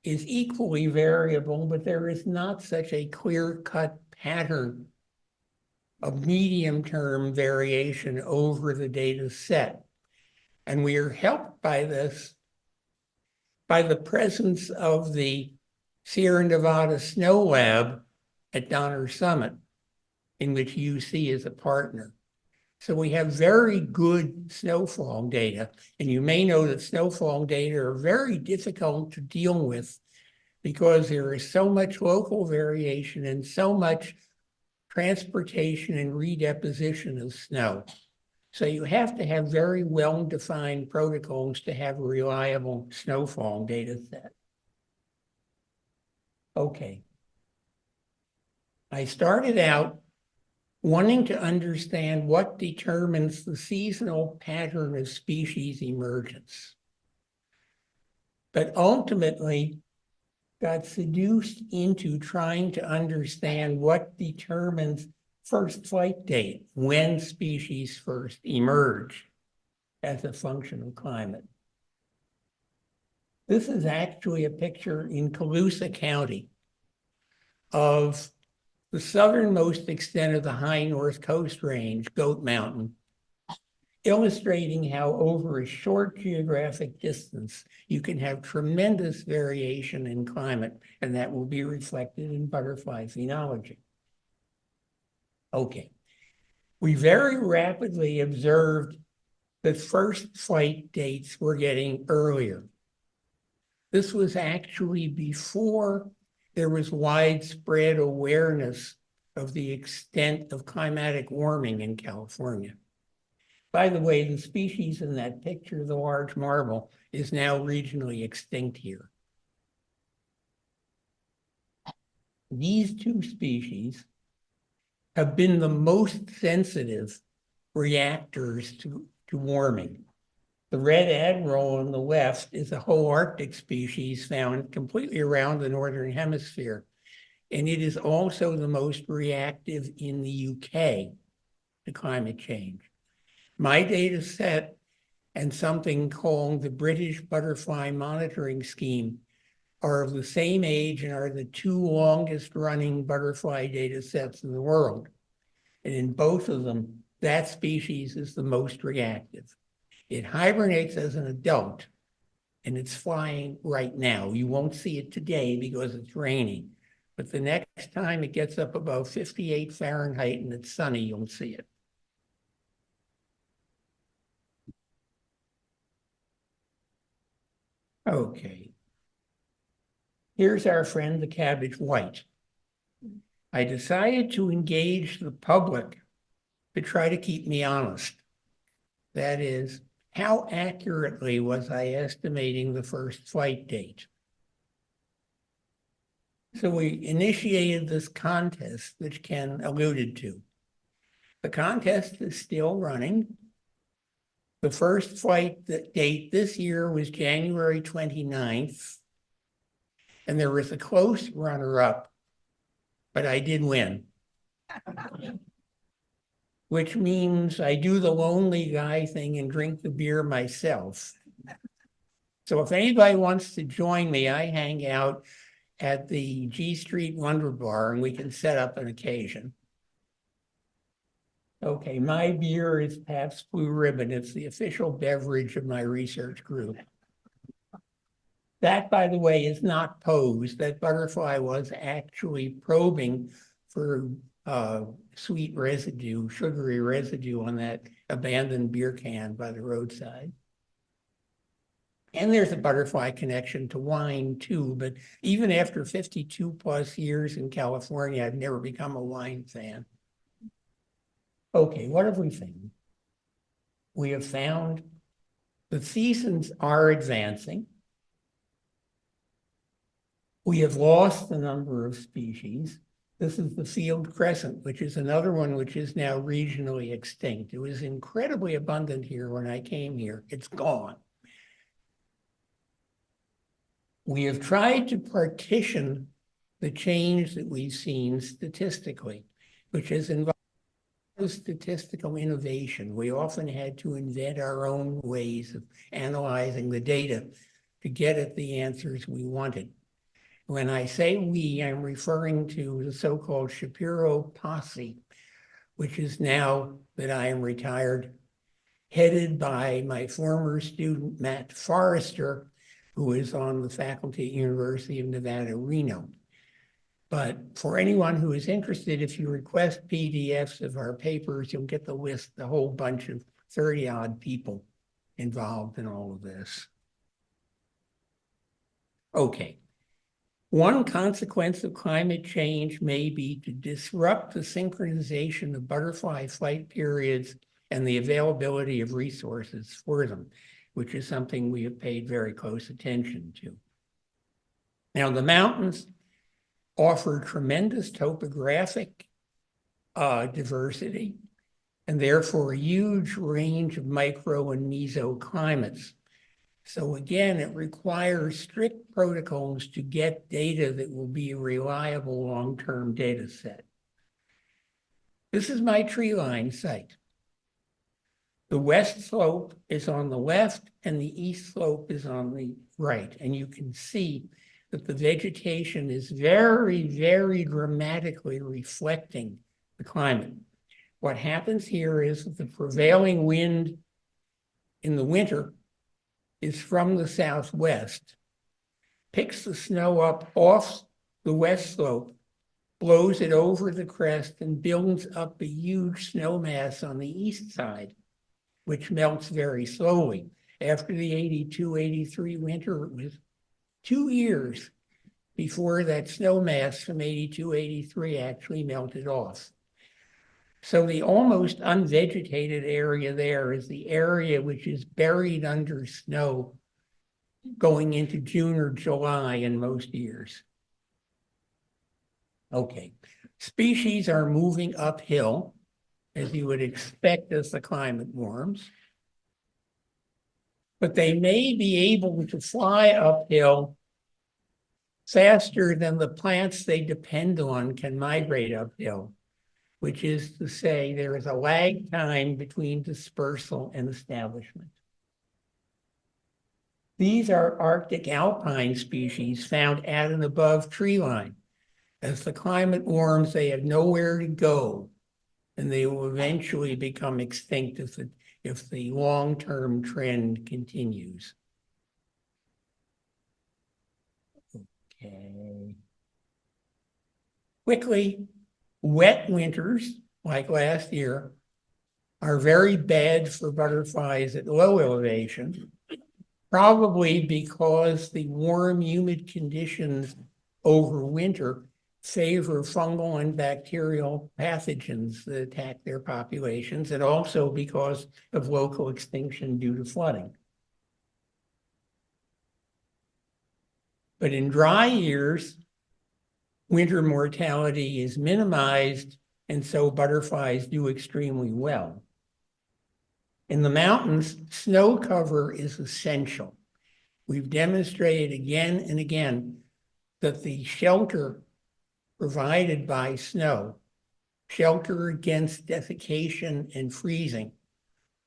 is equally variable, but there is not such a clear-cut pattern of medium-term variation over the data set. And we are helped by this, by the presence of the Sierra Nevada Snow Lab at Donner Summit, in which UC is a partner. So we have very good snowfall data, and you may know that snowfall data are very difficult to deal with because there is so much local variation and so much transportation and redeposition of snow. So you have to have very well-defined protocols to have a reliable snowfall data set. Okay. I started out wanting to understand what determines the seasonal pattern of species emergence, but ultimately got seduced into trying to understand what determines first flight date, when species first emerge as a function of climate. This is actually a picture in Colusa County of the southernmost extent of the high North Coast Range, Goat Mountain, illustrating how over a short geographic distance, you can have tremendous variation in climate, and that will be reflected in butterfly phenology. Okay, we very rapidly observed that first flight dates were getting earlier. This was actually before there was widespread awareness of the extent of climatic warming in California. By the way, the species in that picture, the large marble, is now regionally extinct here. These two species have been the most sensitive reactors to warming. The red admiral on the left is a whole Arctic species found completely around the Northern Hemisphere. And it is also the most reactive in the UK to climate change. My data set and something called the British Butterfly Monitoring Scheme are of the same age and are the two longest running butterfly data sets in the world. And in both of them, that species is the most reactive. It hibernates as an adult, and it's flying right now. You won't see it today because it's raining, but the next time it gets up above 58 Fahrenheit and it's sunny, you'll see it. Okay. Here's our friend, the cabbage white. I decided to engage the public to try to keep me honest. That is, how accurately was I estimating the first flight date? So we initiated this contest, which Ken alluded to. The contest is still running. The first flight date this year was January 29th, and there was a close runner-up, but I did win. Which means I do the lonely guy thing and drink the beer myself. So if anybody wants to join me, I hang out at the G Street Wonder Bar and we can set up an occasion. Okay, my beer is Pabst Blue Ribbon. It's the official beverage of my research group. That, by the way, is not posed. That butterfly was actually probing for sweet residue, sugary residue on that abandoned beer can by the roadside. And there's a butterfly connection to wine too, but even after 52 plus years in California, I've never become a wine fan. Okay, what have we found? we have found the seasons are advancing. We have lost a number of species. This is the field crescent, which is another one which is now regionally extinct. It was incredibly abundant here when I came here. It's gone. We have tried to partition the change that we've seen statistically, which has involved statistical innovation. We often had to invent our own ways of analyzing the data to get at the answers we wanted. When I say we, I'm referring to the so-called Shapiro posse, which is now that I am retired, headed by my former student, Matt Forrester, who is on the faculty at University of Nevada, Reno. But for anyone who is interested, if you request PDFs of our papers, you'll get the list, the whole bunch of 30-odd people involved in all of this. Okay. One consequence of climate change may be to disrupt the synchronization of butterfly flight periods and the availability of resources for them, which is something we have paid very close attention to. Now, the mountains offer tremendous topographic diversity and therefore a huge range of micro and mesoclimates. So again, it requires strict protocols to get data that will be a reliable long-term data set. This is my tree line site. The west slope is on the left and the east slope is on the right. And you can see that the vegetation is very, very dramatically reflecting the climate. What happens here is that the prevailing wind in the winter is from the southwest, picks the snow up off the west slope, blows it over the crest, and builds up a huge snow mass on the east side, which melts very slowly. After the 82-83 winter, it was 2 years before that snow mass from 82-83 actually melted off. So the almost unvegetated area there is the area which is buried under snow going into June or July in most years. Okay, species are moving uphill, as you would expect as the climate warms, but they may be able to fly uphill faster than the plants they depend on can migrate uphill, which is to say there is a lag time between dispersal and establishment. These are Arctic alpine species found at and above tree line. As the climate warms, they have nowhere to go, and they will eventually become extinct if the long-term trend continues. Okay. Quickly, wet winters, like last year, are very bad for butterflies at low elevation, probably because the warm, humid conditions over winter favor fungal and bacterial pathogens that attack their populations, and also because of local extinction due to flooding. But in dry years, winter mortality is minimized, and so butterflies do extremely well. In the mountains, snow cover is essential. We've demonstrated again and again that the shelter provided by snow, shelter against desiccation and freezing,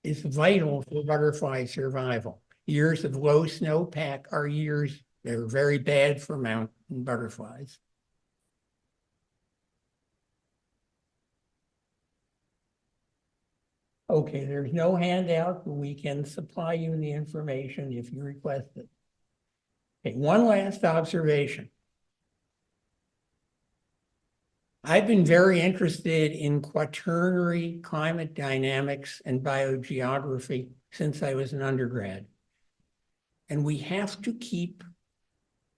is vital for butterfly survival. Years of low snowpack are years that are very bad for mountain butterflies. Okay, there's no handout, but we can supply you the information if you request it. Okay, one last observation. I've been very interested in quaternary climate dynamics and biogeography since I was an undergrad. And we have to keep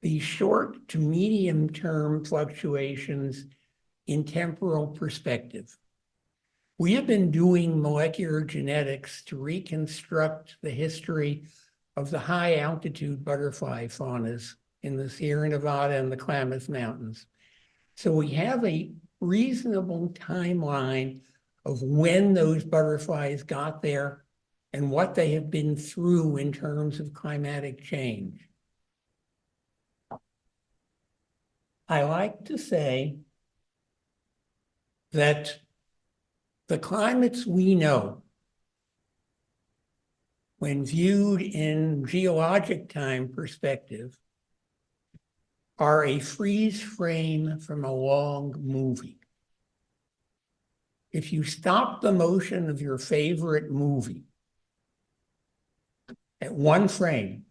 the short to medium term fluctuations in temporal perspective. We have been doing molecular genetics to reconstruct the history of the high altitude butterfly faunas in the Sierra Nevada and the Klamath Mountains. So we have a reasonable timeline of when those butterflies got there and what they have been through in terms of climatic change. I like to say that the climates we know, when viewed in geologic time perspective, are a freeze frame from a long movie. If you stop the motion of your favorite movie at one frame,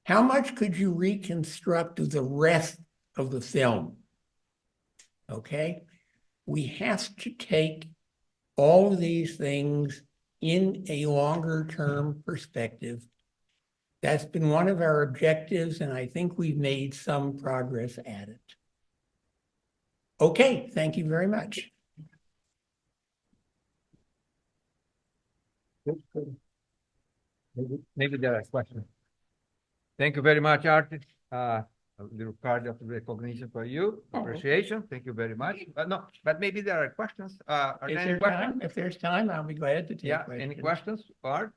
how much could you reconstruct of the rest of the film? Okay, we have to take all of these things in a longer term perspective. That's been one of our objectives, and I think we've made some progress at it. Okay, thank you very much. Maybe there are questions. Thank you very much, Art. A little card of recognition for you, appreciation. Thank you very much. No, but maybe there are questions. Are Is there there any questions? time? If there's time, I'll be glad to take Yeah, questions. any questions, Art?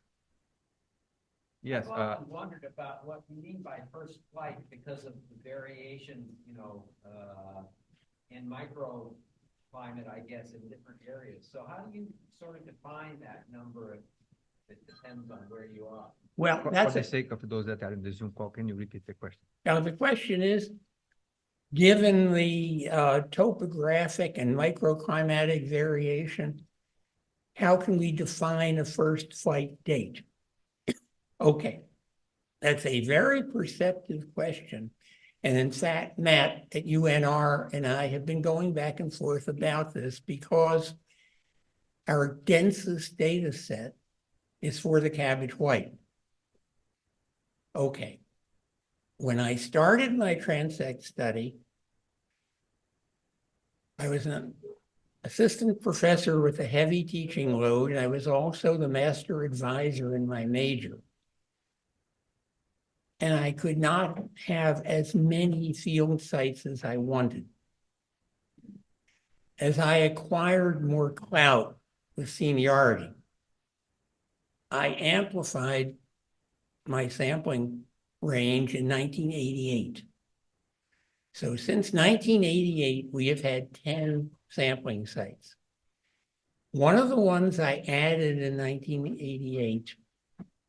Yes. I've often wondered about what you mean by first flight because of the variation, in microclimate, I guess, in different areas. So how do you sort of define that number? It depends on where you are. Well, For that's the sake of those that are in the Zoom call, can you repeat the question? now the question is, given the topographic and microclimatic variation, how can we define a first flight date? Okay, that's a very perceptive question. And in fact, Matt at UNR and I have been going back and forth about this because our densest data set is for the cabbage white. Okay, when I started my transect study, I was an assistant professor with a heavy teaching load, and I was also the master advisor in my major. And I could not have as many field sites as I wanted. As I acquired more clout with seniority, I amplified my sampling range in 1988. So since 1988, we have had 10 sampling sites. One of the ones I added in 1988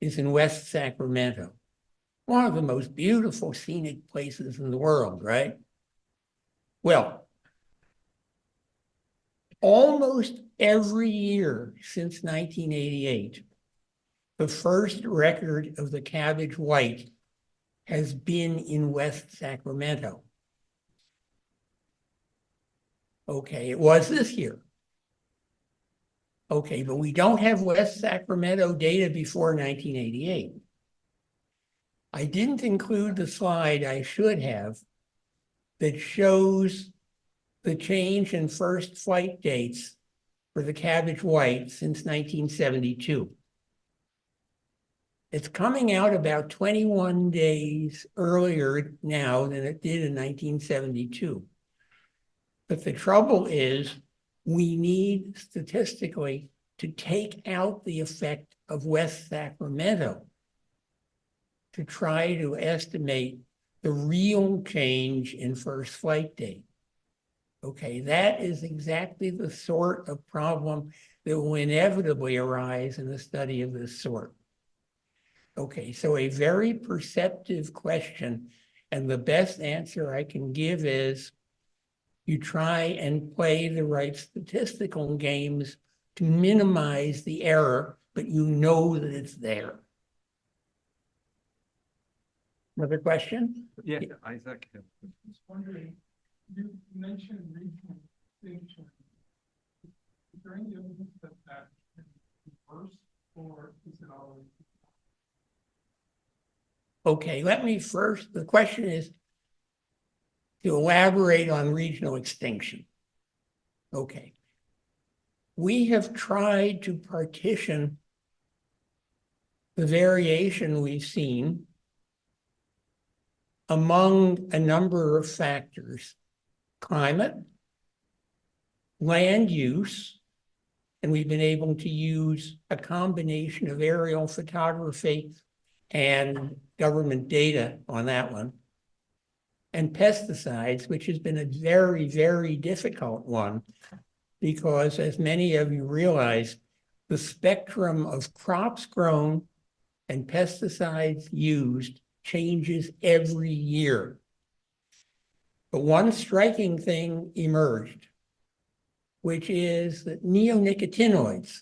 is in West Sacramento, one of the most beautiful scenic places in the world, right? Well, almost every year since 1988, the first record of the cabbage white has been in West Sacramento. Okay, it was this year. Okay, but we don't have West Sacramento data before 1988. I didn't include the slide I should have that shows the change in first flight dates for the cabbage white since 1972. It's coming out about 21 days earlier now than it did in 1972. But the trouble is we need statistically to take out the effect of West Sacramento to try to estimate the real change in first flight date. Okay, that is exactly the sort of problem that will inevitably arise in a study of this sort. Okay, so a very perceptive question, and the best answer I can give is you try and play the right statistical games to minimize the error, but you know that it's there. Another question? Yeah, Isaac. Just wondering, you mentioned regional distinction. Is there any evidence that that can be reversed, or is it always? Okay, let me first, the question is to elaborate on regional extinction. Okay. we have tried to partition the variation we've seen among a number of factors: climate, land use, and we've been able to use a combination of aerial photography and government data on that one, and pesticides, which has been a very, very difficult one, because as many of you realize, the spectrum of crops grown and pesticides used changes every year. But one striking thing emerged, which is that neonicotinoids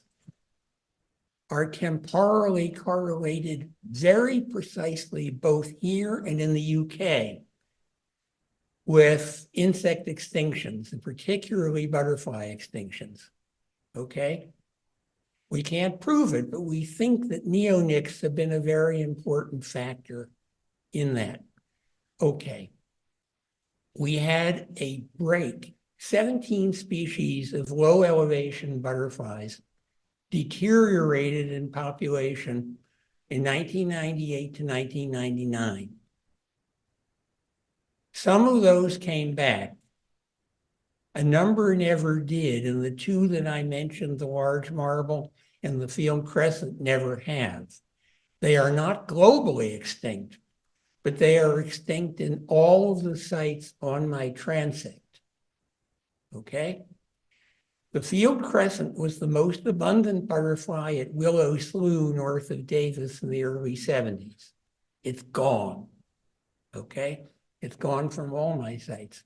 are temporally correlated very precisely both here and in the UK with insect extinctions, and particularly butterfly extinctions, okay? We can't prove it, but we think that neonics have been a very important factor in that. Okay. We had a break. 17 species of low elevation butterflies deteriorated in population in 1998 to 1999. Some of those came back. A number never did, and the two that I mentioned, the large marble and the field crescent, never have. They are not globally extinct, but they are extinct in all of the sites on my transect. Okay? The field crescent was the most abundant butterfly at Willow Slough north of Davis in the early 70s. It's gone. Okay? It's gone from all my sites.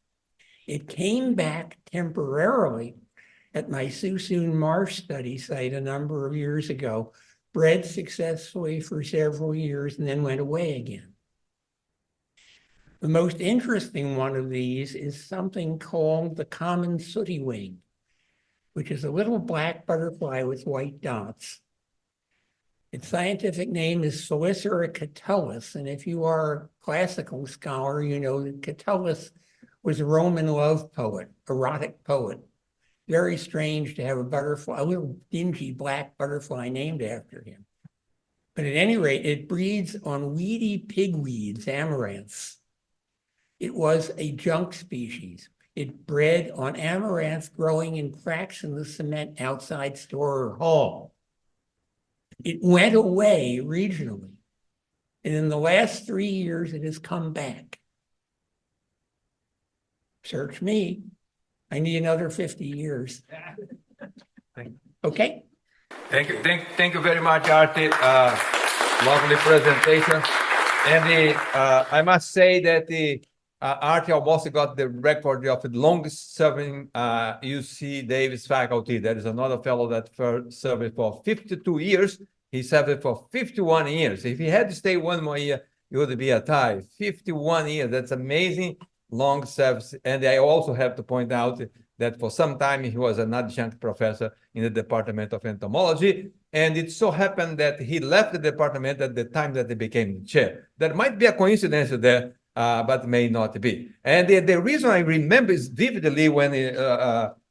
It came back temporarily at my Suisun Marsh study site a number of years ago, bred successfully for several years, and then went away again. The most interesting one of these is something called the common sooty wing, which is a little black butterfly with white dots. Its scientific name is Felicera catullus, and if you are a classical scholar, you know that Catullus was a Roman love poet, erotic poet. Very strange to have a butterfly, a little dingy black butterfly named after him. But at any rate, it breeds on weedy pigweeds, amaranths. It was a junk species. It bred on amaranth growing in cracks in the cement outside store or hall. It went away regionally. And in the last 3 years, it has come back. Search me. I need another 50 years. Okay? Thank you very much, Artie. Lovely presentation. And I must say that Artie almost got the record of the longest serving UC Davis faculty. There is another fellow that served for 52 years. He served for 51 years. If he had to stay one more year, it would be a tie. 51 years, that's amazing long service. And I also have to point out that for some time he was an adjunct professor in the Department of Entomology. And it so happened that he left the department at the time that he became the chair. There might be a coincidence there, but may not be. And the reason I remember is vividly when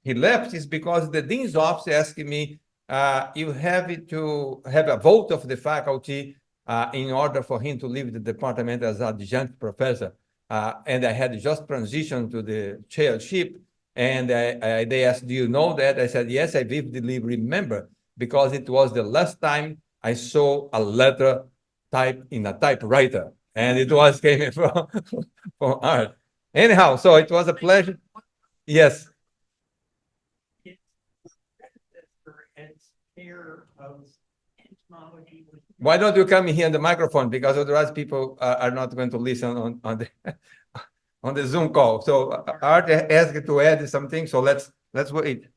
he left is because the dean's office asked me, you have to have a vote of the faculty in order for him to leave the department as adjunct professor. And I had just transitioned to the chairship. And they asked, do you know that? I said, yes, I vividly remember, because it was the last time I saw a letter typed in a typewriter. And it was came from Art. Anyhow, so it was a pleasure. Yes. Why don't you come here on the microphone? Because otherwise people are not going to listen on the on the Zoom call. So Art asked to add something. So let's wait.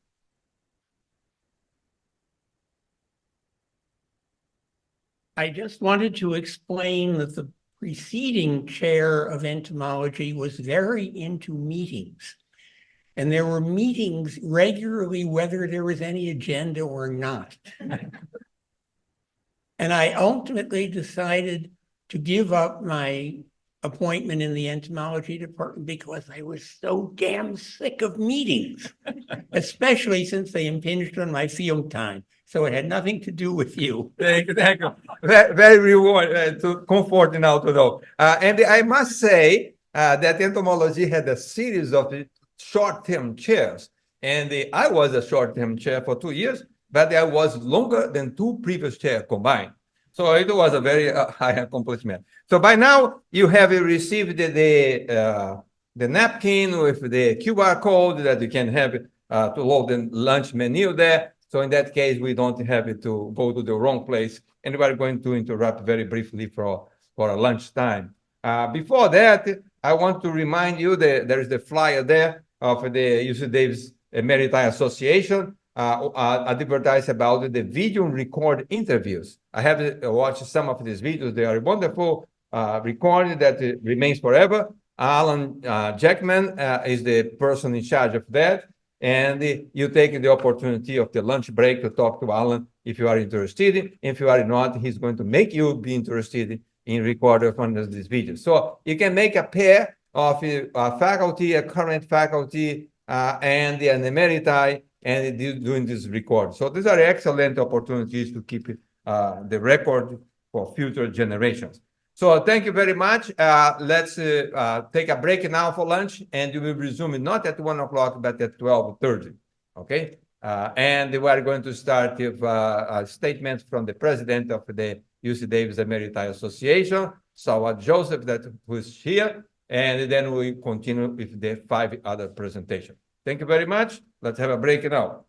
I just wanted to explain that the preceding chair of entomology was very into meetings. And there were meetings regularly, whether there was any agenda or not. And I ultimately decided to give up my appointment in the entomology department because I was so damn sick of meetings, especially since they impinged on my field time. So it had nothing to do with you. Thank you, thank you. Very reward, comforting now to know. And I must say that entomology had a series of short-term chairs. And I was a short-term chair for 2 years, but I was longer than 2 previous chairs combined. So it was a very high accomplishment. So by now you have received the napkin with the QR code that you can have to load the lunch menu there. So in that case, we don't have it to go to the wrong place. And we're going to interrupt very briefly for a lunchtime. Before that, I want to remind you that there is the flyer there of the UC Davis Emeriti Association. Advertise about the video record interviews. I have watched some of these videos. They are wonderful recording that remains forever. Alan Jackman is the person in charge of that. And you take the opportunity of the lunch break to talk to Alan if you are interested. If you are not, he's going to make you be interested in recording one of these videos. So you can make a pair of faculty, a current faculty, and an emeriti, and doing this record. So these are excellent opportunities to keep the record for future generations. So thank you very much. Let's take a break now for lunch, and we will resume not at 1 o'clock, but at 12:30. Okay? And we are going to start with a statement from the president of the UC Davis Emeriti Association, Szabo Joseph, who is here, and then we continue with the 5 other presentations. Thank you very much. Let's have a break now.